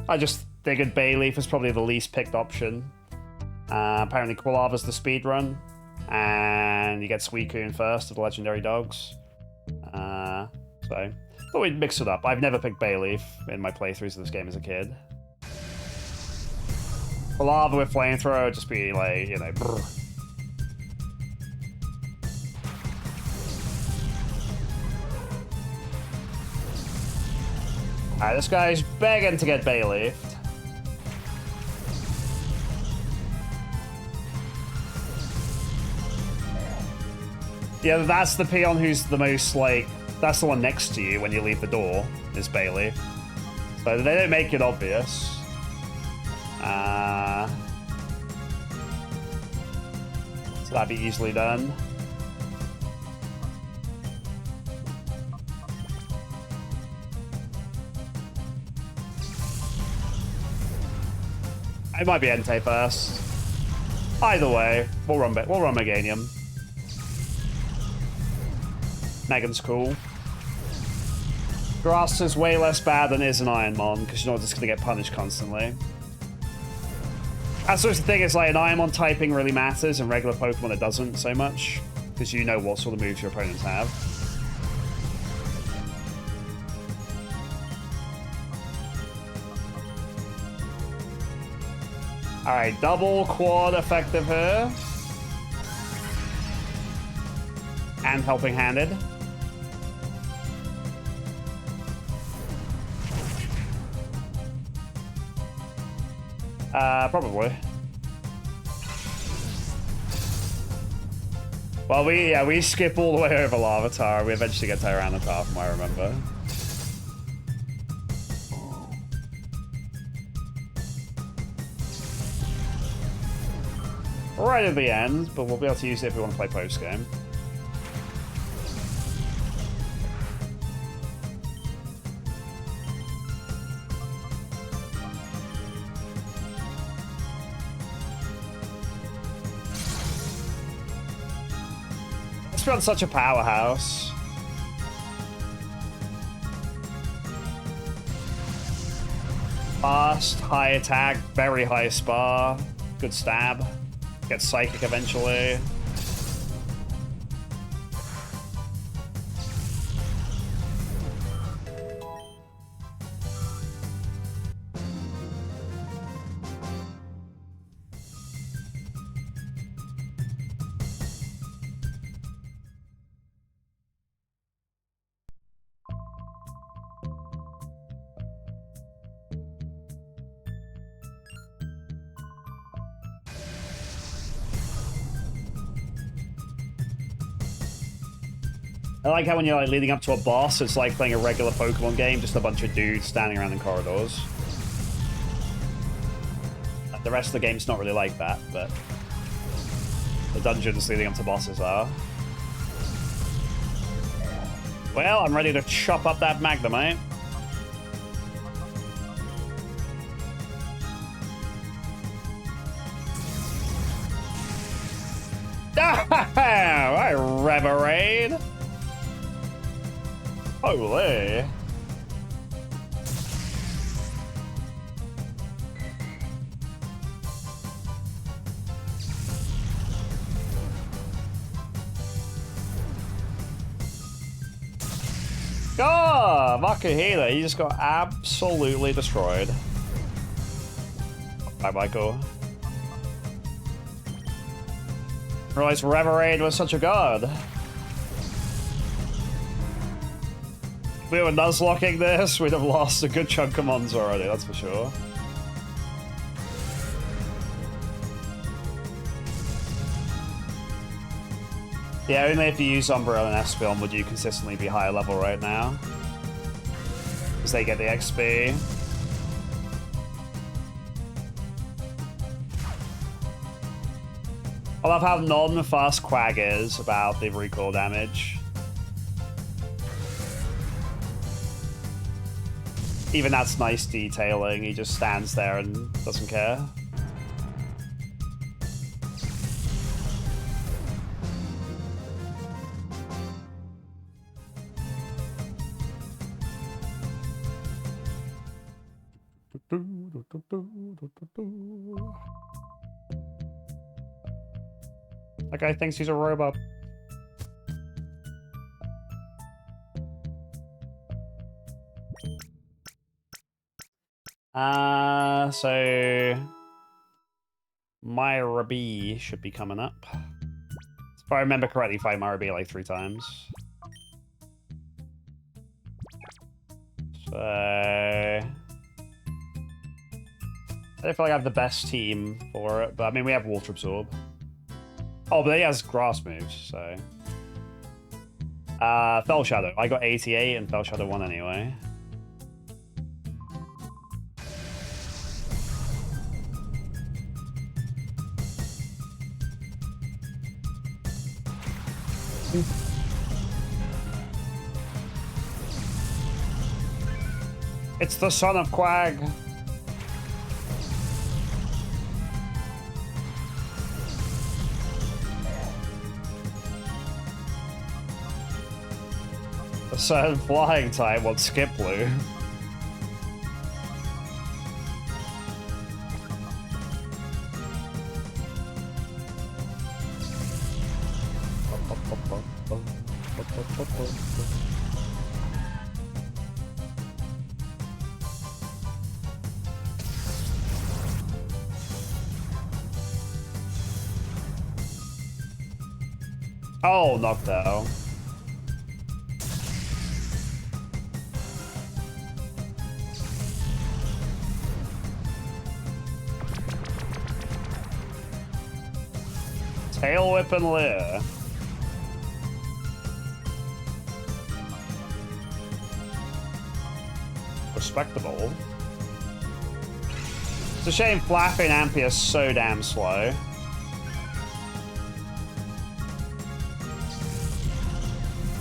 I just figured Bayleaf is probably the least picked option. Apparently Quilava's the speedrun, and you get Suicune first of the legendary dogs. So, thought we'd mix it up. I've never picked Bayleaf in my playthroughs of this game as a kid. Quilava with Flamethrower would just be like, you know, brr. Alright, this guy's begging to get Bayleaf. Yeah, that's the peon who's the most, like, that's the one next to you when you leave the door, is Bayleaf. So they don't make it obvious. So that'd be easily done. It might be Entei first. Either way, we'll run Meganium. Megan's cool. Grass is way less bad than is an Ironmon, because you're not just going to get punished constantly. That's sort of the thing, is like an Ironmon typing really matters, and regular Pokemon it doesn't so much, because you know what sort of moves your opponents have. Alright, double quad effective here. And helping handed. Probably. Well, we skip all the way over Larvitar. We eventually get to Tyranitar, from what I remember. Right at the end, but we'll be able to use it if we want to play post-game. Espeon's such a powerhouse. Fast, high attack, very high spar. Good stab. Gets psychic eventually. I like how when you're like leading up to a boss, it's like playing a regular Pokemon game, just a bunch of dudes standing around in corridors. The rest of the game's not really like that, but the dungeons leading up to bosses are. Well, I'm ready to chop up that Magnemite. I Reverade. Holy. God, Makuhita, he just got absolutely destroyed. Bye, Michael. Realized Reverade was such a god. If we were nuzlocking this, we'd have lost a good chunk of mons already, that's for sure. Yeah, only if you use Umbrella and Espeon would you consistently be higher level right now. Because they get the XP. I love how non-fast Quag is about the recoil damage. Even that's nice detailing. He just stands there and doesn't care. That guy thinks he's a robot. So Myra B should be coming up. If I remember correctly, fight Myra B like 3 times. So I don't feel like I have the best team for it, but I mean we have Water Absorb. Oh, but he has grass moves, so. Fell Shadow. I got 88 and Fell Shadow won anyway. It's the son of Quag. A certain flying type wants Skip Blue. Oh, knocked out. Tail Whip and Leer. Respectable. It's a shame Flappy and Ampy are so damn slow.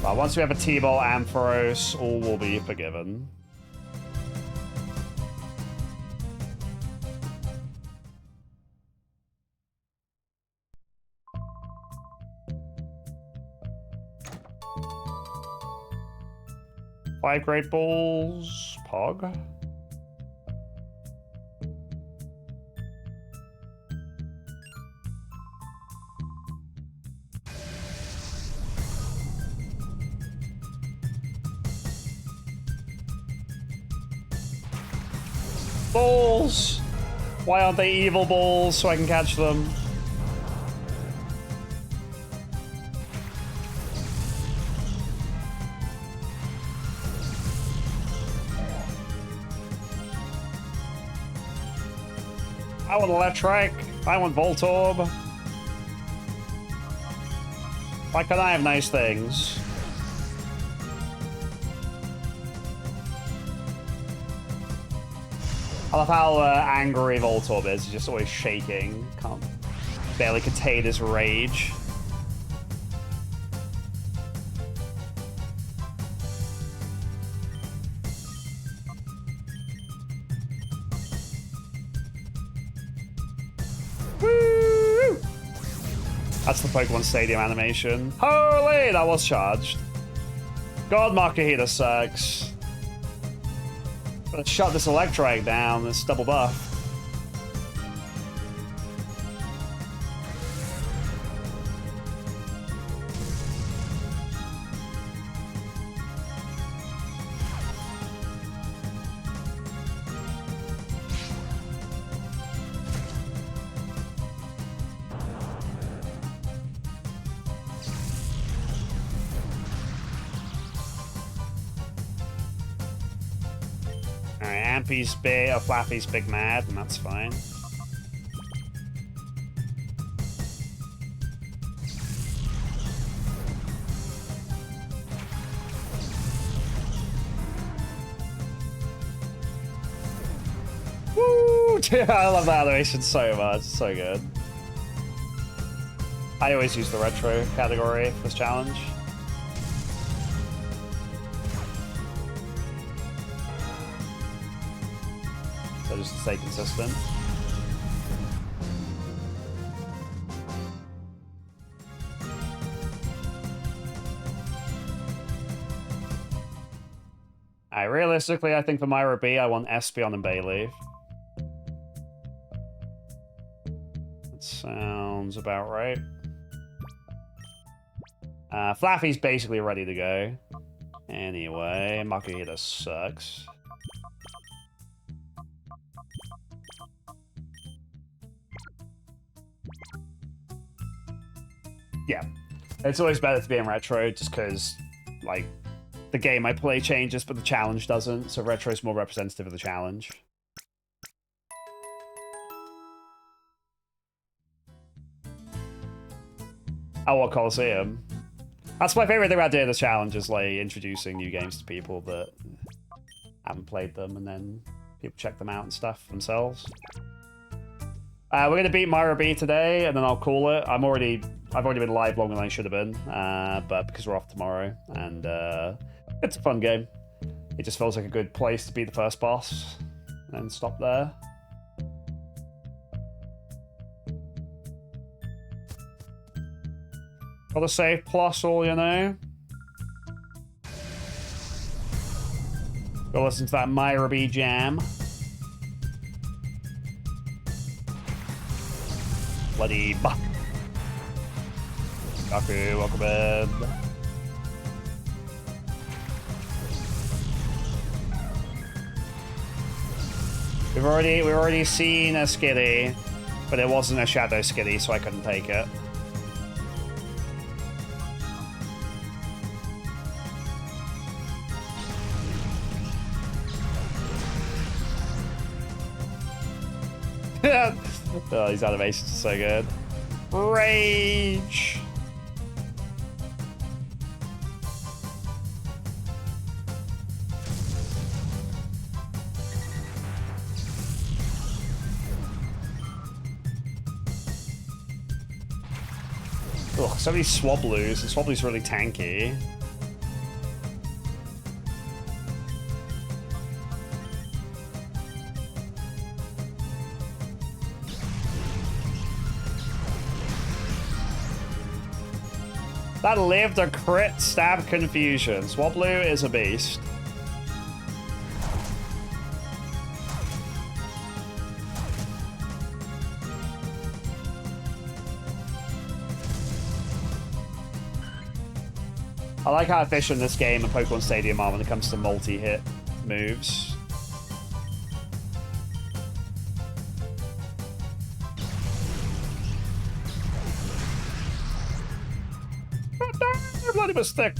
But once we have a T-Ball Ampharos, all will be forgiven. 5 Great Balls. Pog. Balls! Why aren't they evil balls so I can catch them? I want Electric. I want Voltorb. Why can't I have nice things? I love how angry Voltorb is. He's just always shaking. Can't barely contain his rage. Woo! That's the Pokemon Stadium animation. Holy, that was charged. God, Makuhita sucks. Let's shut this Electrike down, this double buff. Ampy's big, or Flappy's big mad, and that's fine. Woo! Dude, I love that animation so much. It's so good. I always use the retro category for this challenge. So just to stay consistent. Realistically, I think for Myra B, I want Espeon and Bayleaf. That sounds about right. Flaffy's basically ready to go. Anyway, Makuhita sucks. Yeah, it's always better to be in retro just because, like, the game I play changes, but the challenge doesn't, so retro is more representative of the challenge. Oh, what, Colosseum? That's my favorite thing about doing this challenge, is like introducing new games to people that haven't played them, and then people check them out and stuff themselves. We're gonna beat Myra B today, and then I'll call it. I've already been live longer than I should have been, but because we're off tomorrow, and it's a fun game. It just feels like a good place to be the first boss, and then stop there. Got a save plus all, you know. Go listen to that Myra B jam. Bloody buck. Gaku, welcome in. We've already seen a Skitty, but it wasn't a Shadow Skitty, so I couldn't take it. Oh, these animations are so good. Rage! Ugh, so many Swablu's. The Swablu's really tanky. That lived a crit stab confusion. Swablu is a beast. I like how efficient this game and Pokemon Stadium are when it comes to multi-hit moves. Bloody mistake.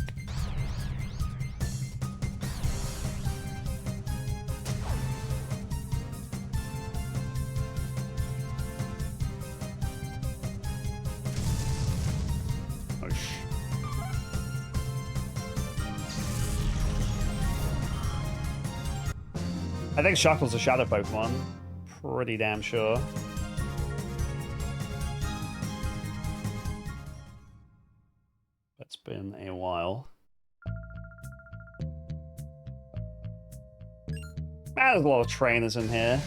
I think Shuckle's a shadow Pokemon. Pretty damn sure. It's been a while. Man, there's a lot of trainers in here.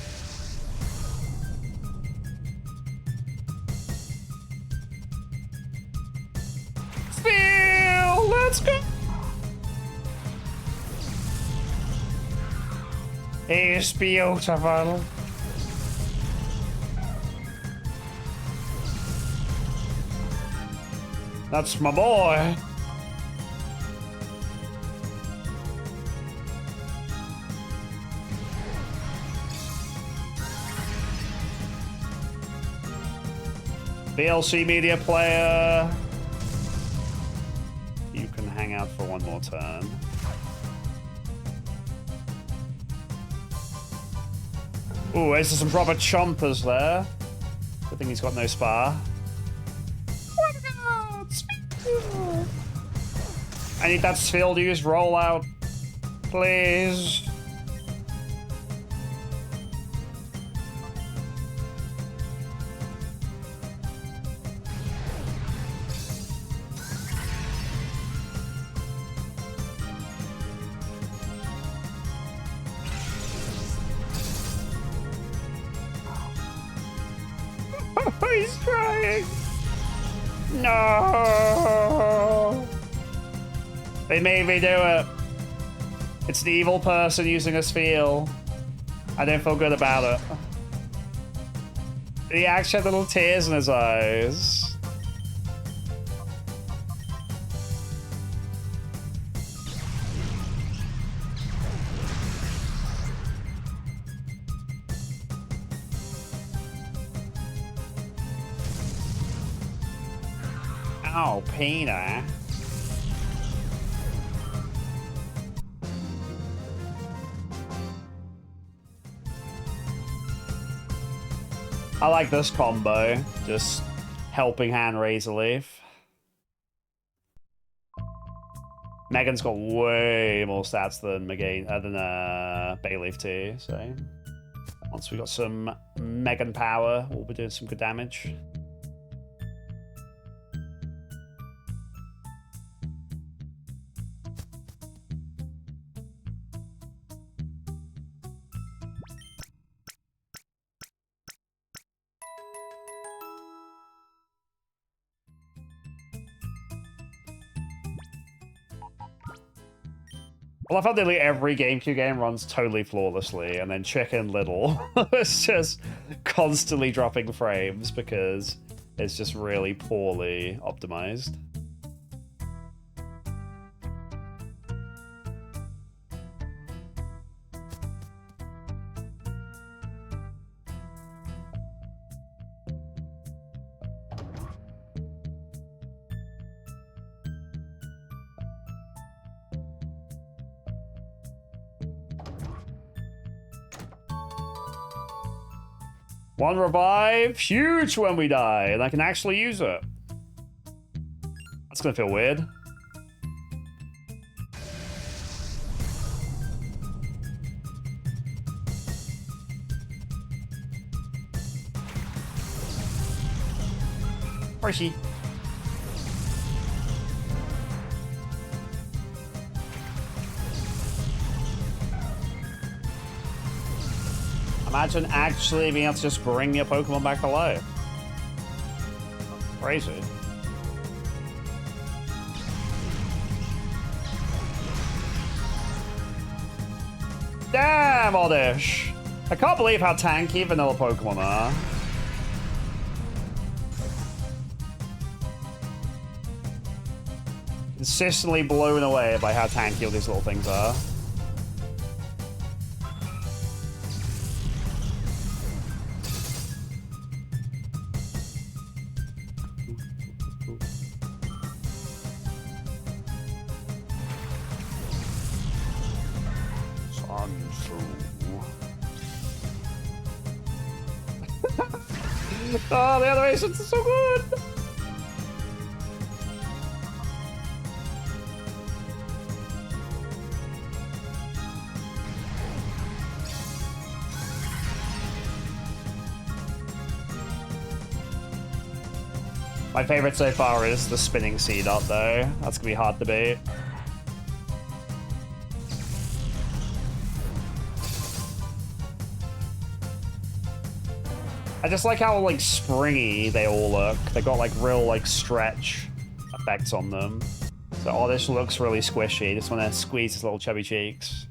Spiel! Let's go! He's beautiful. That's my boy. VLC media player. You can hang out for one more turn. Ooh, there's some proper chompers there. Good thing he's got no spa. I need that sphere to use rollout, please. He's trying. No. They made me do it. It's the evil person using a sphere. I don't feel good about it. He actually had little tears in his eyes. Oh, Peter. I like this combo, just helping hand Razor Leaf. Megan's got way more stats than Bayleaf too, so once we got some Megan power, we'll be doing some good damage. Well, I found nearly every GameCube game runs totally flawlessly, and then Chicken Little is just constantly dropping frames because it's just really poorly optimized. One revive, huge when we die, and I can actually use it. That's gonna feel weird. Where is she? Imagine actually being able to just bring your Pokemon back to life. Crazy. Damn, Oddish! I can't believe how tanky vanilla Pokemon are. consistently blown away by how tanky all these little things are. Oh, the animations are so good! My favorite so far is the spinning C-dot, though. That's gonna be hard to beat. I just like how, like, springy they all look. They got, like, real, like, stretch effects on them. So, oh, this looks really squishy. Just want to squeeze his little chubby cheeks.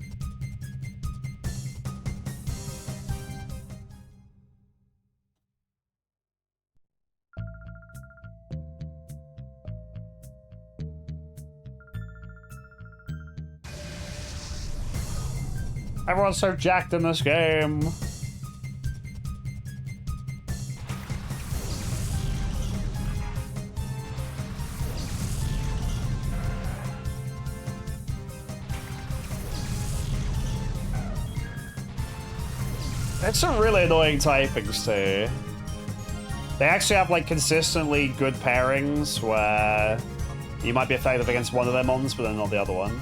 Everyone's so jacked in this game. It's some really annoying typings too. They actually have like consistently good pairings where you might be effective against one of their mons, but then not the other one.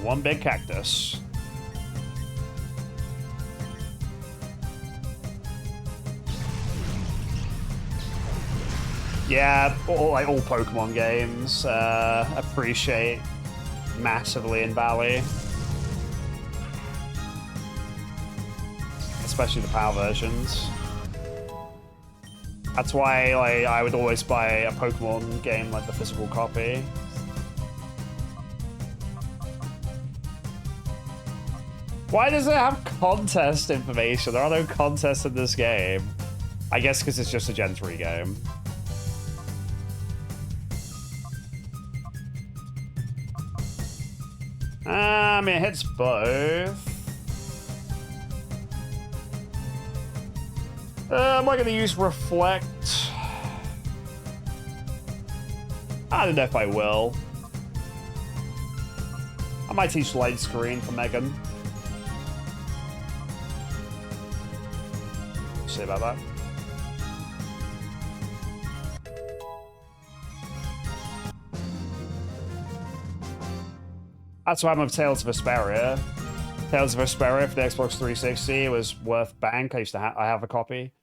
One big cactus. Yeah, all Pokemon games appreciate massively in Valley. Especially the PAL versions. That's why I would always buy a Pokemon game like the physical copy. Why does it have contest information? There are no contests in this game. I guess because it's just a Gen 3 game. I mean, it hits both. Am I going to use Reflect? I don't know if I will. I might teach Light Screen for Megan. Say about that. That's why I'm with Tales of Vesperia. Tales of Vesperia for the Xbox 360 was worth bank. I have a copy,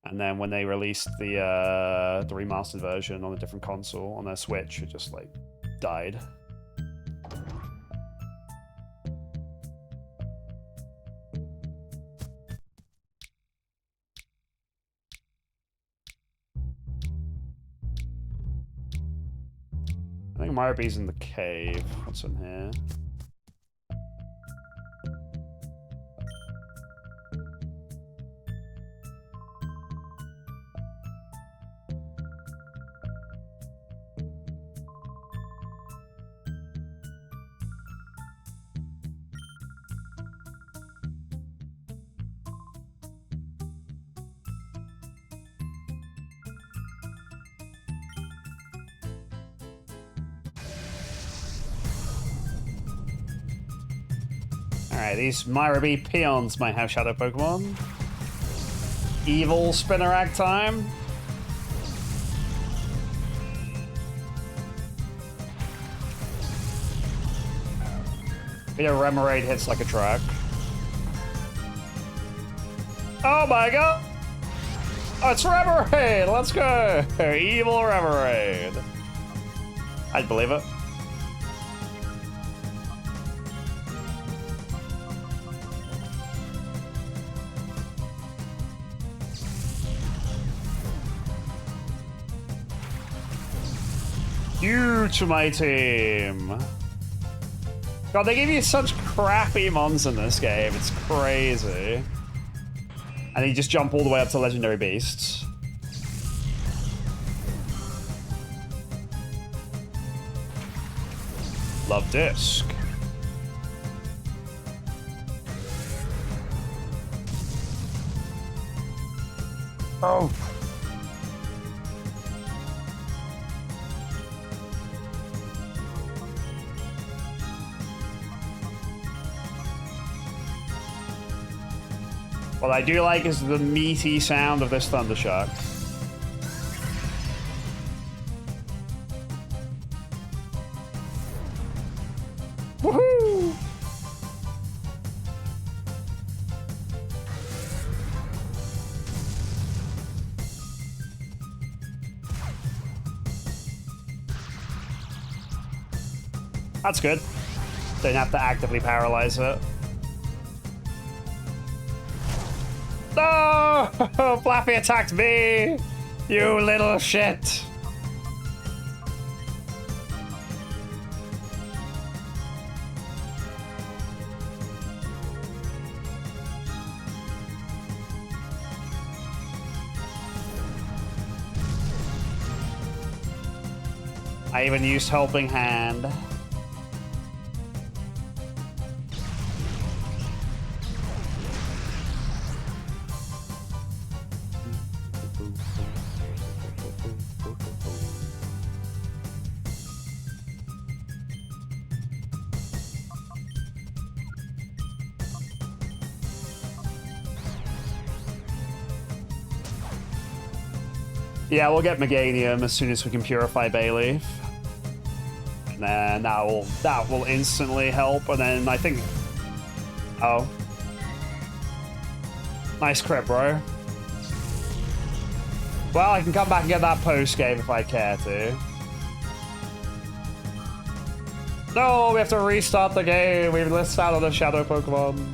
and then when they released the remastered version on a different console on their Switch, it just like died. I think Myrobee's in the cave. What's in here? Alright, these Myrabee peons might have shadow Pokemon. Evil Spinnerack time. Remoraid hits like a truck. Oh my god! Oh, it's Remoraid! Let's go! Evil Remoraid. I'd believe it. You to my team. God, they give you such crappy mons in this game. It's crazy. And you just jump all the way up to legendary beasts. Love disc. Oh. What I do like is the meaty sound of this Thundershock. Woohoo! That's good. Don't have to actively paralyze it. No! Flappy attacked me! You little shit! I even used Helping Hand. Yeah, we'll get Meganium as soon as we can purify Bayleaf. And then that will instantly help. And then I think... Oh. Nice crit, bro. Well, I can come back and get that post-game if I care to. No, we have to restart the game. We've listed out on the Shadow Pokemon.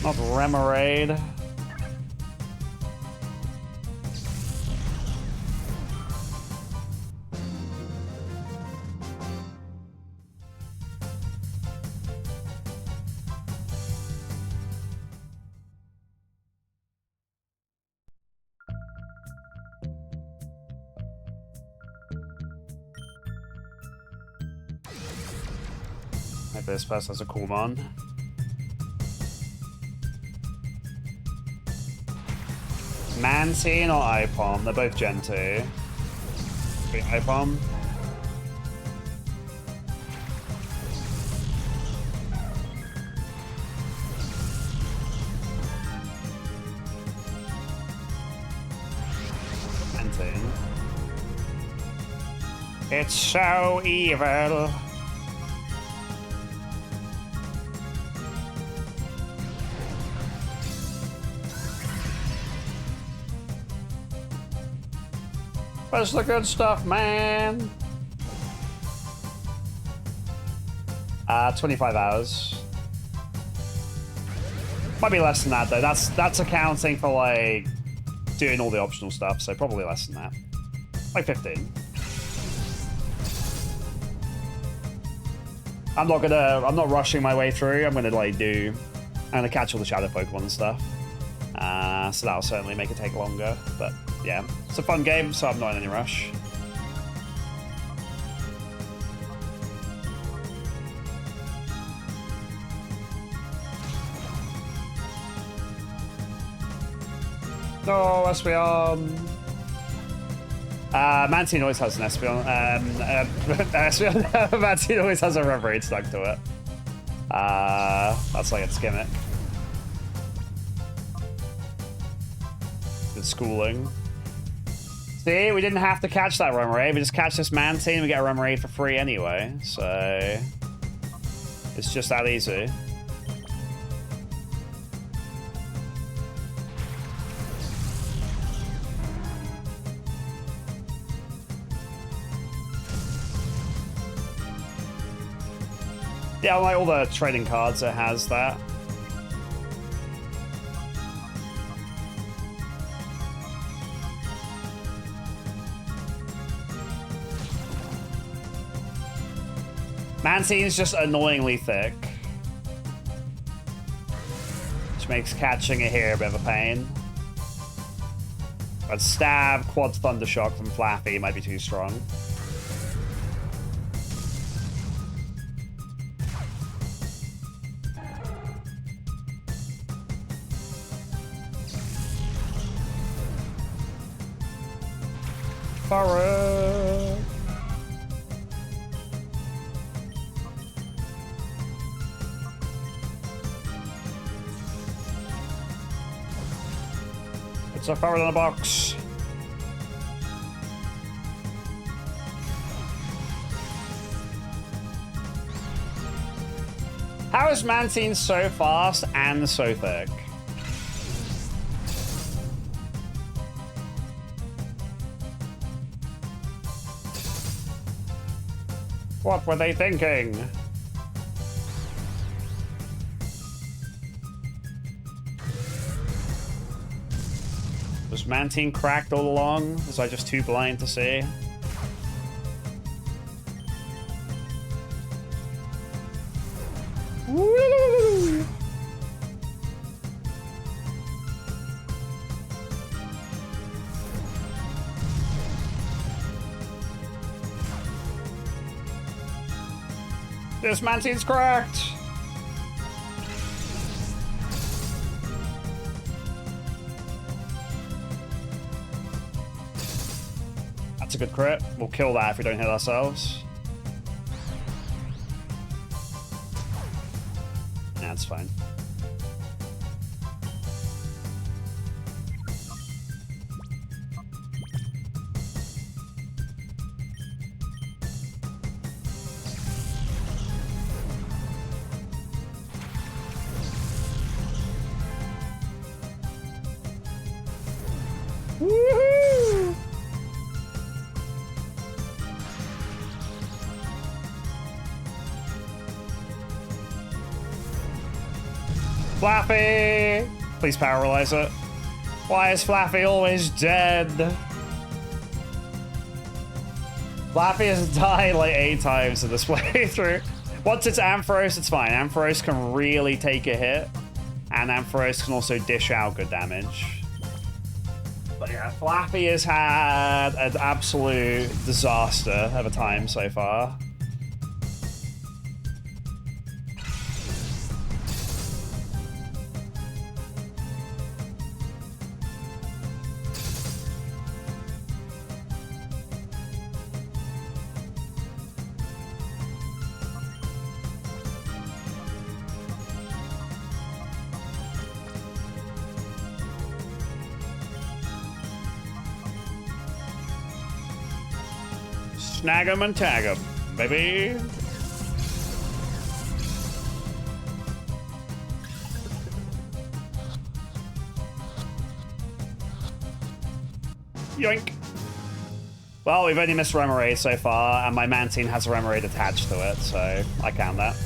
Not Remoraid. Maybe this person has a cool mon. Mantine or Ipom? They're both Gen 2. Ipom. Mantine. It's so evil. Where's the good stuff, man? 25 hours. Might be less than that though. That's accounting for like doing all the optional stuff, so probably less than that. Like 15. I'm not rushing my way through. I'm gonna catch all the shadow Pokemon and stuff. So that'll certainly make it take longer, but yeah, it's a fun game, so I'm not in any rush. No, Espeon. Mantine always has an Espeon. Mantine always has a Remoraid stuck to it. That's like its gimmick. Good schooling. See, we didn't have to catch that Remoraid. We just catch this Mantine, we get a Remoraid for free anyway. So it's just that easy. Yeah, like all the trading cards, it has that. Mantine's just annoyingly thick. Which makes catching it here a bit of a pain. But stab, quad thunder shock from Flappy might be too strong. Forward. It's a forward in the box. How is Mantine so fast and so thick? What were they thinking? Was Mantine cracked all along? Was I just too blind to see? Woo! This Mantine's cracked! That's a good crit. We'll kill that if we don't hit ourselves. Nah, it's fine. Woohoo! Flappy! Please paralyze it. Why is Flappy always dead? Flappy has died like 8 times in this playthrough. Once it's Ampharos, it's fine. Ampharos can really take a hit, and Ampharos can also dish out good damage. But yeah, Flappy has had an absolute disaster of a time so far. Snag 'em and tag 'em, baby. Yoink. Well, we've only missed Remoraid so far, and my Mantine has a Remoraid attached to it, so I count that.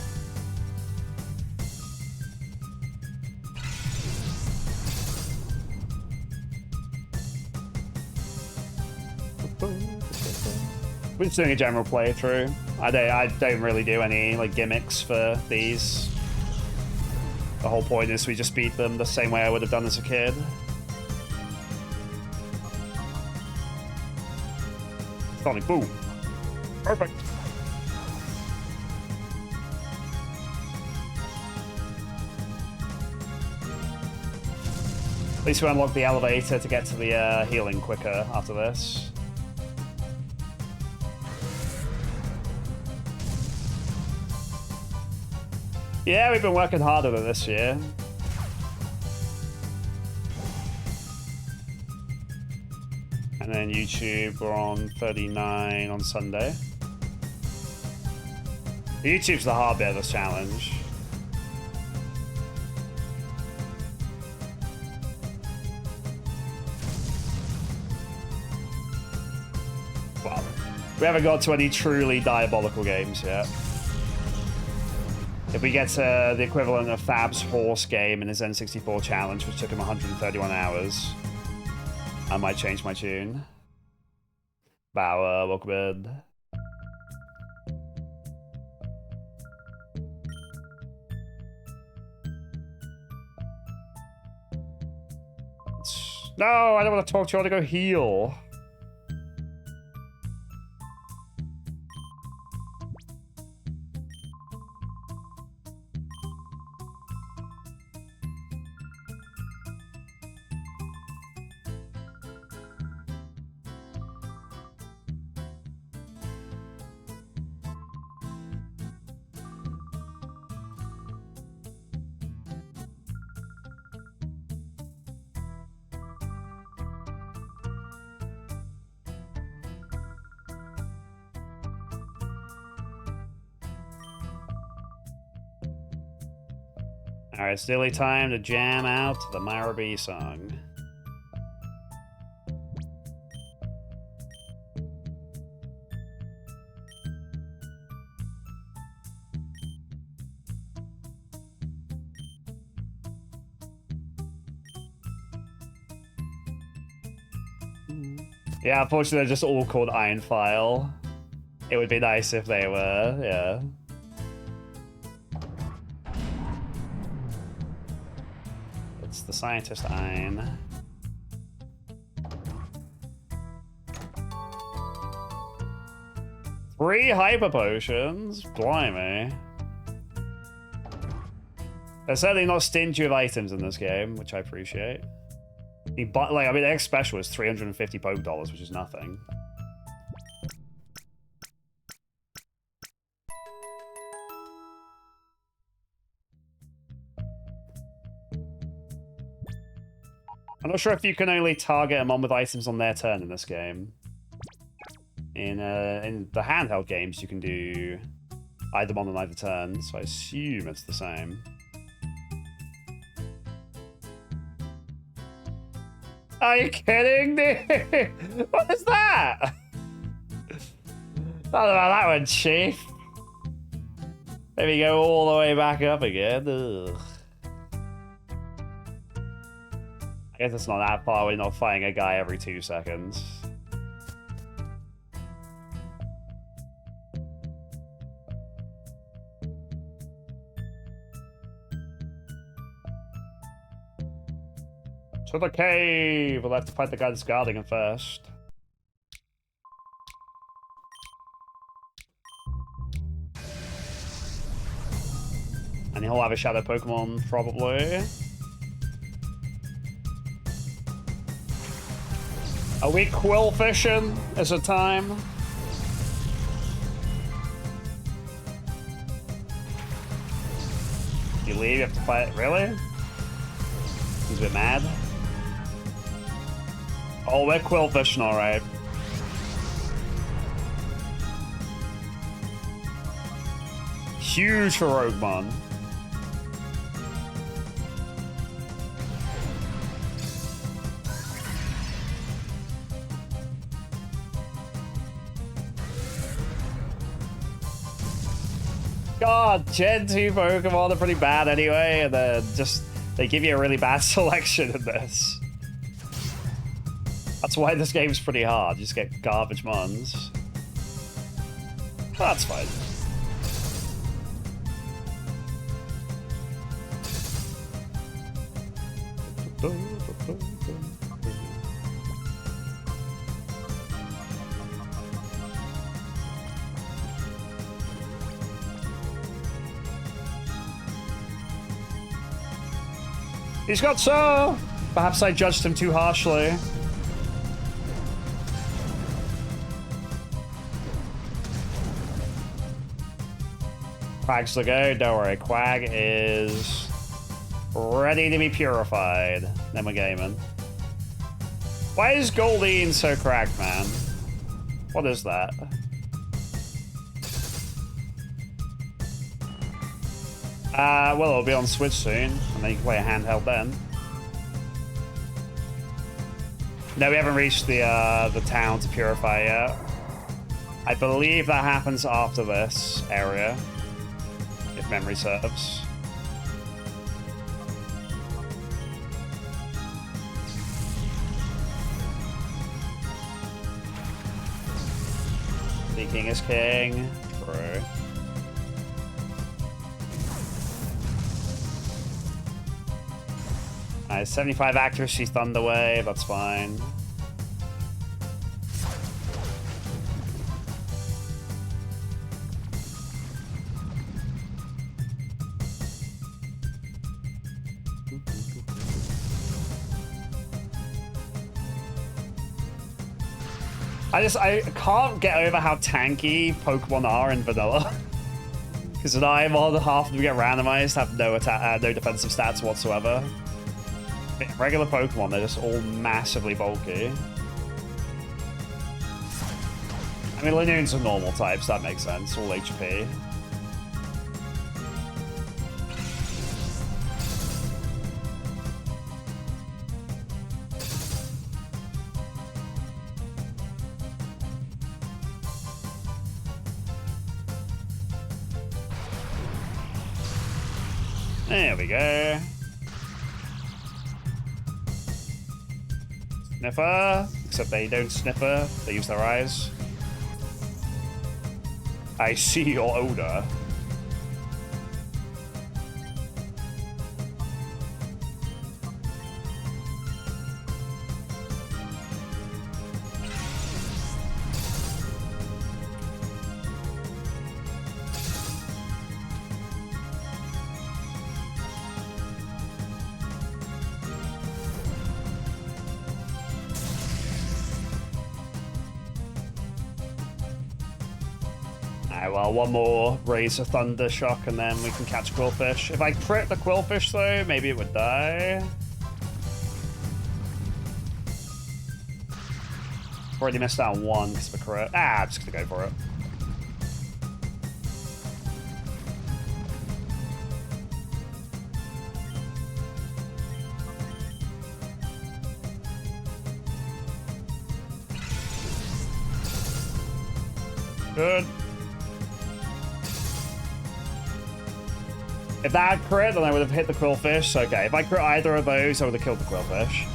We're just doing a general playthrough. I don't really do any like gimmicks for these. The whole point is we just beat them the same way I would have done as a kid. Sonic boom. Perfect. At least we unlock the elevator to get to the healing quicker after this. Yeah, we've been working harder than this year. And then YouTube, we're on 39 on Sunday. YouTube's the hard bit of this challenge. Well, we haven't got to any truly diabolical games yet. If we get to the equivalent of Fab's horse game in his N64 challenge, which took him 131 hours, I might change my tune. Bauer, welcome in. No, I don't want to talk to you. I want to go heal. Alright, it's nearly time to jam out the Myra B song. Yeah, unfortunately they're just all called Iron File. It would be nice if they were, yeah. It's the scientist Ein. Three hyper potions? Blimey. They're certainly not stingy with items in this game, which I appreciate. Like, I mean, X special is 350 Poke Dollars, which is nothing. I'm not sure if you can only target a mon with items on their turn in this game. In the handheld games, you can do either mon on either turn, so I assume it's the same. Are you kidding me? What is that? Not about that one, Chief. Maybe go all the way back up again. Ugh. I guess it's not that far. We're not fighting a guy every 2 seconds. To the cave! We'll have to fight the guy that's guarding him first. And he'll have a shadow Pokemon, probably. Are we quill fishing? Is it time? You leave, you have to fight. Really? He's a bit mad. Oh, we're quill fishing, alright. Huge for Roguemon. God, Gen 2 Pokemon are pretty bad anyway, and then just they give you a really bad selection in this. That's why this game's pretty hard. You just get garbage mons. That's fine. He's got so. Perhaps I judged him too harshly. Quag's the go. Don't worry. Quag is ready to be purified. Then we're gaming. Why is Goldeen so cracked, man? What is that? Well, it'll be on Switch soon, and then you can play a handheld then. No, we haven't reached the town to purify yet. I believe that happens after this area, if memory serves. The king is king. True. 75 accuracy Thunder Wave, that's fine. I can't get over how tanky Pokemon are in vanilla. Because when I'm on, half of them get randomized, have no no defensive stats whatsoever. Regular Pokemon, they're just all massively bulky. I mean, Linoons are normal types, that makes sense, all HP. There we go. Sniffer, except they don't sniffer, they use their eyes. I see your odor. Well, one more Razor Thunder Shock and then we can catch Quillfish. If I crit the Quillfish though, maybe it would die. Already missed out on one because of a crit. I'm just gonna go for it. Good. If that had crit, then I would have hit the Quillfish. Okay, if I crit either of those, I would have killed the Quillfish.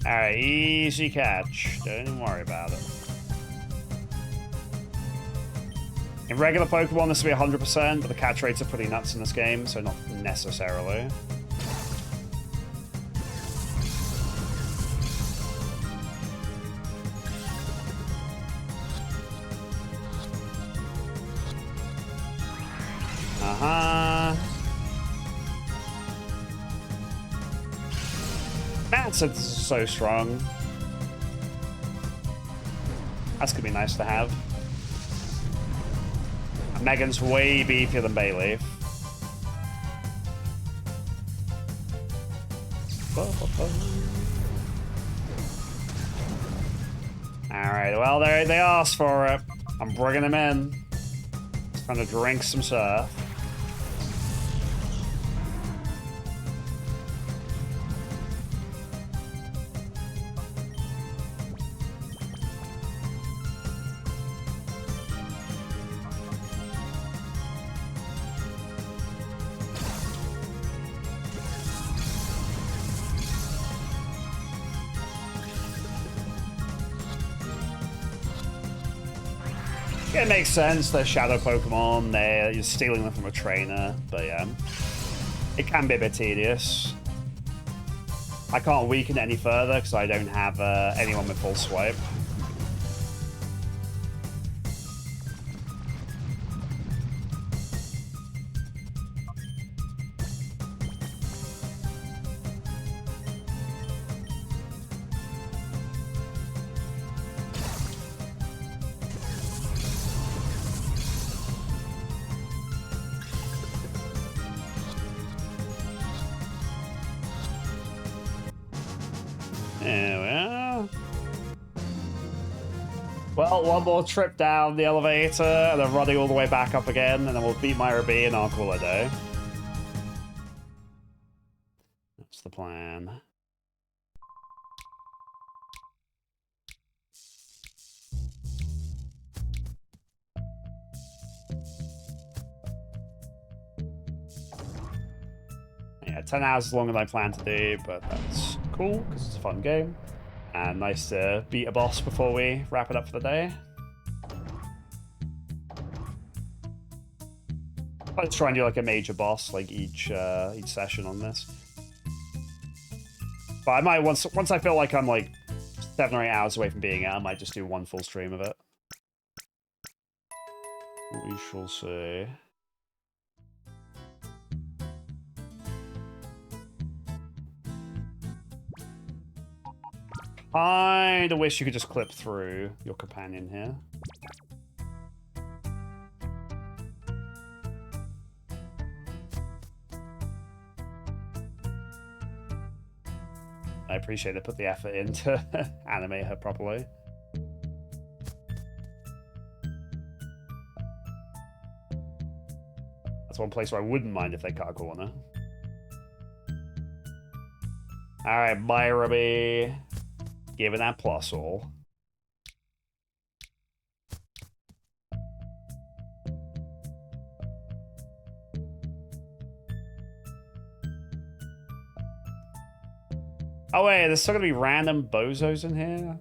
Alright, easy catch. Don't even worry about it. In regular Pokemon, this will be 100%, but the catch rates are pretty nuts in this game, so not necessarily. That's so strong. That's gonna be nice to have. Megan's way beefier than Bayleaf. Alright, well, they asked for it. I'm bringing them in. Trying to drink some surf. It makes sense, they're shadow Pokemon, you're stealing them from a trainer, but yeah. It can be a bit tedious. I can't weaken it any further because I don't have anyone with full swipe. There we are. Well, one more trip down the elevator, and then running all the way back up again, and then we'll beat Myra B and I'll call it a day. That's the plan. Yeah, 10 hours is longer than I planned to do, but that's cool because it's a fun game. And nice to beat a boss before we wrap it up for the day. Let's try and do like a major boss like each session on this. But I might once I feel like I'm like 7 or 8 hours away from being it, I might just do one full stream of it. We shall see. Kinda wish you could just clip through your companion here. I appreciate they put the effort in to animate her properly. That's one place where I wouldn't mind if they cut a corner. Alright, bye, Ruby. Giving that plus all. Oh wait, there's still gonna be random bozos in here?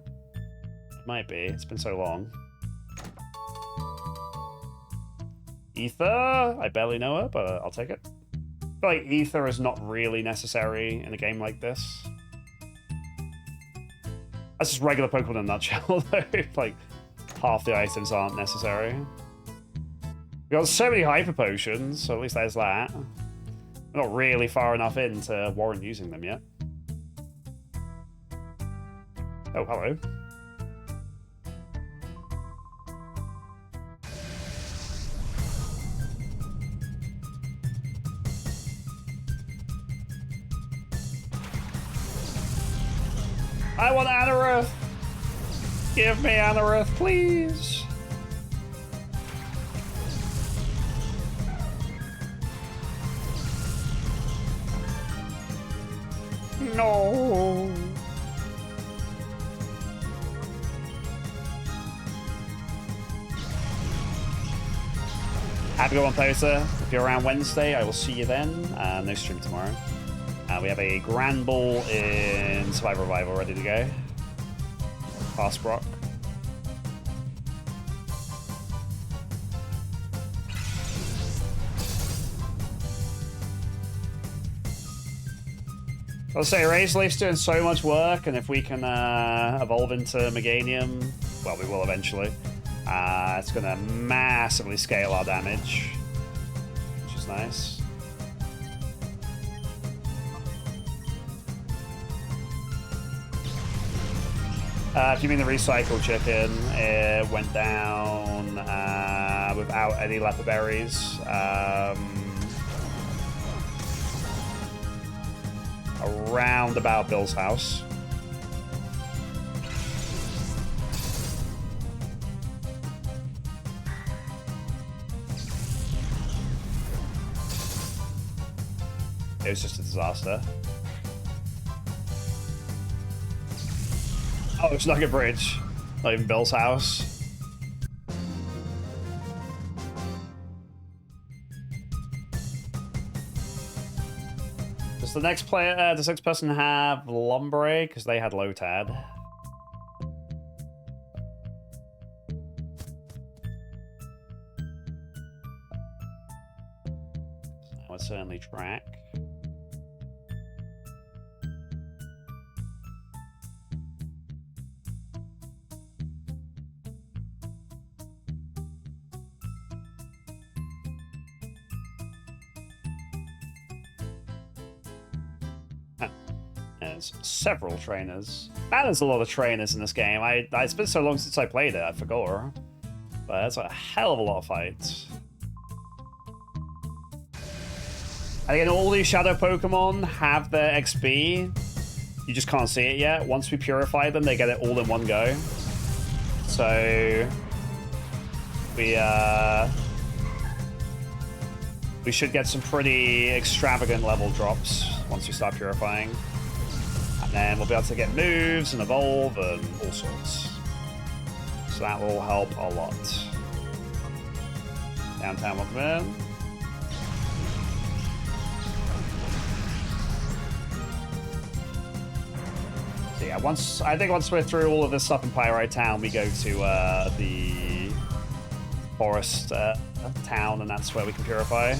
It might be, it's been so long. Ether? I barely know her, but I'll take it. I feel like Ether is not really necessary in a game like this. That's just regular Pokemon in a nutshell, though. Like, half the items aren't necessary. We got so many Hyper Potions, so at least there's that. We're not really far enough in to warrant using them yet. Oh, hello. I want Anorith! Give me Anorith, please! No! Have a good one, Poser. If you're around Wednesday, I will see you then. No stream tomorrow. We have a Grand Ball in Survivor Revival ready to go. Fast Brock. I'll say Razor Leaf's doing so much work, and if we can evolve into Meganium, well, we will eventually. It's going to massively scale our damage, which is nice. If you mean the recycled chicken, it went down without any leopard berries. Around about Bill's house. It was just a disaster. Oh, it's Nugget Bridge. Not even Bill's house. Does the next player, does the next person have Lombre? Because they had Lotad. I would certainly track. There's several trainers. Man, there's a lot of trainers in this game. It's been so long since I played it, I forgot. But that's a hell of a lot of fights. And again, all these shadow Pokemon have their XP. You just can't see it yet. Once we purify them, they get it all in one go. So we should get some pretty extravagant level drops once we start purifying. And then we'll be able to get moves and evolve and all sorts. So that will help a lot. Downtown, welcome in. yeah, I think once we're through all of this stuff in Pyrite Town, we go to the forest town, and that's where we can purify.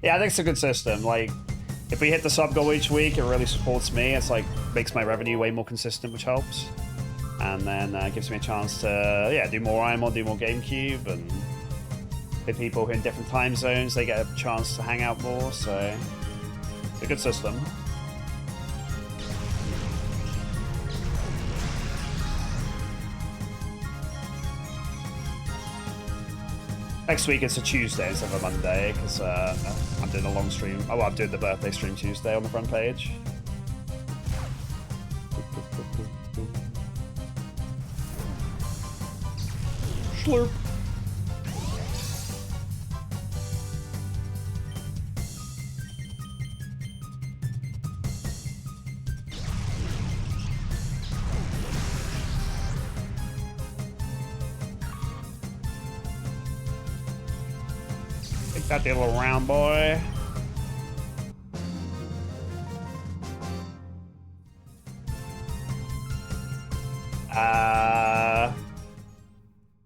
Yeah, I think it's a good system. Like, if we hit the sub goal each week, it really supports me. It's like makes my revenue way more consistent, which helps. And then gives me a chance to, yeah, do more IMOD, do more GameCube, and the people who are in different time zones, they get a chance to hang out more, so it's a good system. Next week it's a Tuesday instead of a Monday, because I'm doing a long stream. Oh, well, I'm doing the birthday stream Tuesday on the front page. Slurp. Take that, little round boy.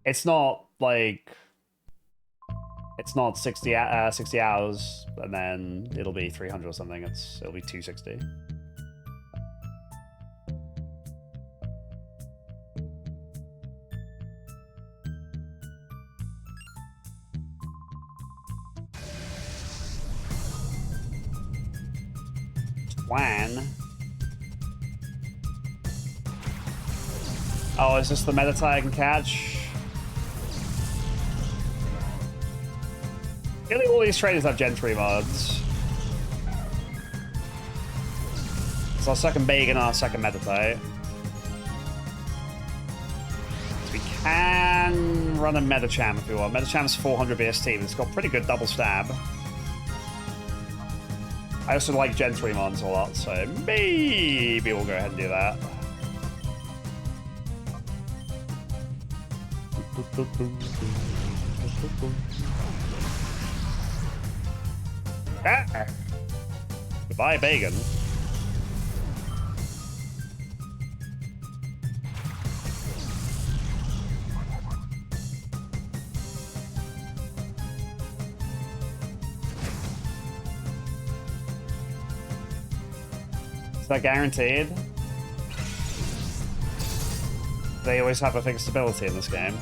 It's not like it's not 60 hours and then it'll be 300 or something. It'll be 260. Twan. Oh, is this the meta I can catch? Nearly all these trainers have Gentry mods. It's our second Bacon and our second Meditate. So we can run a Medicham if we want. Medicham's 400 BST, but it's got pretty good double stab. I also like Gentry mods a lot, so maybe we'll go ahead and do that. Ah. Goodbye, Bacon. Is that guaranteed? They always have a fixed ability in this game.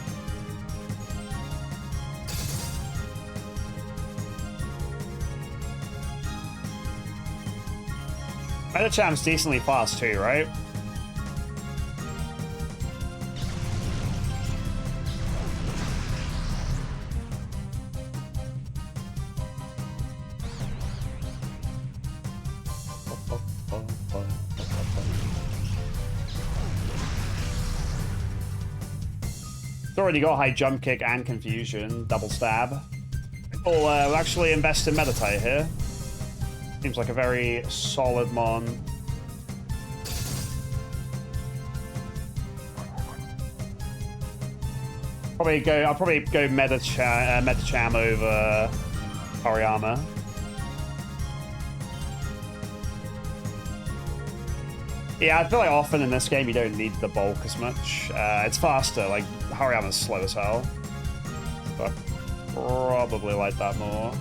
Medicham's decently fast too, right? It's already got high jump kick and confusion, double stab. We'll actually invest in Meditate here. Seems like a very solid mon. I'll probably go Medicham over Hariyama. Yeah, I feel like often in this game you don't need the bulk as much. It's faster, like Hariyama's slow as hell. But I probably like that more.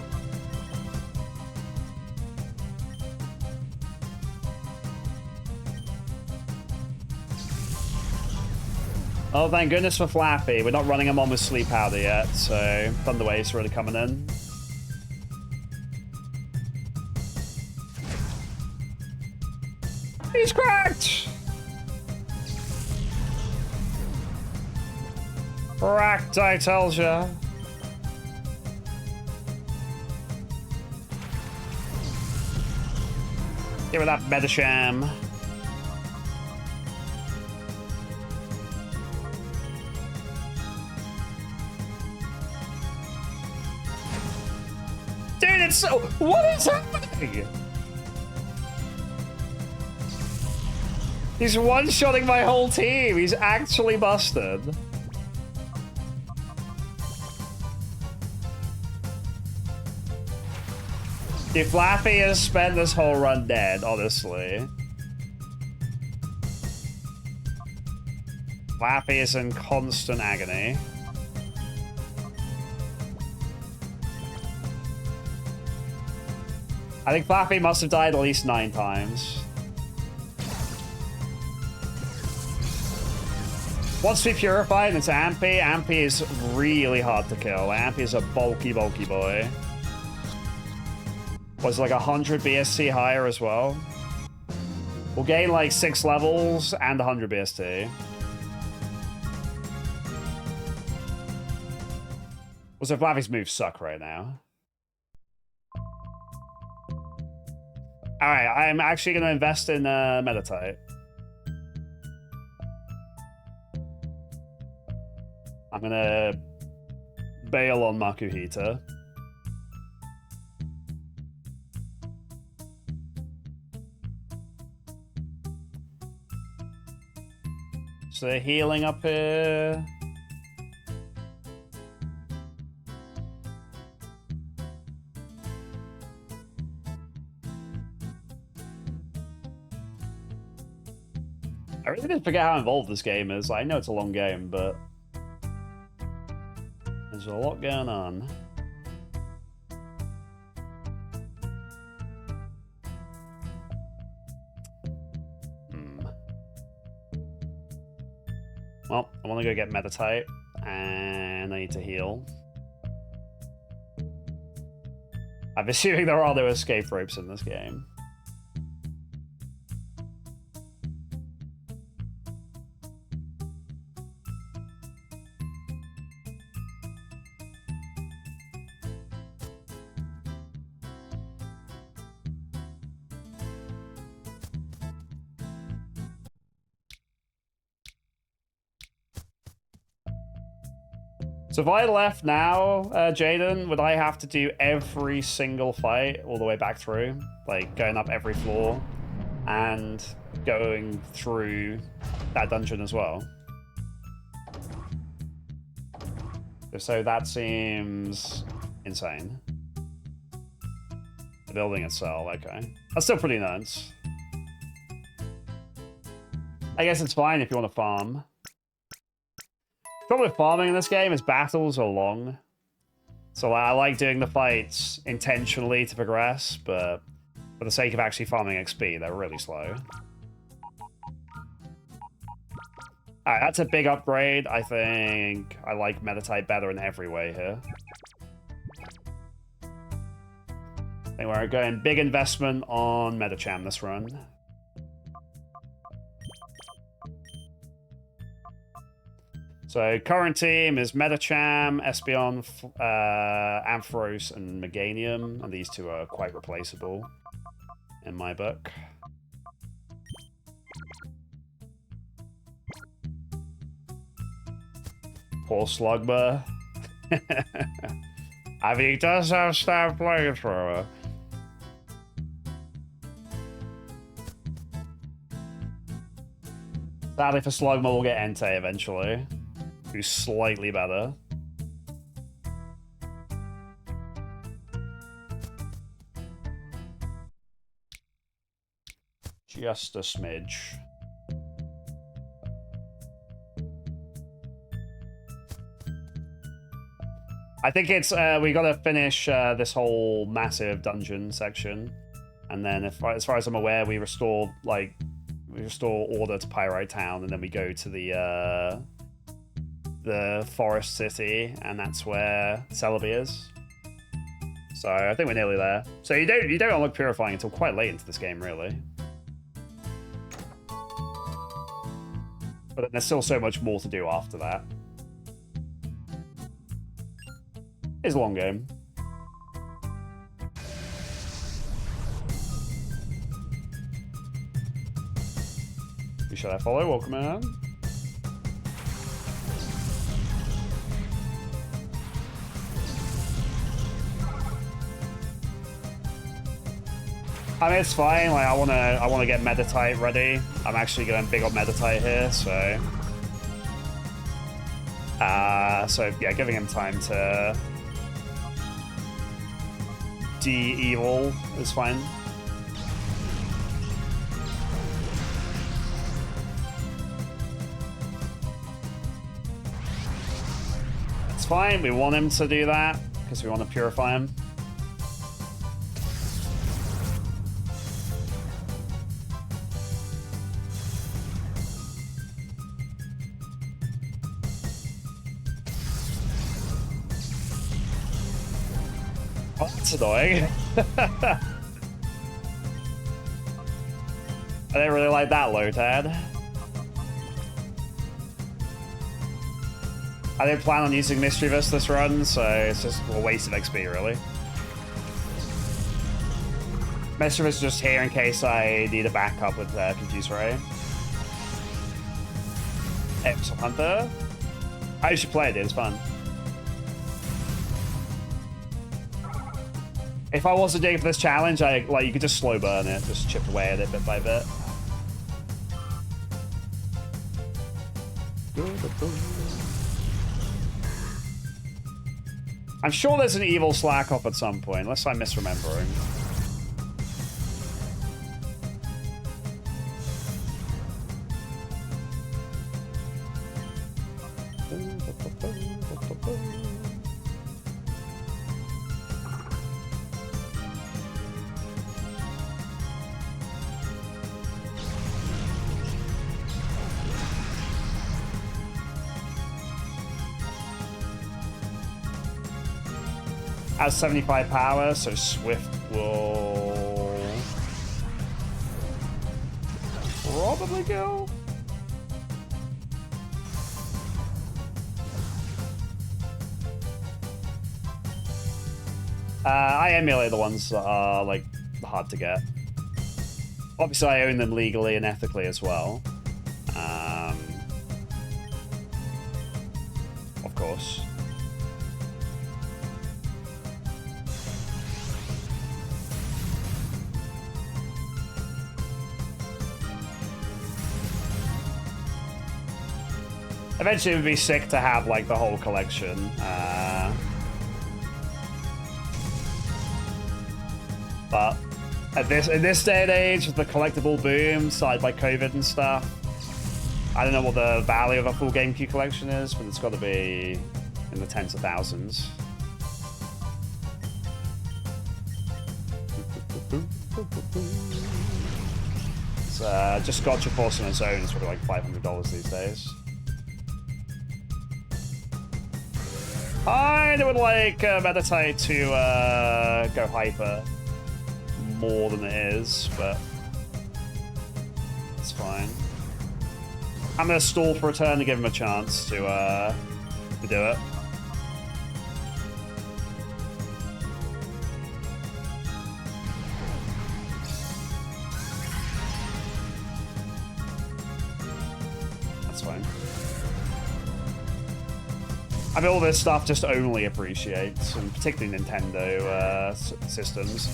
Oh, thank goodness for Flappy. We're not running him on with Sleep Powder yet, so Thunder Wave's really coming in. He's cracked! Cracked, I tells ya. Give it that Medicham. Dude, it's so... What is happening? He's one-shotting my whole team. He's actually busted. If Flappy has spent this whole run dead, honestly. Flappy is in constant agony. I think Flappy must have died at least 9 times. Once we purify into Ampy, Ampy is really hard to kill. Ampy is a bulky, bulky boy. Was like 100 BST higher as well. We'll gain like 6 levels and 100 BST. Also, Flappy's moves suck right now. Alright, I'm actually going to invest in Meditite. I'm going to bail on Makuhita. So they're healing up here. I really did forget how involved this game is. I know it's a long game, but there's a lot going on. Well, I want to go get Meditite, and I need to heal. I'm assuming there are no escape ropes in this game. So if I left now, Jaden, would I have to do every single fight all the way back through? Like, going up every floor and going through that dungeon as well? So that seems insane. The building itself, okay. That's still pretty nuts. I guess it's fine if you want to farm. The problem with farming in this game is battles are long. So I like doing the fights intentionally to progress, but for the sake of actually farming XP, they're really slow. Alright, that's a big upgrade. I think I like Meditite better in every way here. I think we're going big investment on Medicham this run. So current team is Medicham, Espeon, Ampharos, and Meganium, and these two are quite replaceable in my book. Poor Slugma. I mean, he does have star flamethrower. Sadly for Slugma, we'll get Entei eventually. Who's slightly better. Just a smidge. I think it's we gotta finish this whole massive dungeon section, and then as far as I'm aware, we restore order to Pyrite Town, and then we go to the Forest City, and that's where Celebi is. So I think we're nearly there. So you don't unlock Purifying until quite late into this game, really. But then there's still so much more to do after that. It's a long game. Should I follow? Welcome in. I mean, it's fine. Like, I wanna get Meditite ready. I'm actually going big on Meditite here, so yeah, giving him time to evil is fine. It's fine. We want him to do that because we want to purify him. Oh, that's annoying. I didn't really like that, Lotad. I didn't plan on using Mischievous this run, so it's just a waste of XP, really. Mischievous is just here in case I need a backup with Confuse Ray. Excellent Hunter. I should play it, it's fun. If I wasn't doing for this challenge, you could just slow burn it, just chip away at it bit by bit. I'm sure there's an evil slack off at some point, unless I'm misremembering. Has 75 power, so Swift will probably go. I emulate the ones that are like hard to get. Obviously, I own them legally and ethically as well. Of course. Eventually, it would be sick to have like the whole collection. But in this day and age, with the collectible boom started by COVID and stuff, I don't know what the value of a full GameCube collection is, but it's got to be in the tens of thousands. It's just Gotcha Force on its own is probably like $500 these days. I would like Meditate to go hyper more than it is, but it's fine. I'm gonna stall for a turn to give him a chance to do it. That's fine. I mean, all this stuff just only appreciates, and particularly Nintendo systems.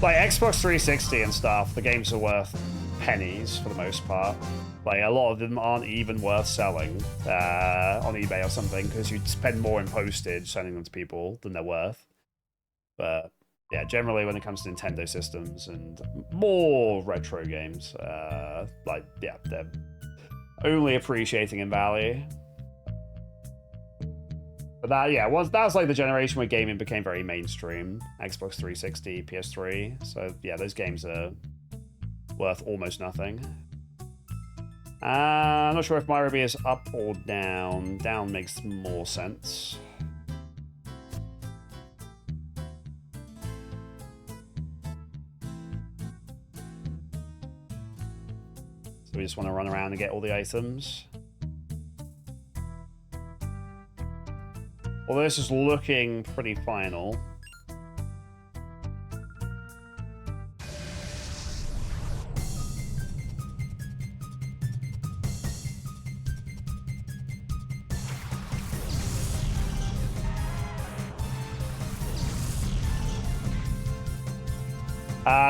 Like Xbox 360 and stuff, the games are worth pennies for the most part. Like a lot of them aren't even worth selling on eBay or something because you'd spend more in postage sending them to people than they're worth. But yeah, generally when it comes to Nintendo systems and more retro games, like yeah, they're only appreciating in value. But that was like the generation where gaming became very mainstream. Xbox 360, PS3. So yeah, those games are worth almost nothing. I'm not sure if my Ruby is up or down. Down makes more sense. So we just want to run around and get all the items. Although this is looking pretty final.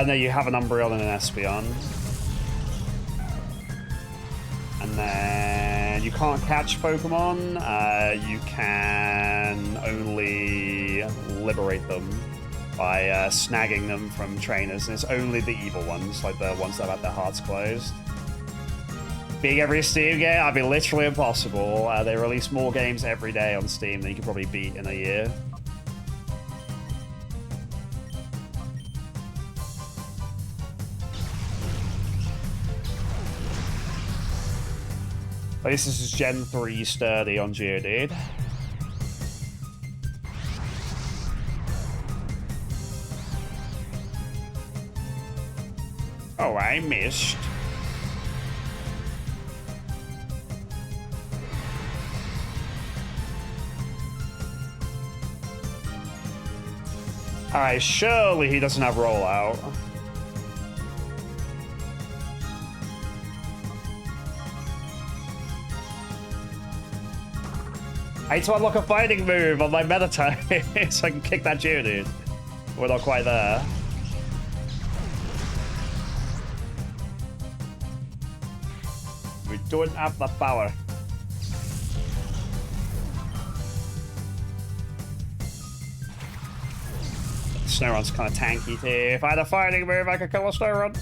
No, you have an Umbreon and an Espeon. And then you can't catch Pokemon. You can only liberate them. by snagging them from trainers, and it's only the evil ones, like the ones that have their hearts closed. Being every Steam game, that'd be literally impossible. They release more games every day on Steam than you could probably beat in a year. At least this is Gen 3 sturdy on Geodude. Oh, I missed. Alright, surely he doesn't have rollout. I need to unlock a fighting move on my Meditite so I can kick that Geodude. We're not quite there. We don't have the power. Snowrun's kind of tanky too. If I had a fighting move, I could kill a Snowrun.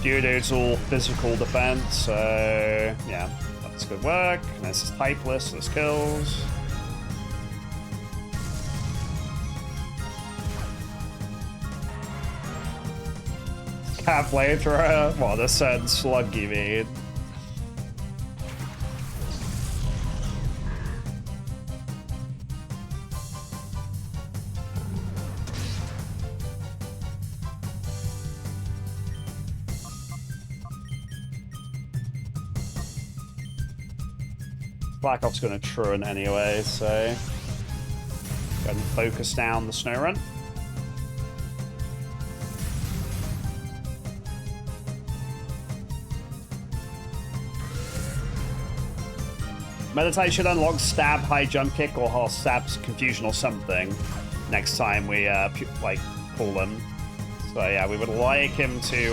Geodude's all physical defense, so yeah, that's good work. And this is typeless, this kills. Cat flamethrower? What, a certain slug you mean? Black Ops gonna Truant anyway, so go ahead and focus down the Snowrun. Meditite should unlock stab, high jump kick, or stab's confusion or something next time we like pull them. So yeah, we would like him to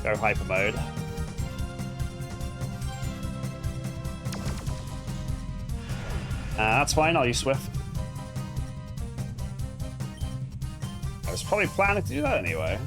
go hyper mode. That's fine, I'll use Swift. I was probably planning to do that anyway.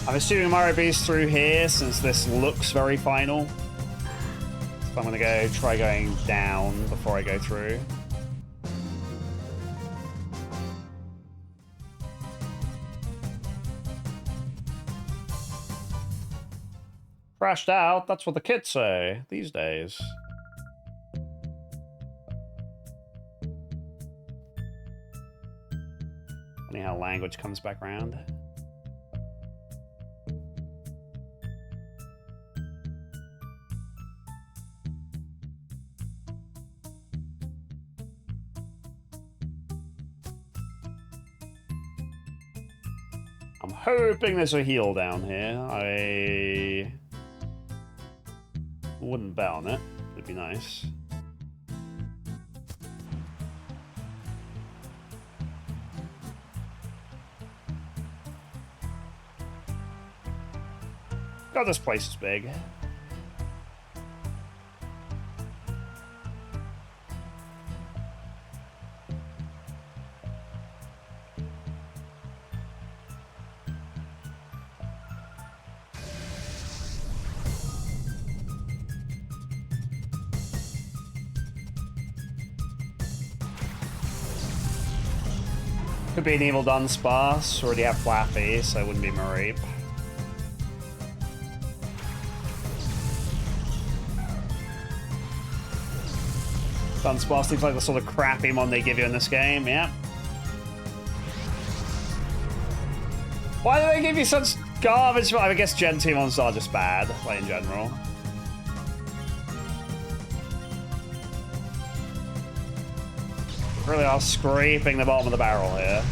I'm assuming Mario B's through here since this looks very final. So I'm gonna try going down before I go through. Crashed out, that's what the kids say these days. Funny how language comes back around. I'm hoping there's a heal down here. I wouldn't bet on it. It'd be nice. God, this place is big. Could be an Evil Dunsparce. Already have Flappy, so it wouldn't be Mareep. Dunsparce seems like the sort of crappy mon they give you in this game, yeah. Why do they give you such garbage? I guess Gen 2 monsters are just bad, like in general. Really are scraping the bottom of the barrel here.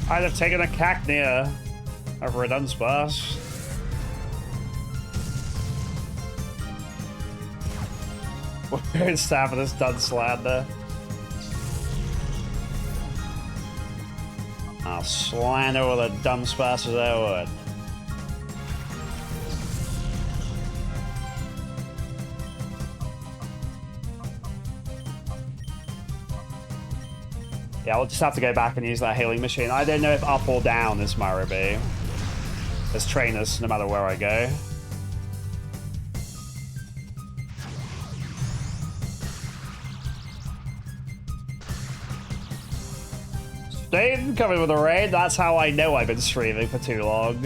I'd have taken a Cacnea over a Dunsparce. Weird stab of this Dunslander. I'll slander with a Dunsparce as I would. Yeah, I'll just have to go back and use that healing machine. I don't know if up or down is my Ruby. There's trainers no matter where I go. Staying covered with a raid. That's how I know I've been streaming for too long.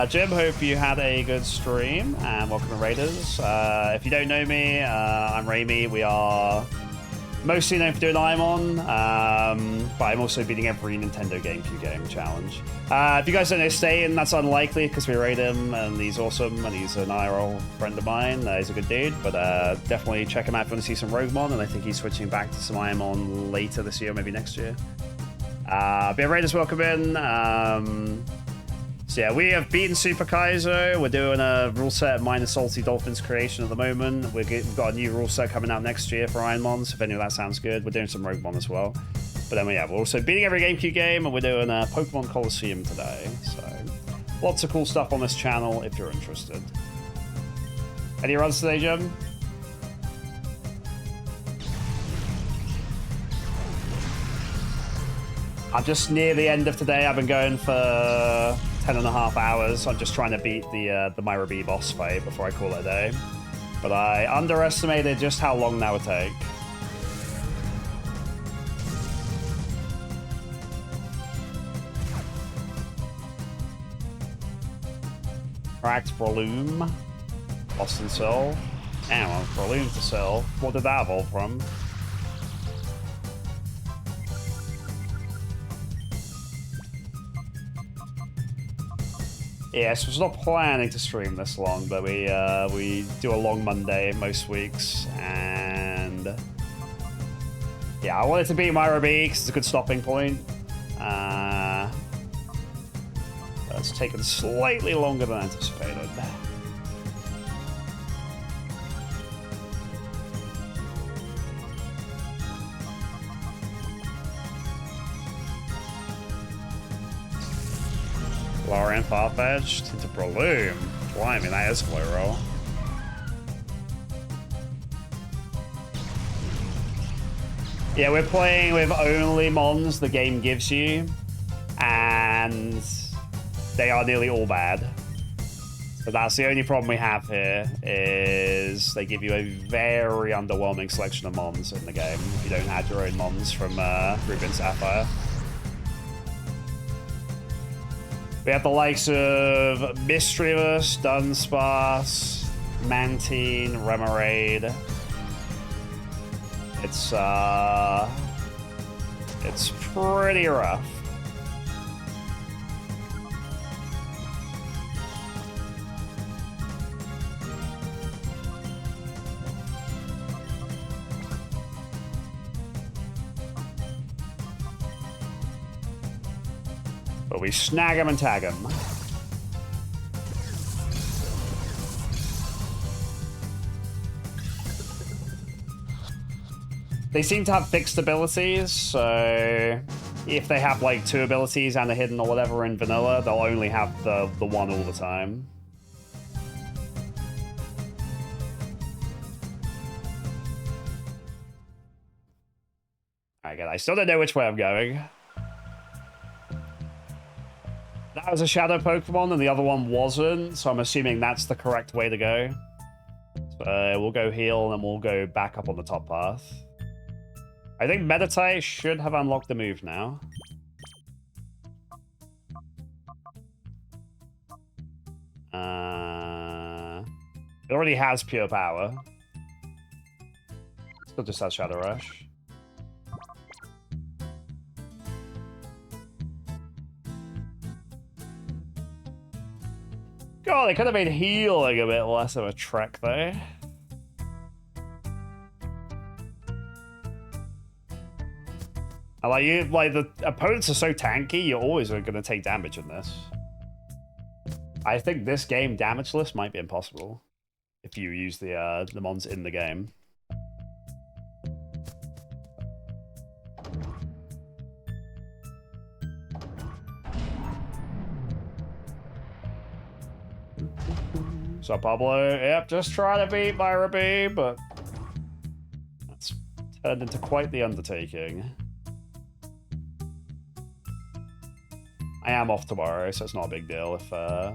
Jim, hope you had a good stream, and welcome to Raiders. If you don't know me, I'm Reimi. We are mostly known for doing Imon, but I'm also beating every Nintendo GameCube game challenge. If you guys don't know Stayin, that's unlikely because we raid him and he's awesome and he's an IRL friend of mine. He's a good dude, but definitely check him out if you want to see some Roguemon, and I think he's switching back to some Imon later this year, maybe next year. But yeah, Raiders, welcome in. So yeah, we have beaten Super Kaizo. We're doing a rule set minus Salty Dolphins creation at the moment. We've got a new rule set coming out next year for Ironmon, so if any of that sounds good. We're doing some Roguemon as well. But then yeah, we're also beating every GameCube game, and we're doing a Pokemon Colosseum today. So lots of cool stuff on this channel if you're interested. Any runs today, Jim? I'm just near the end of today. I've been going for 10.5 hours. I'm just trying to beat the Myra B boss fight before I call it a day. But I underestimated just how long that would take. Cracked Breloom. Boston Sill. Anyway, Breloom to Sill. What did that evolve from? Yes, I was not planning to stream this long, but we do a long Monday most weeks, and yeah, I wanted to beat Myra B because it's a good stopping point. It's taken slightly longer than anticipated. Lorian Farfetch'd into Breloom. Blimey, that is a low roll. Yeah, we're playing with only mons the game gives you, and they are nearly all bad. But that's the only problem we have here, is they give you a very underwhelming selection of mons in the game if you don't add your own mons from Ruby and Sapphire. We have the likes of Mischievous, Dunsparce, Mantine, Remoraid. It's pretty rough. But we snag him and tag him. They seem to have fixed abilities, so if they have like 2 abilities and a hidden or whatever in vanilla, they'll only have the one all the time. Alright, good. I still don't know which way I'm going. That was a shadow Pokemon and the other one wasn't, so I'm assuming that's the correct way to go. So we'll go heal and then we'll go back up on the top path. I think Meditate should have unlocked the move now. It already has Pure Power. Still just has Shadow Rush. God, they could have made healing a bit less of a trek, though. Like the opponents are so tanky, you're always going to take damage in this. I think this game damageless might be impossible if you use the mons in the game. So Pablo, yep, just trying to beat my Ruby, but that's turned into quite the undertaking. I am off tomorrow, so it's not a big deal if I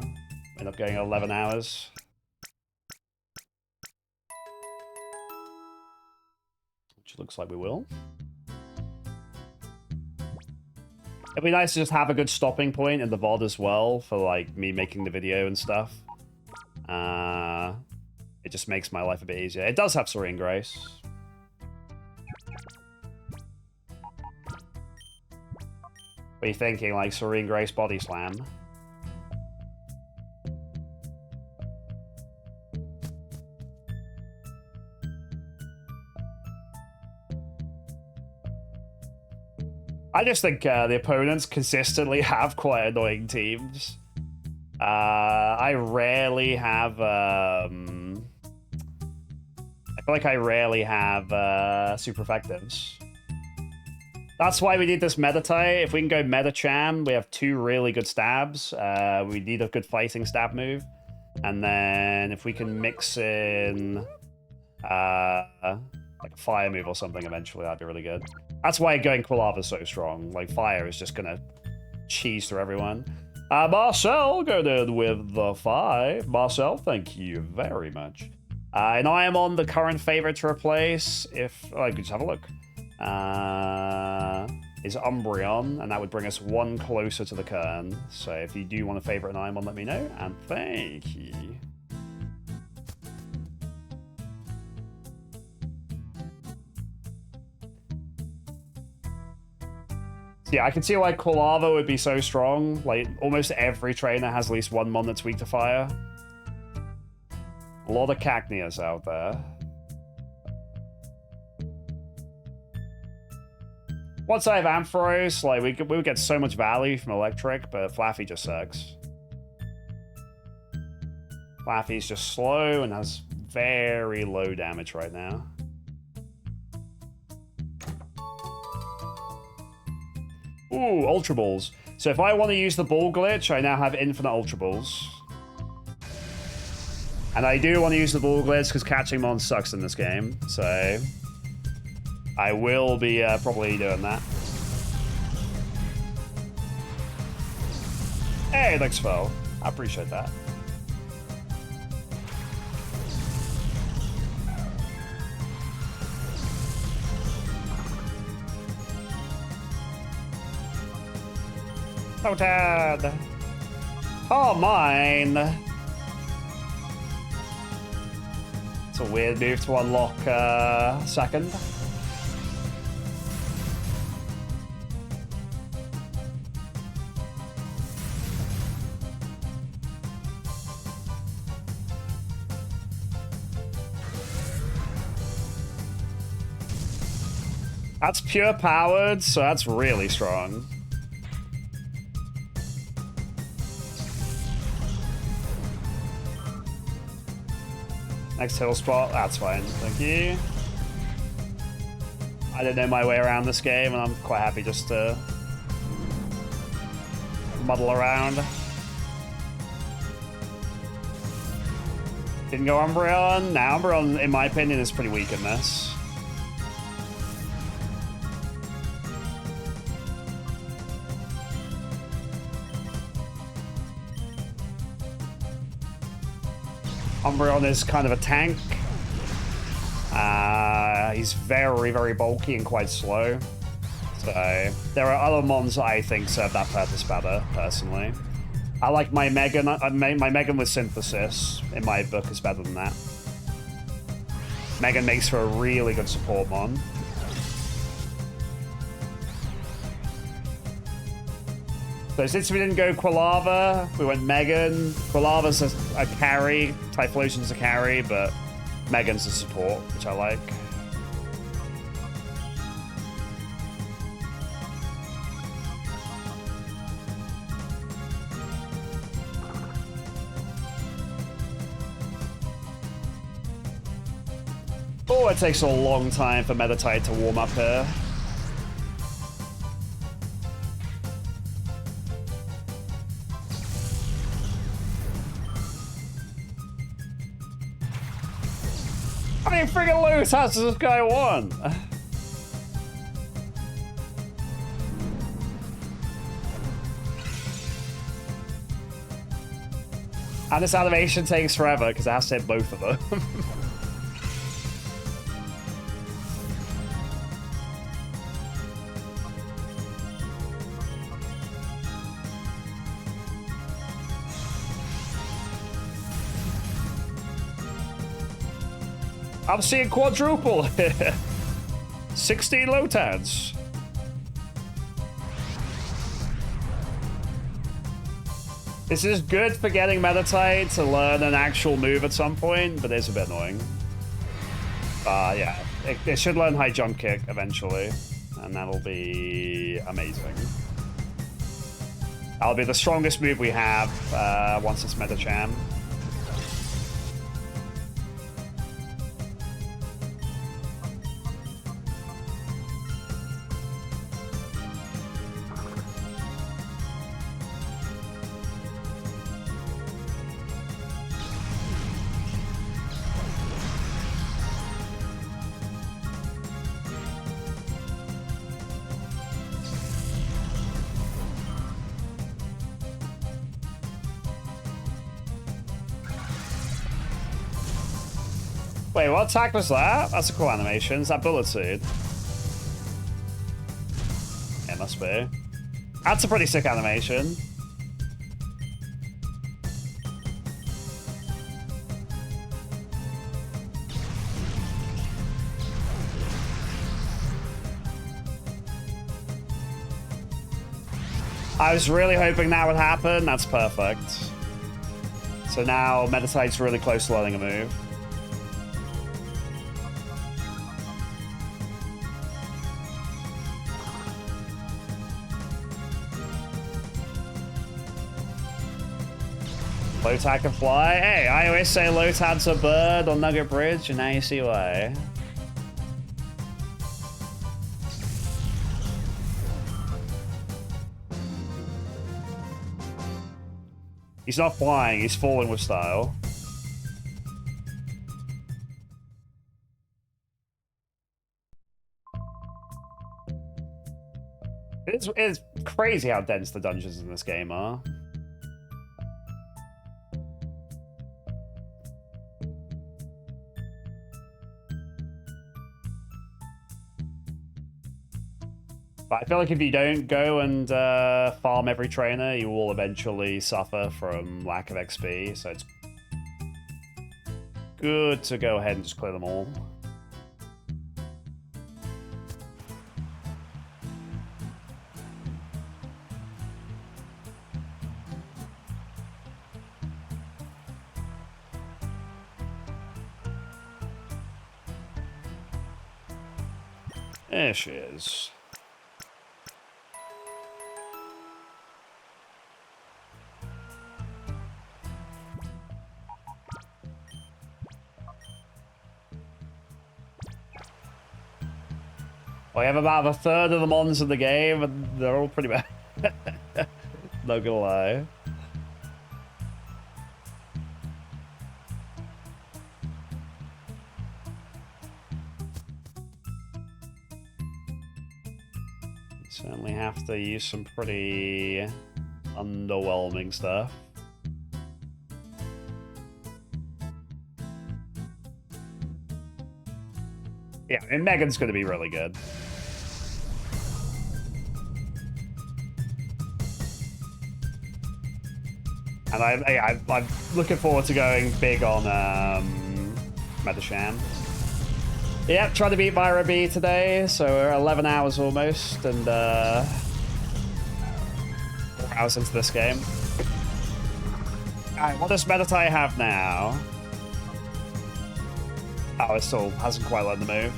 end up getting 11 hours. Which looks like we will. It'd be nice to just have a good stopping point in the VOD as well for like me making the video and stuff. It just makes my life a bit easier. It does have Serene Grace. What are you thinking? Like Serene Grace Body Slam? I just think the opponents consistently have quite annoying teams. I rarely have... I feel like I rarely have super effectives. That's why we need this Meditate. If we can go Medicham, we have 2 really good stabs. We need a good fighting stab move. And then if we can mix in like a fire move or something eventually, that'd be really good. That's why going Quilava is so strong. Like, fire is just gonna cheese through everyone. Marcel going in with the 5. Marcel, thank you very much. And I am on the current favorite to replace if... Oh, I could just have a look. Is Umbreon, and that would bring us 1 closer to the Kern. So if you do want to favorite an Imon, let me know, and thank you. Yeah, I can see why Quilava would be so strong. Like, almost every trainer has at least 1 mon that's weak to fire. A lot of Cacneas out there. Once I have Ampharos, like, we would get so much value from Electric, but Flaffy just sucks. Flaffy's just slow and has very low damage right now. Ooh, Ultra Balls. So if I want to use the ball glitch, I now have infinite Ultra Balls. And I do want to use the ball glitch because catching Mon sucks in this game. So I will be probably doing that. Hey, thanks, Phil. I appreciate that. Oh, Dad. Oh, mine. It's a weird move to unlock second. That's pure powered, so that's really strong. Next hill spot, that's fine, thank you. I don't know my way around this game, and I'm quite happy just to muddle around. Didn't go Umbreon. Now Umbreon, in my opinion, is pretty weak in this. Umbreon is kind of a tank. He's very, very bulky and quite slow. So there are other mons that I think serve that purpose better, personally. I like my Megan. My Megan with Synthesis, in my book, is better than that. Megan makes for a really good support mon. So since we didn't go Quilava, we went Megan. Quilava's a carry, Typhlosion's a carry, but Megan's a support, which I like. Oh, it takes a long time for Meditite to warm up here. How many friggin' loot has this guy won? And this animation takes forever because it has to hit both of them. I'm seeing quadruple here. 16 Lotads. This is good for getting Meditite to learn an actual move at some point, but it's a bit annoying. Yeah, it should learn high jump kick eventually, and that'll be amazing. That'll be the strongest move we have once it's Metacham. Wait, what attack was that? That's a cool animation. Is that Bullet Seed? Yeah, it must be. That's a pretty sick animation. I was really hoping that would happen. That's perfect. So now Meditite's really close to learning a move. Lotad can fly. Hey, I always say Lotad's a bird on Nugget Bridge, and now you see why. He's not flying, he's falling with style. It's crazy how dense the dungeons in this game are. But I feel like if you don't go and farm every trainer, you will eventually suffer from lack of XP, so it's good to go ahead and just clear them all. There she is. We have about a third of the mons in the game, and they're all pretty bad. Not gonna lie. Certainly have to use some pretty underwhelming stuff. Yeah, and Megan's going to be really good. And I'm looking forward to going big on Medisham. Yep, trying to beat Myra B today, so we're 11 hours almost, and 4 hours into this game. Alright, what does Meditai have now? Oh, it still hasn't quite learned the move.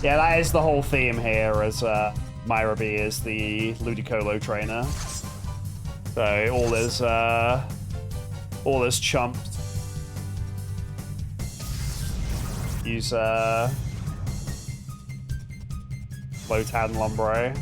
Yeah, that is the whole theme here, as Myra B is the Ludicolo trainer. So all is chumped. Use Lotad and Lombre.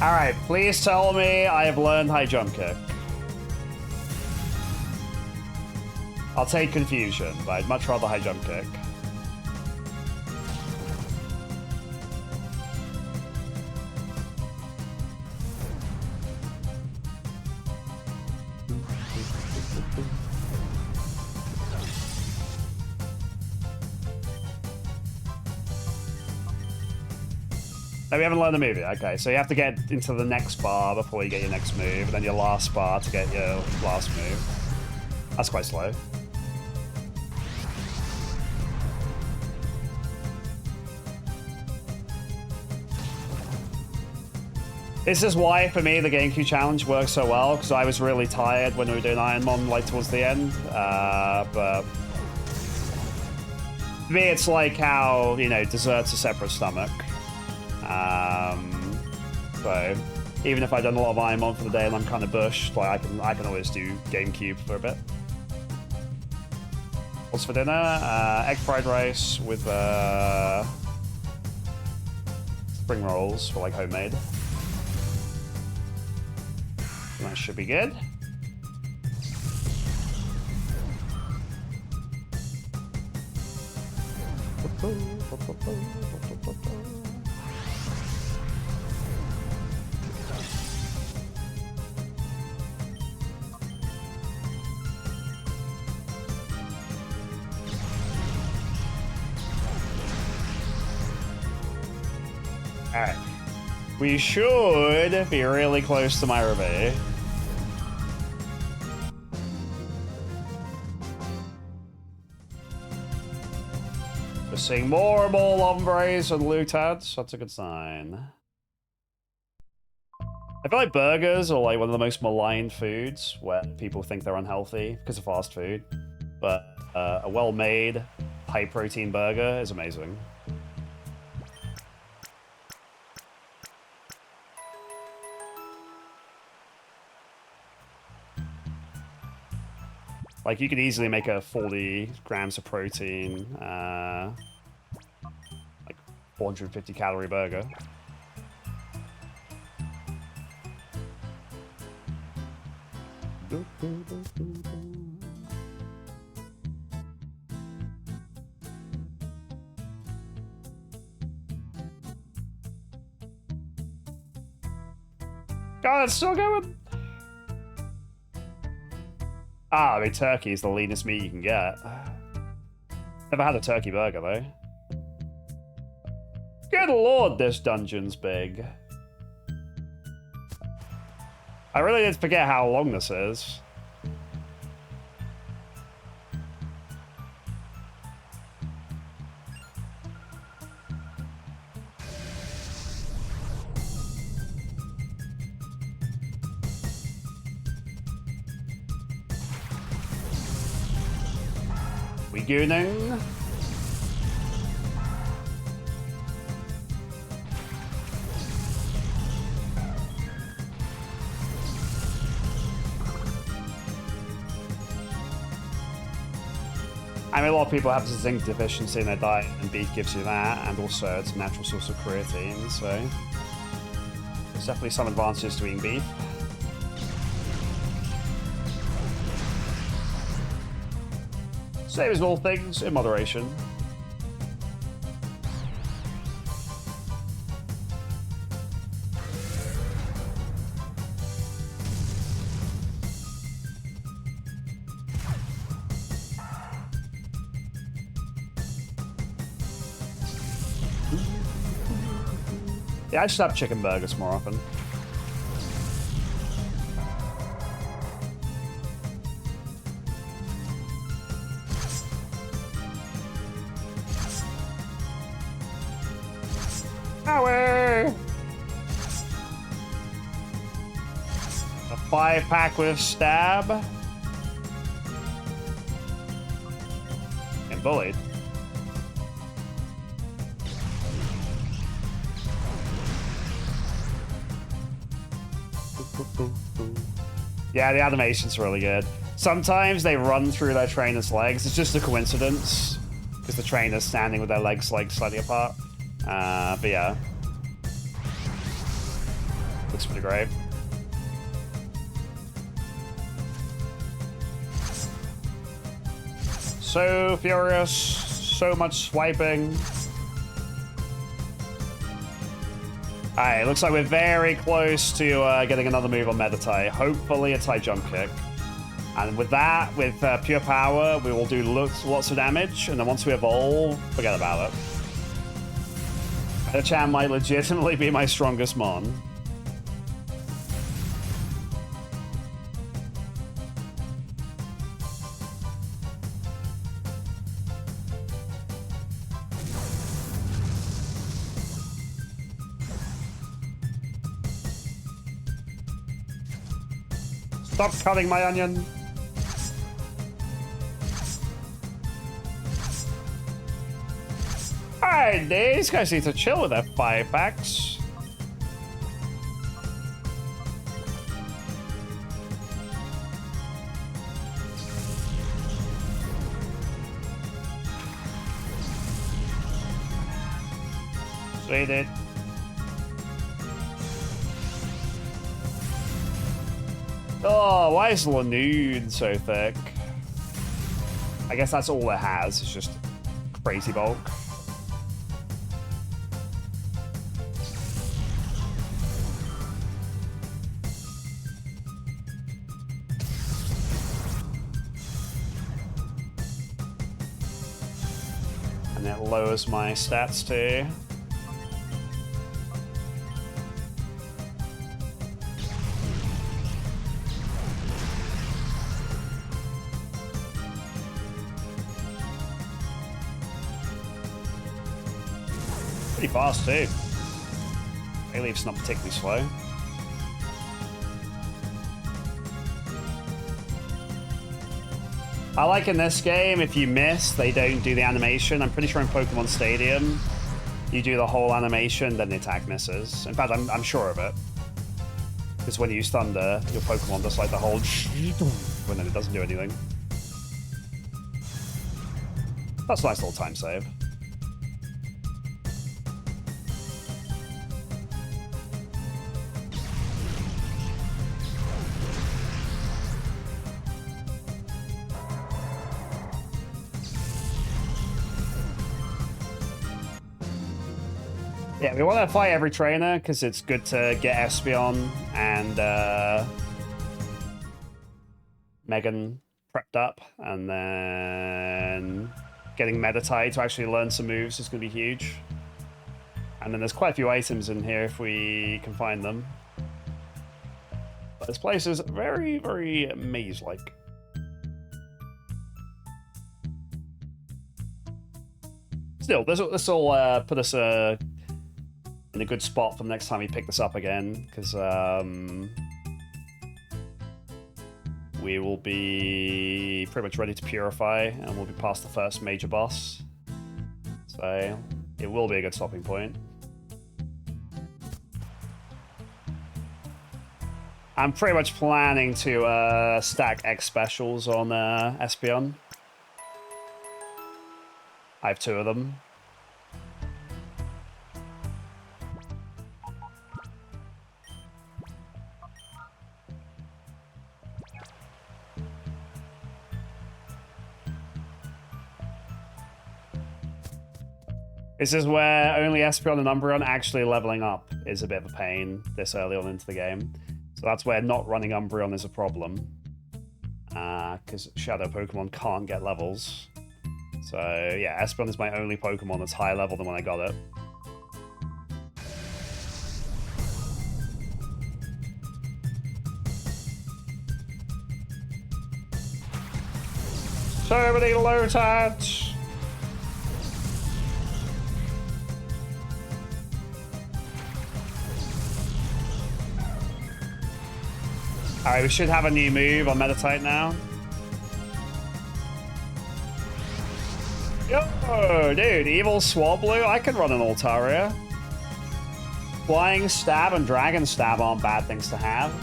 Alright, please tell me I have learned high jump kick. I'll take confusion, but I'd much rather high jump kick. No, we haven't learned the move yet. Okay, so you have to get into the next bar before you get your next move, and then your last bar to get your last move. That's quite slow. This is why, for me, the GameCube challenge works so well, because I was really tired when we were doing Ironmon, like, towards the end. But for me, it's like how, you know, dessert's a separate stomach. So even if I've done a lot of Ironmon for the day and I'm kind of bushed, like I can always do GameCube for a bit. What's for dinner? Egg fried rice with spring rolls for like homemade. That should be good. Alright. We should be really close to Myra B. We're seeing more and more Lombres and Lutads. That's a good sign. I feel like burgers are like one of the most maligned foods where people think they're unhealthy because of fast food. But a well-made, high-protein burger is amazing. Like, you could easily make a 40 grams of protein, like 450 calorie burger. God, it's still going! Ah, I mean, turkey is the leanest meat you can get. Never had a turkey burger, though. Good lord, this dungeon's big. I really did forget how long this is. We gooning. I mean, a lot of people have zinc deficiency in their diet, and beef gives you that, and also it's a natural source of creatine, so There's definitely some advantages to eating beef. Same as all things, in moderation. Yeah, I should have chicken burgers more often. Owie! A 5-pack with stab. And bullied. Yeah, the animation's really good. Sometimes they run through their trainer's legs. It's just a coincidence because the trainer's standing with their legs like slightly apart. But yeah, looks pretty great. So furious, so much swiping. Alright, looks like we're very close to getting another move on Meditate. Hopefully it's high jump kick. And with that, with pure power, we will do lots of damage. And then once we evolve, forget about it. Medichan might legitimately be my strongest mon. Stop cutting my onion. Alright, these guys need to chill with their 5-packs. Sweet it. Oh, why is Lanoon so thick? I guess that's all it has, it's just crazy bulk. And it lowers my stats too. Pretty fast too. Bayleaf's not particularly slow. I like in this game, if you miss, they don't do the animation. I'm pretty sure in Pokemon Stadium, you do the whole animation, then the attack misses. In fact, I'm sure of it. Because when you use Thunder, your Pokemon does like the whole when then it doesn't do anything. That's a nice little time save. Yeah, we want to fight every trainer because it's good to get Espeon and Megan prepped up, and then getting Meditate to actually learn some moves is going to be huge. And then there's quite a few items in here if we can find them. But this place is very, very maze-like. Still, this will put us in a good spot for the next time we pick this up again, because we will be pretty much ready to purify, and we'll be past the first major boss. So it will be a good stopping point. I'm pretty much planning to stack X specials on Espeon. I have 2 of them. This is where only Espeon and Umbreon actually leveling up is a bit of a pain this early on into the game. So that's where not running Umbreon is a problem. Because Shadow Pokemon can't get levels. So yeah, Espeon is my only Pokemon that's higher level than when I got it. So many low touch. Alright, we should have a new move on Meditite now. Yo, dude, Evil Swablu, I can run an Altaria. Flying Stab and Dragon Stab aren't bad things to have.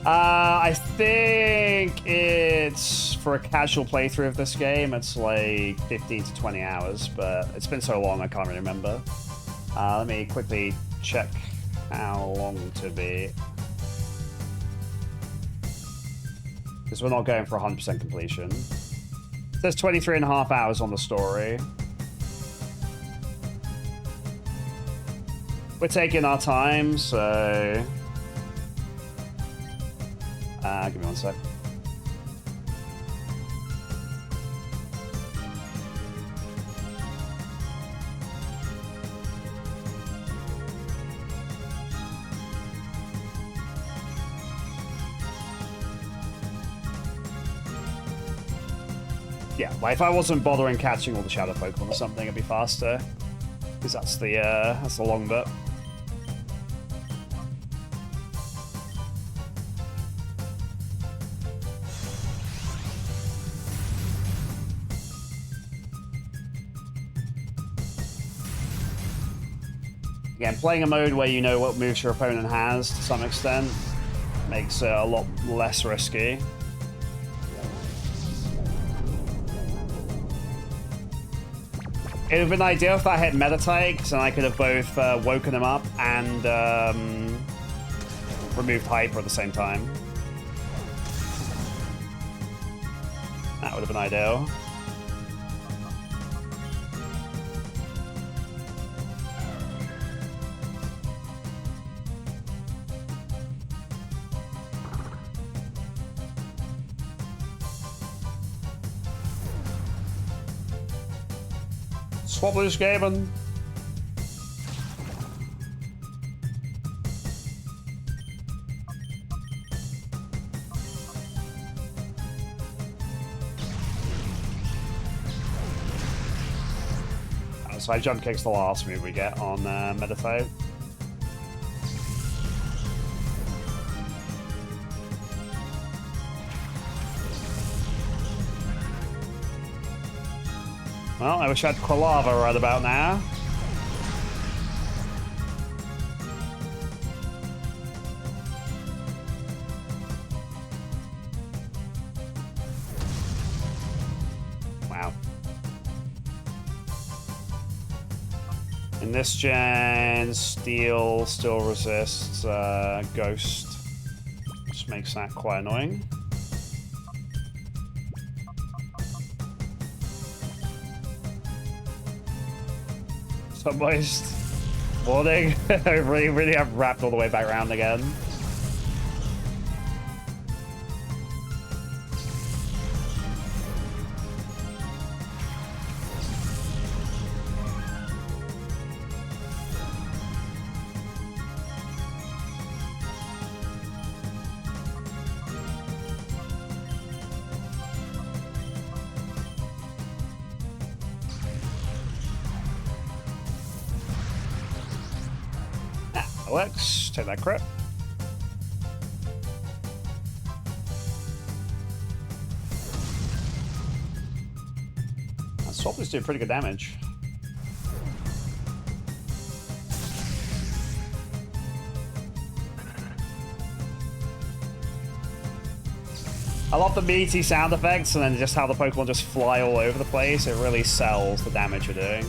I think it's, for a casual playthrough of this game, it's like 15 to 20 hours, but it's been so long I can't really remember. Let me quickly check how long to be. Because we're not going for 100% completion. It says 23.5 hours on the story. We're taking our time, so... give me one sec. Yeah, like if I wasn't bothering catching all the Shadow Pokemon or something, it'd be faster. Because that's the long bit. Again, playing a mode where you know what moves your opponent has to some extent makes it a lot less risky. It would have been ideal if I had Meditite, because then I could have both woken him up and removed Hyper at the same time. That would have been ideal. Swablu's Gaben. So I jump kicks the last move we get on Meditite. Well, I wish I had Quilava right about now. Wow. In this gen, Steel still resists Ghost, which makes that quite annoying. Submoist. Warning. I really have wrapped all the way back around again. Alex, take that crit. That Swap is doing pretty good damage. I love the meaty sound effects and then just how the Pokemon just fly all over the place. It really sells the damage you're doing.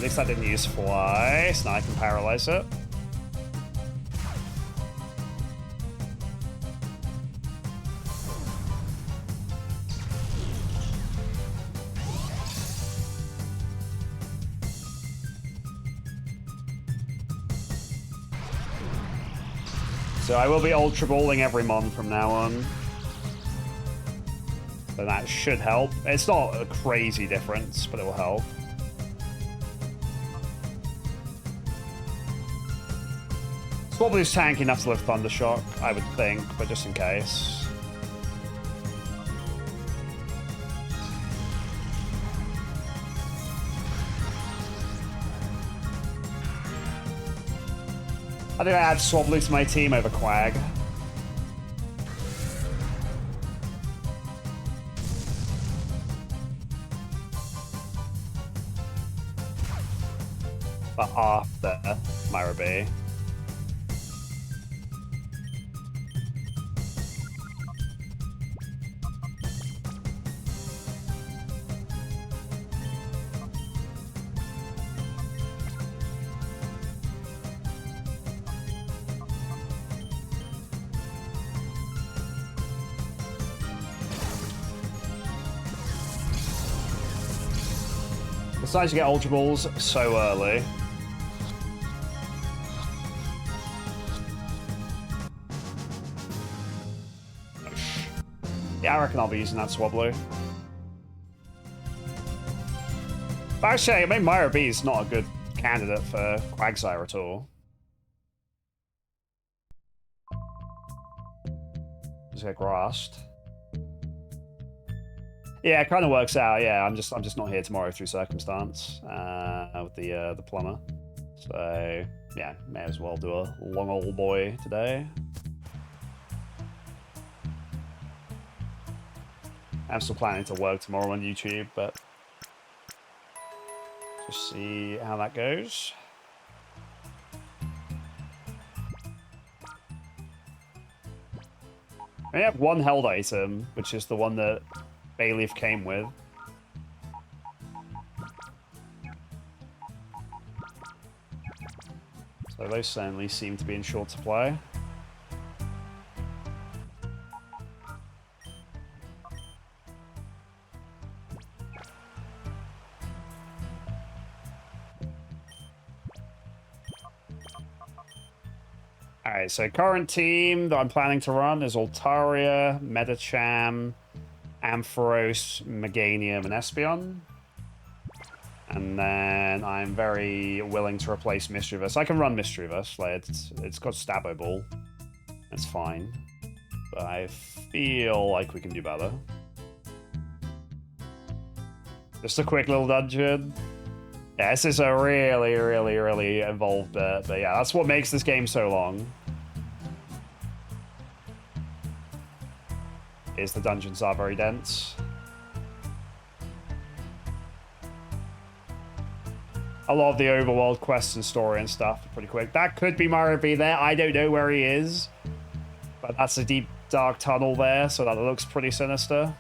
least I didn't use Fly, so now I can paralyze it. So I will be Ultra Balling every mon from now on. So that should help. It's not a crazy difference, but it will help. Swobbly's tanky enough to live Thundershock, I would think, but just in case. I think I add Swobbly to my team over Quag. But after Myra B. Besides, you get Ultra Balls so early. Yeah, I reckon I'll be using that Swobbly. But actually, I mean, Myra B is not a good candidate for Quagsire at all. Just get grassed. Yeah, it kind of works out. Yeah, I'm just not here tomorrow through circumstance with the plumber. So yeah, may as well do a long old boy today. I'm still planning to work tomorrow on YouTube, but just see how that goes. I have one held item, which is the one that Bayleaf came with. So those certainly seem to be in short supply. Alright, so current team that I'm planning to run is Altaria, Medicham, Ampharos, Meganium, and Espeon. And then I'm very willing to replace Mischievous. I can run Mischievous, like it's got Stabo Ball. It's fine. But I feel like we can do better. Just a quick little dungeon. Yeah, this is a really involved bit, but yeah, that's what makes this game so long. Is the dungeons are very dense. A lot of the overworld quests and story and stuff are pretty quick. That could be Myra B there. I don't know where he is. But that's a deep, dark tunnel there, so that looks pretty sinister.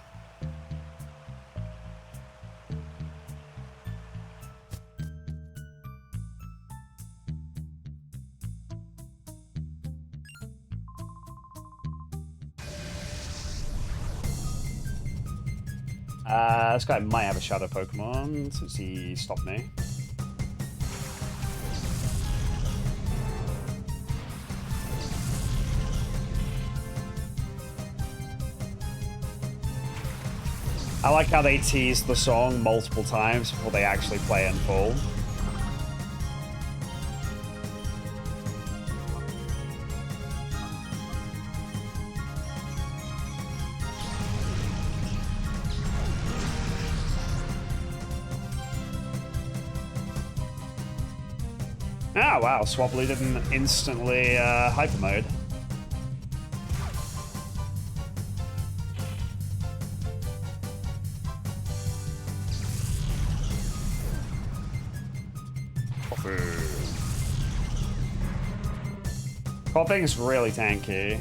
This guy might have a shadow Pokemon since he stopped me. I like how they tease the song multiple times before they actually play it in full. Ah, wow, Swobbly didn't instantly hyper mode. Coughing is really tanky.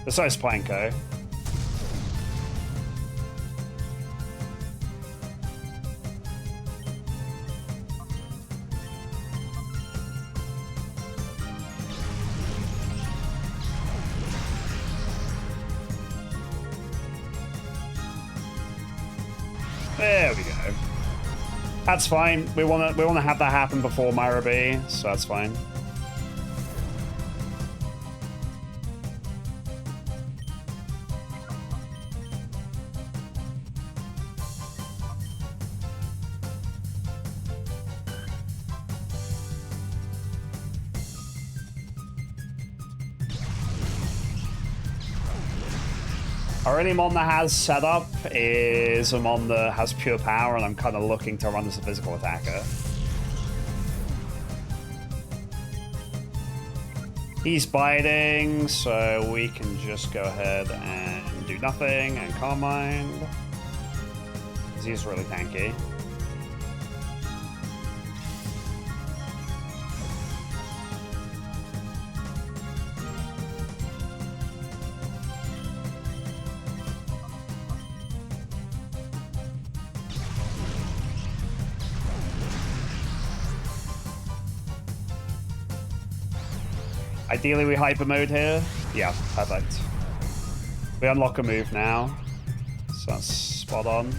Besides Planko. There we go. That's fine. We wanna have that happen before Myra B, so that's fine. Our only mon that has setup is a mon that has pure power, and I'm kind of looking to run as a physical attacker. He's biting, so we can just go ahead and do nothing and Calm Mind, because he's really tanky. Ideally, we hyper mode here. Yeah, perfect. We unlock a move now, so that's spot on.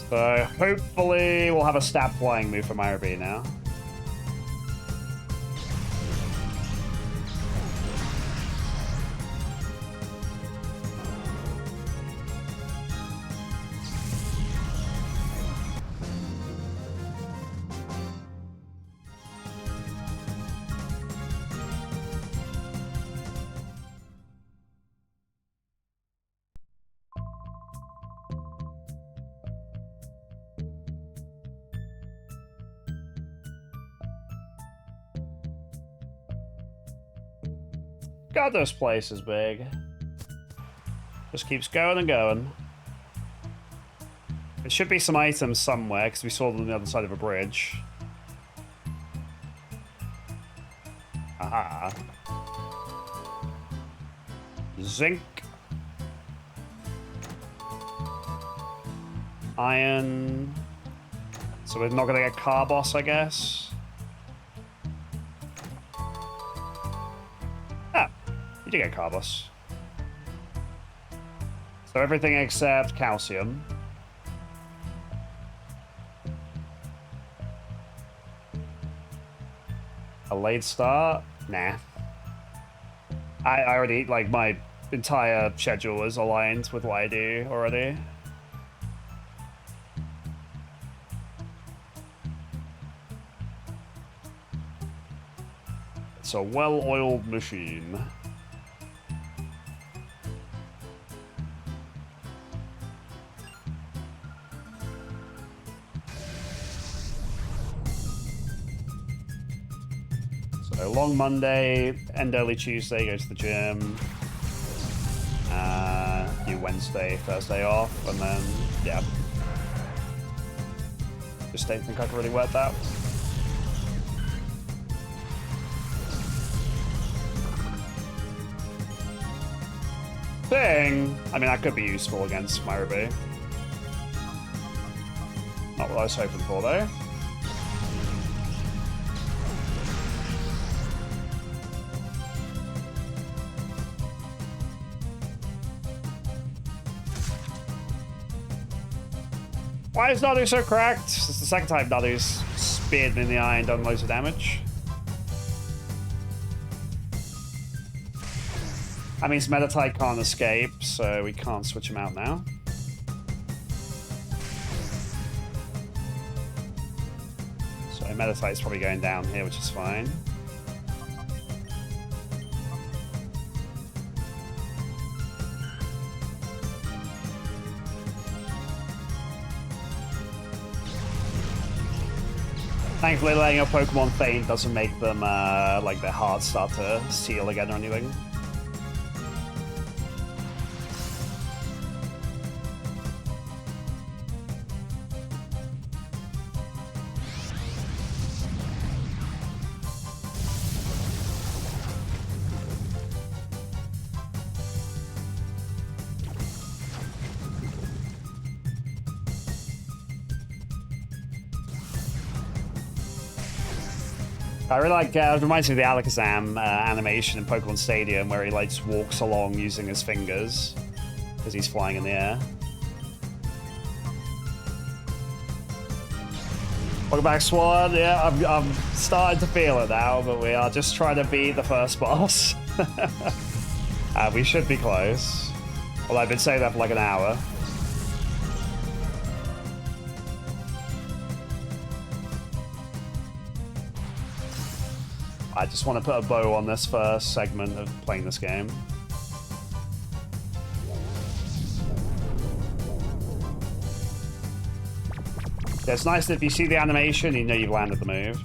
So hopefully we'll have a stab flying move from Myra B now. God, this place is big. Just keeps going and going. There should be some items somewhere, because we saw them on the other side of a bridge. Aha. Zinc. Iron. So we're not going to get Carbos, I guess. You do get Carbos. So everything except calcium. A late start? Nah. I already, like, my entire schedule is aligned with what I do already. It's a well-oiled machine. So long Monday, end early Tuesday, go to the gym. Do Wednesday, Thursday off, and then, yeah. Just don't think I can really work that. Thing! I mean, that could be useful against Myra B. Not what I was hoping for, though. Why is Nadu so cracked? This is the second time Nadu's speared me in the eye and done loads of damage. That means Meditite can't escape, so we can't switch him out now. So Meditite's probably going down here, which is fine. Thankfully, letting a Pokemon faint doesn't make them, like, their hearts start to seal again or anything. I really like, it reminds me of the Alakazam animation in Pokemon Stadium where he like just walks along using his fingers because he's flying in the air. Welcome back, Swan. Yeah, I'm starting to feel it now, but we are just trying to beat the first boss. We should be close. Well, I've been saying that for like an hour. I just want to put a bow on this first segment of playing this game. Yeah, it's nice that if you see the animation, you know you've landed the move.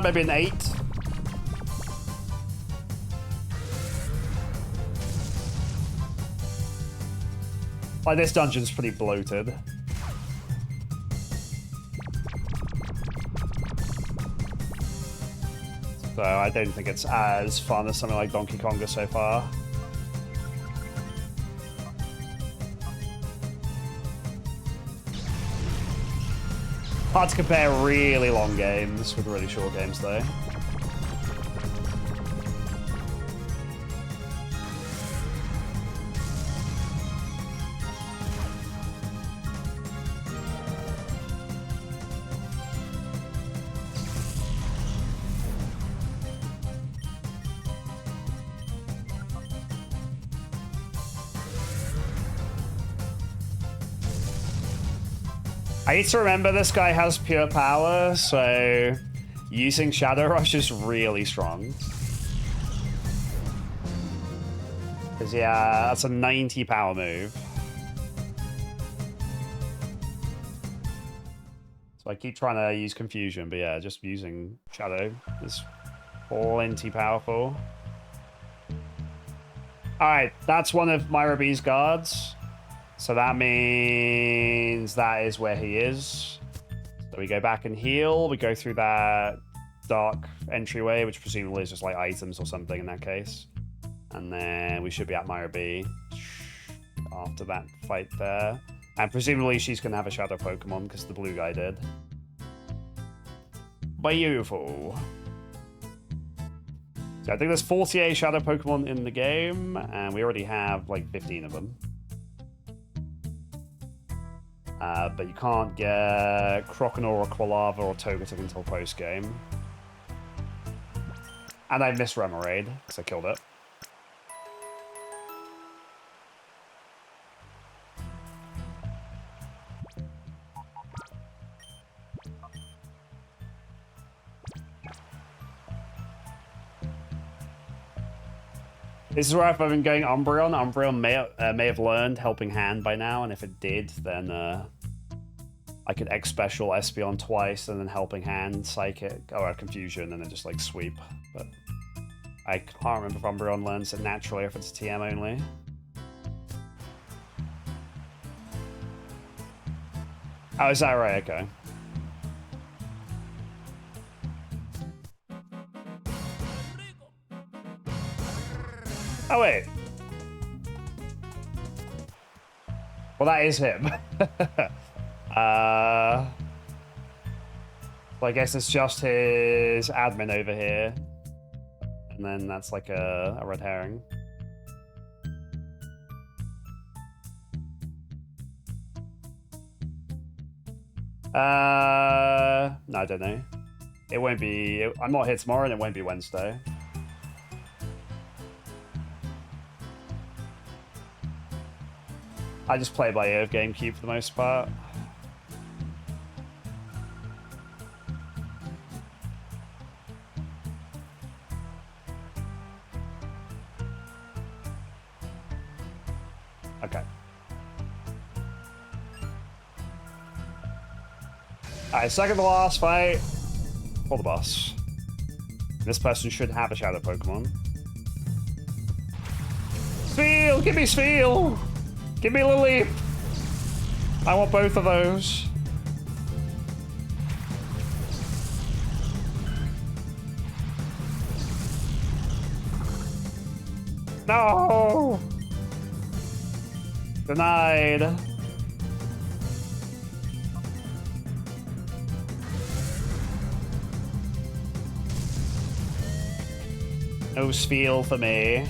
Maybe an 8. Like, this dungeon's pretty bloated. So I don't think it's as fun as something like Donkey Konga so far. Hard to compare really long games with really short games, though. I need to remember this guy has pure power, so using Shadow Rush is really strong. Because, yeah, that's a 90 power move. So I keep trying to use Confusion, but yeah, just using Shadow is plenty powerful. Alright, that's one of Myra B's guards. So that means that is where he is. So we go back and heal. We go through that dark entryway, which presumably is just like items or something in that case. And then we should be at Myra B after that fight there. And presumably she's going to have a shadow Pokemon because the blue guy did. Beautiful. So I think there's 48 shadow Pokemon in the game, and we already have like 15 of them. But you can't get Croconaw or Quilava or Togetic until post-game. And I missed Remoraid, because I killed it. This is where I've been going Umbreon. Umbreon may have learned Helping Hand by now, and if it did, then I could X-Special Espeon twice, and then Helping Hand, Psychic, or Confusion, and then just, like, sweep. But I can't remember if Umbreon learns it naturally or if it's TM only. Oh, is that right? Okay. Oh, wait. Well, that is him. So I guess it's just his admin over here. And then that's like a red herring. No, I don't know. It won't be... I'm not here tomorrow and it won't be Wednesday. I just play by ear of GameCube for the most part. Okay. Alright, second to last fight for the boss. This person should have a shadow Pokemon. Spheal! Give me Spheal! Give me Lily! I want both of those. No! Denied. No Spheal for me.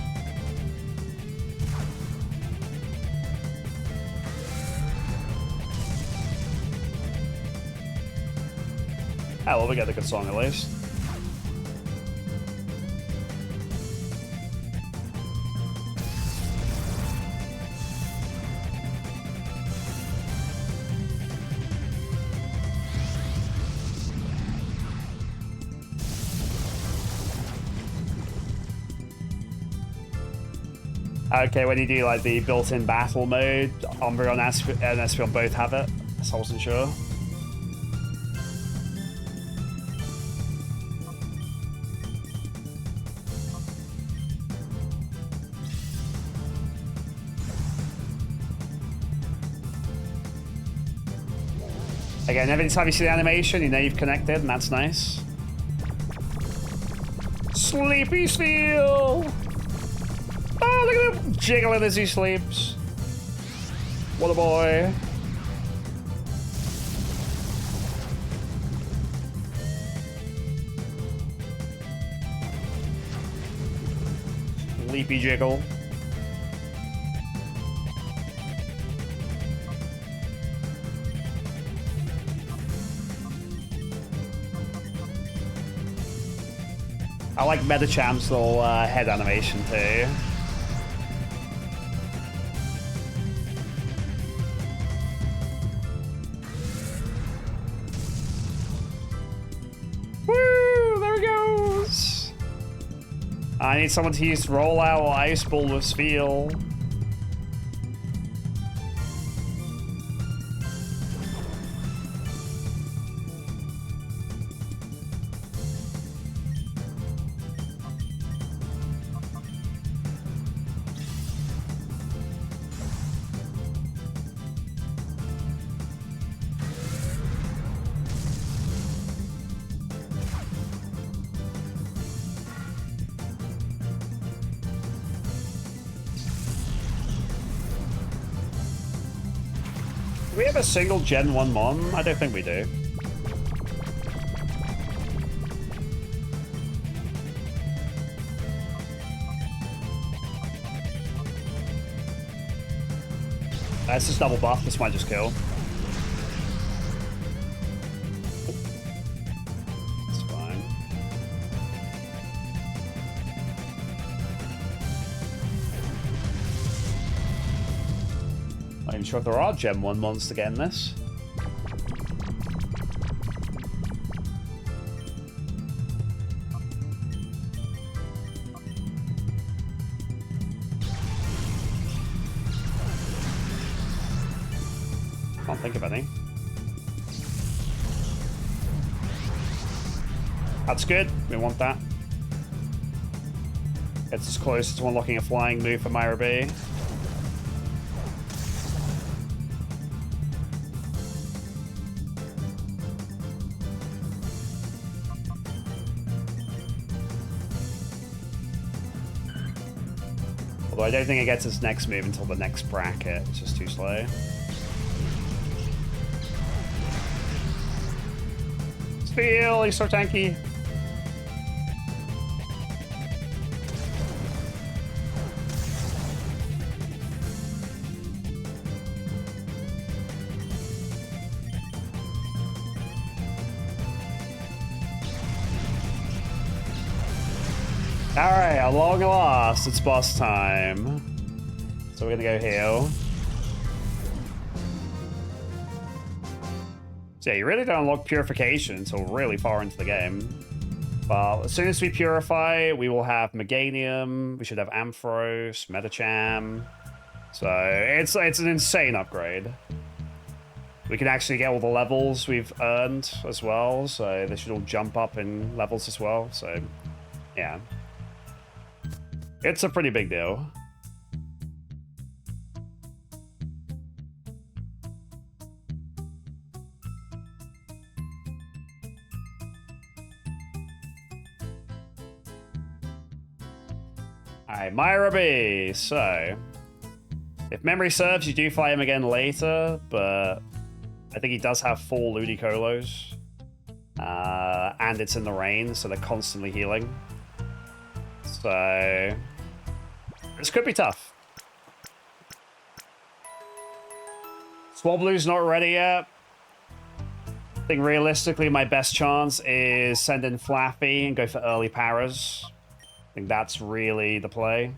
Oh, well, we got the good song at least. Okay, when you do like the built-in battle mode, Umbreon and Espeon both have it, so I wasn't sure. Again, every time you see the animation, you know you've connected, and that's nice. Sleepy Spheal! Oh, look at him jiggling as he sleeps. What a boy. Sleepy jiggle. I like Medichamp's little head animation too. Woo! There he goes! I need someone to use Rollout or Ice Ball with Spheal. Do we have a single Gen 1 Mon? I don't think we do. That's just double buff. This might just kill. It's fine. Not even sure if there are Gen 1 Mons to get in this. Can't think of any. That's good. We want that. It's as close to unlocking a flying move for Myra B. Although I don't think it gets its next move until the next bracket. It's just too slow. Spheal, he's so tanky. Alright, at long last, it's boss time. So we're gonna go heal. So yeah, you really don't unlock Purification until really far into the game. But as soon as we purify, we will have Meganium, we should have Ampharos, Medicham. So it's an insane upgrade. We can actually get all the levels we've earned as well, so they should all jump up in levels as well. So, yeah. It's a pretty big deal. Alright, Myra. So, if memory serves, you do fight him again later, but I think he does have 4 Ludicolo's. And it's in the rain, so they're constantly healing. So, this could be tough. Swobblu's not ready yet. I think realistically my best chance is send in Flappy and go for early paras. I think that's really the play.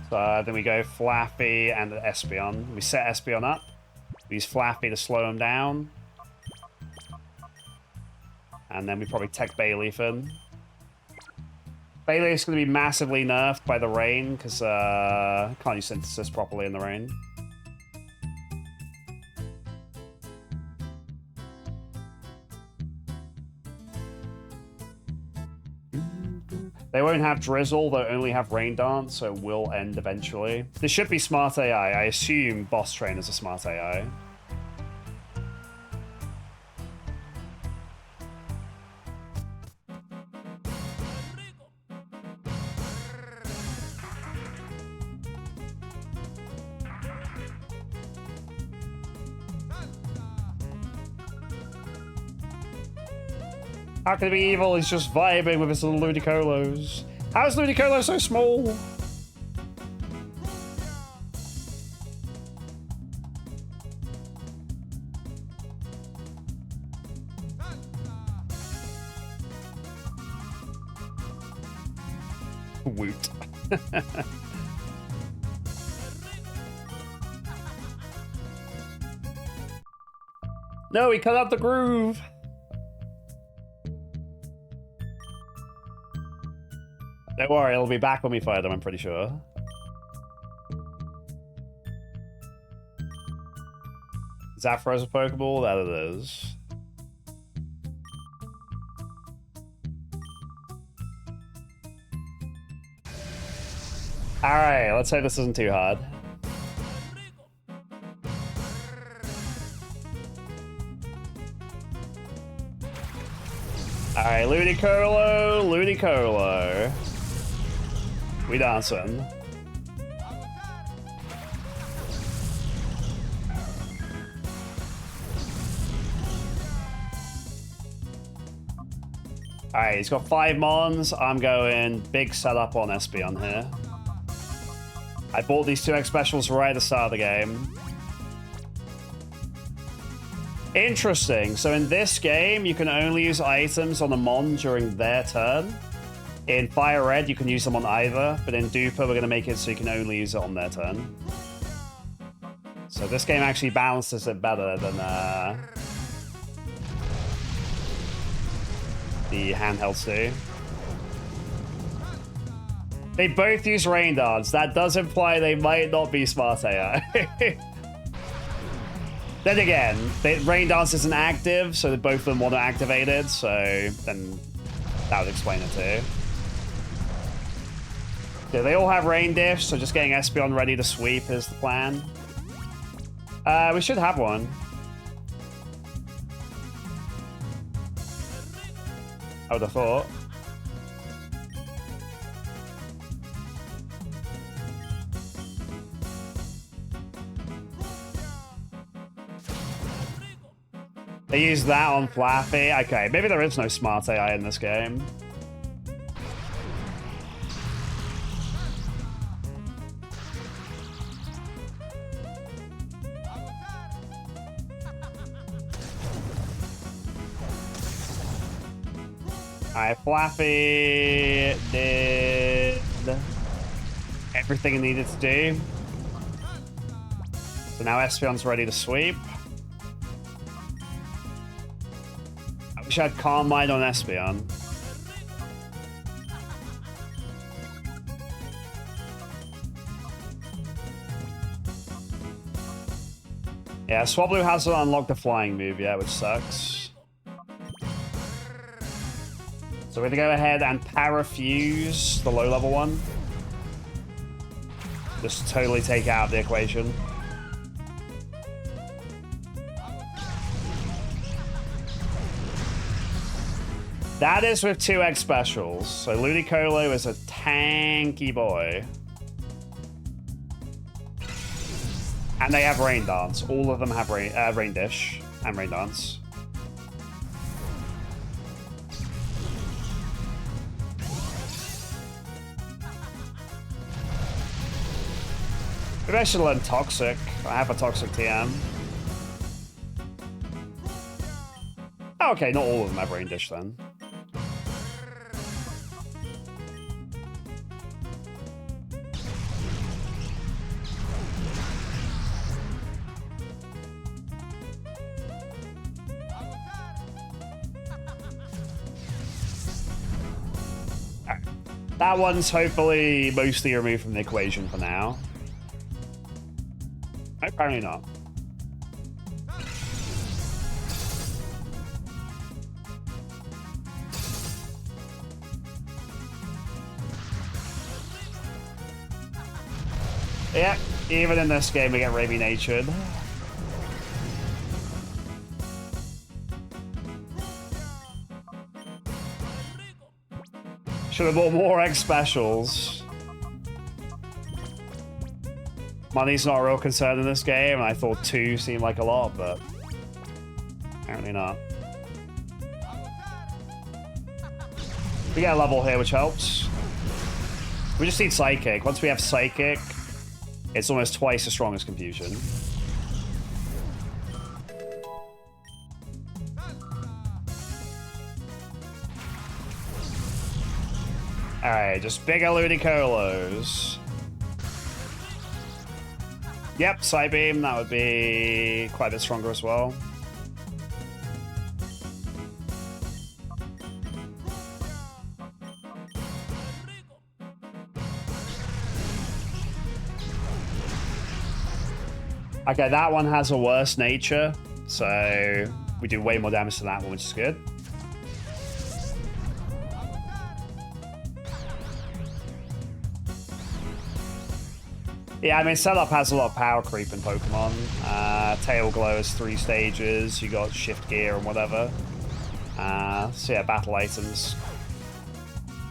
So then we go Flappy and Espeon. We set Espeon up. We use Flappy to slow him down. And then we probably tech Bayleaf in. Bayleaf's going to be massively nerfed by the rain because can't use Synthesis properly in the rain. They won't have Drizzle, they'll only have Rain Dance, so it will end eventually. This should be Smart AI. I assume Boss Train is a Smart AI. How can it be evil? He's just vibing with his little Ludicolos. How is Ludicolo so small? Woot. No, he cut out the groove. Don't worry, it'll be back when we fire them, I'm pretty sure. Zapdos a Pokeball? That it is. Alright, let's hope this isn't too hard. Alright, Ludicolo. We dancing. Alright, he's got 5 Mons. I'm going big setup on Espeon here. I bought these 2X specials right at the start of the game. Interesting. So in this game, you can only use items on the Mon during their turn. In Fire Red, you can use them on either, but in Duper, we're going to make it so you can only use it on their turn. So this game actually balances it better than the handhelds do. They both use Rain Dance. That does imply they might not be Smart AI. Then again, Rain Dance isn't active, so both of them want to activate it, so then that would explain it too. Yeah, they all have Rain Dish, so just getting Espeon ready to sweep is the plan. We should have one. I would have thought. They use that on Flappy. Okay, maybe there is no Smart AI in this game. Alright, Flappy did everything it needed to do. So now Espeon's ready to sweep. I wish I had Calm Mind on Espeon. Yeah, Swablu hasn't unlocked the flying move yet, which sucks. So we're gonna go ahead and parafuse the low level one. Just totally take out the equation. That is with 2x specials. So Ludicolo is a tanky boy. And they have Rain Dance. All of them have Rain Dish and Rain Dance. Maybe I should learn Toxic. I have a Toxic TM. Oh, okay, not all of them have Rain Dish then. That one's hopefully mostly removed from the equation for now. Apparently not. Yep, even in this game we get Reimi natured. Should have bought more X specials. Money's not a real concern in this game, and I thought 2 seemed like a lot, but apparently not. We get a level here, which helps. We just need Psychic. Once we have Psychic, it's almost twice as strong as Confusion. Alright, just bigger Ludicolos. Yep, Psybeam, that would be quite a bit stronger as well. Okay, that one has a worse nature, so we do way more damage to that one, which is good. Yeah, I mean, setup has a lot of power creep in Pokemon. Tail Glow is 3 stages, you got Shift Gear and whatever. So yeah, battle items.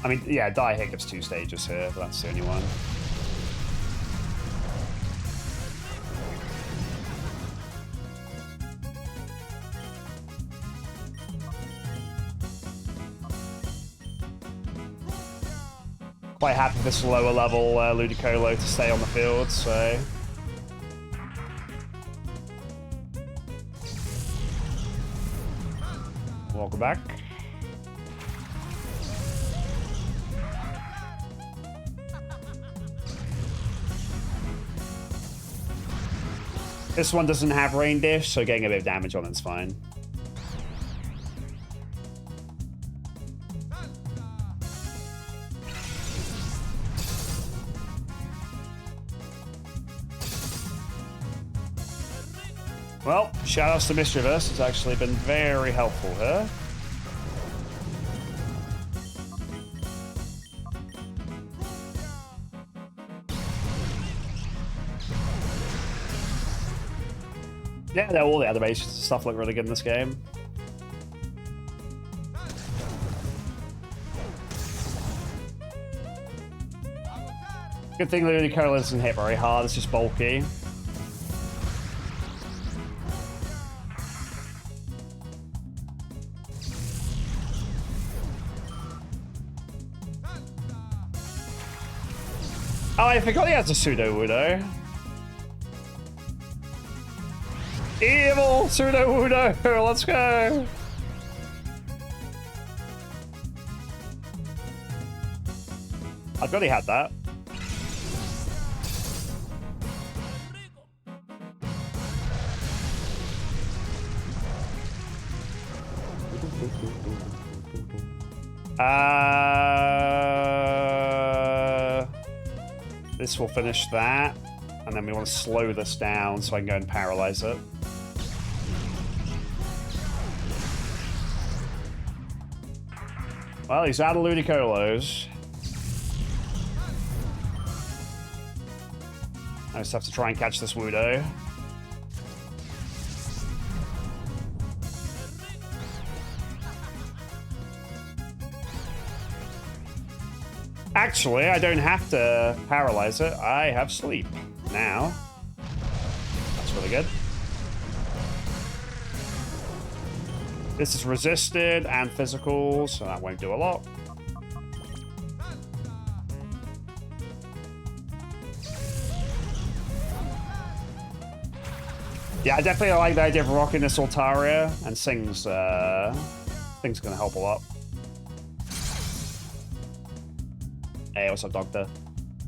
I mean, yeah, Die Hit gives 2 stages here, but that's the only one. Quite happy with this lower level Ludicolo to stay on the field, so... Welcome back. This one doesn't have Rain Dish, so getting a bit of damage on it's fine. Well, shoutouts to Mischievous. It's actually been very helpful here. Yeah, all the animations and stuff look really good in this game. Good thing the Ludicolo doesn't hit very hard, it's just bulky. Oh, I forgot he has a Sudowoodo. Evil Sudowoodo! Let's go! I thought he had that. This will finish that. And then we want to slow this down so I can go and paralyze it. Well, he's out of Ludicolo's. I just have to try and catch this Wudo. Actually, I don't have to paralyze it. I have sleep now. That's really good. This is resisted and physical, so that won't do a lot. Yeah, I definitely like the idea of rocking this Altaria, and Sing's gonna help a lot. Hey, what's up, Doctor?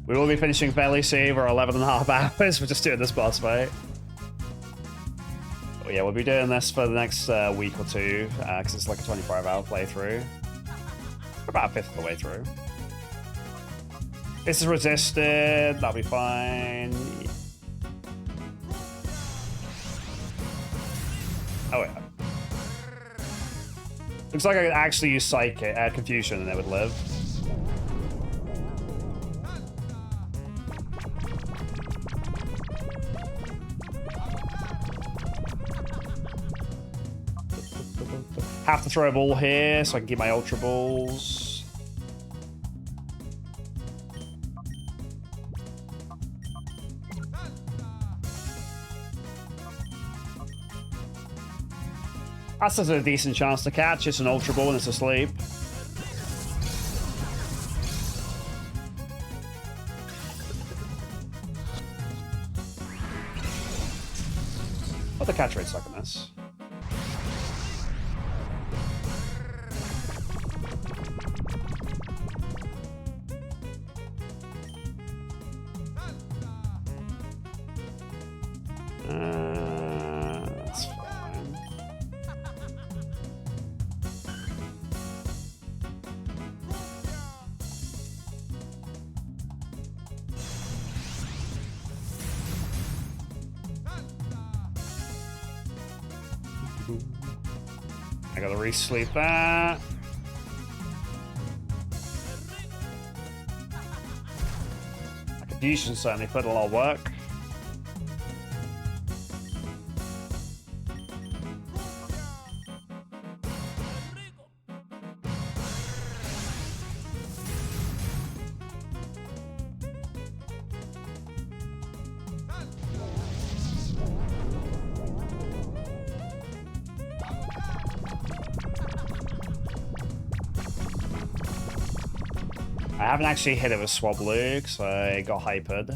We will be finishing fairly soon. We're 11.5 hours. We're just doing this boss fight. But yeah, we'll be doing this for the next week or two, because it's like a 25-hour playthrough. We're about a fifth of the way through. This is resisted. That'll be fine. Oh, yeah. Looks like I could actually use Psychic, Confusion and it would live. Have to throw a ball here so I can get my Ultra Balls. That's just a decent chance to catch. It's an Ultra Ball and it's asleep. What the catch rate's like on this? That's fine. I gotta re-sleep that. Confusion certainly put a lot of work. I haven't actually hit it with Swablu because I got hypered.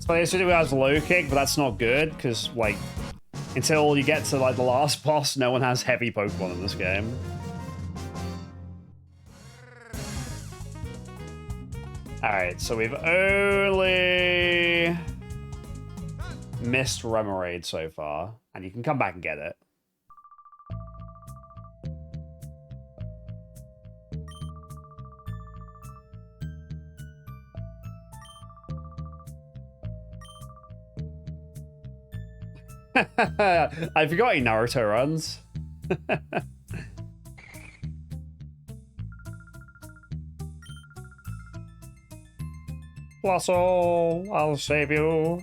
So I assumed it was low kick, but that's not good because, like, until you get to like the last boss, no one has heavy Pokemon in this game. Alright, so we've only missed Remoraid so far, and you can come back and get it. I forgot he Naruto runs. Lasso, I'll save you.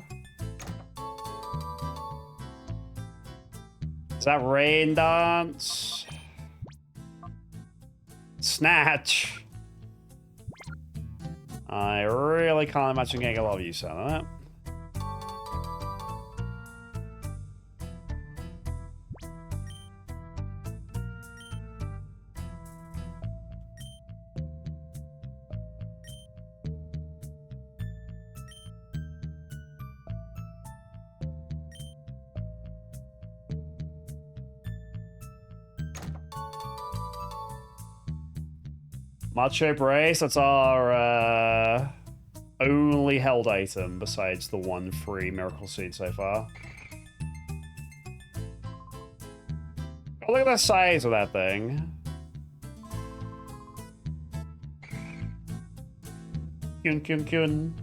Is that Rain Dance? Snatch. I really can't imagine getting a lot of use out of that. Macho Brace, that's our only held item besides the one free Miracle Seed so far. Oh, look at the size of that thing. Kyun kyun kyun.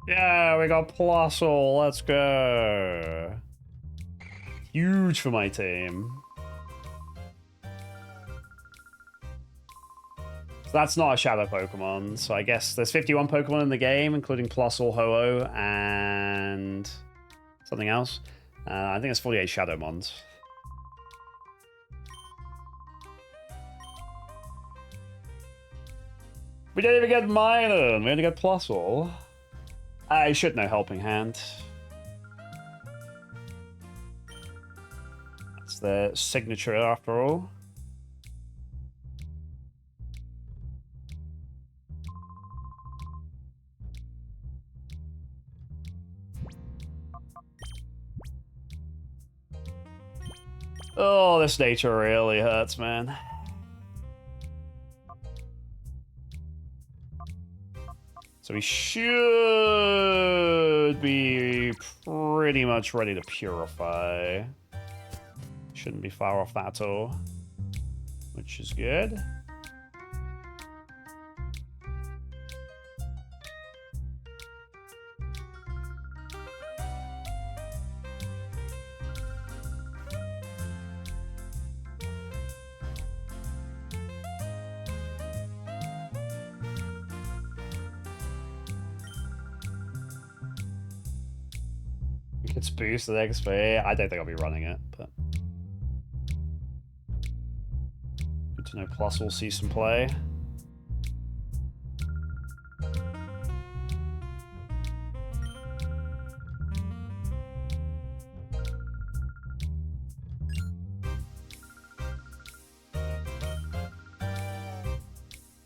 Yeah, we got Plusle. Let's go. Huge for my team. So that's not a shadow Pokemon. So I guess there's 51 Pokemon in the game, including Plusle, Ho-Oh, and something else. I think it's 48 Shadow Mons. We didn't even get Minun. We only got Plusle. I should know Helping Hand. That's the signature after all. Oh, this nature really hurts, man. So we should be pretty much ready to purify. Shouldn't be far off that at all, which is good. It's boosted XP. I don't think I'll be running it, but good to know. Plus, we'll see some play.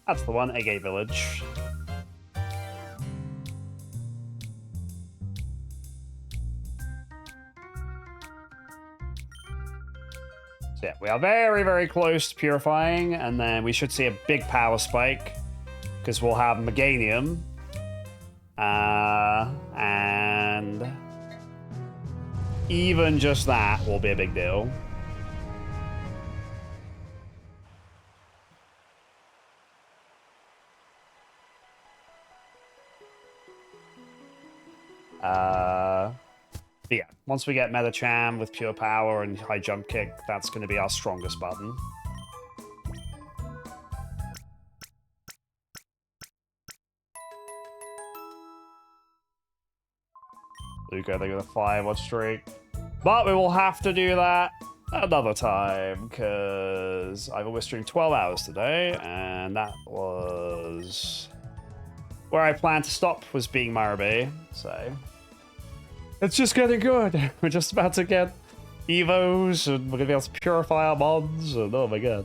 That's the one. Agate Village. Yeah, we are very, very close to purifying, and then we should see a big power spike, because we'll have Meganium, and even just that will be a big deal. But yeah, once we get Medicham with Pure Power and High Jump Kick, that's going to be our strongest button. Luca, they got a 5-watch streak. But we will have to do that another time, because I've always streamed 12 hours today, and that was where I planned to stop, was being Maribay, so it's just getting good. We're just about to get Evos, and we're going to be able to purify our mods, and oh my god.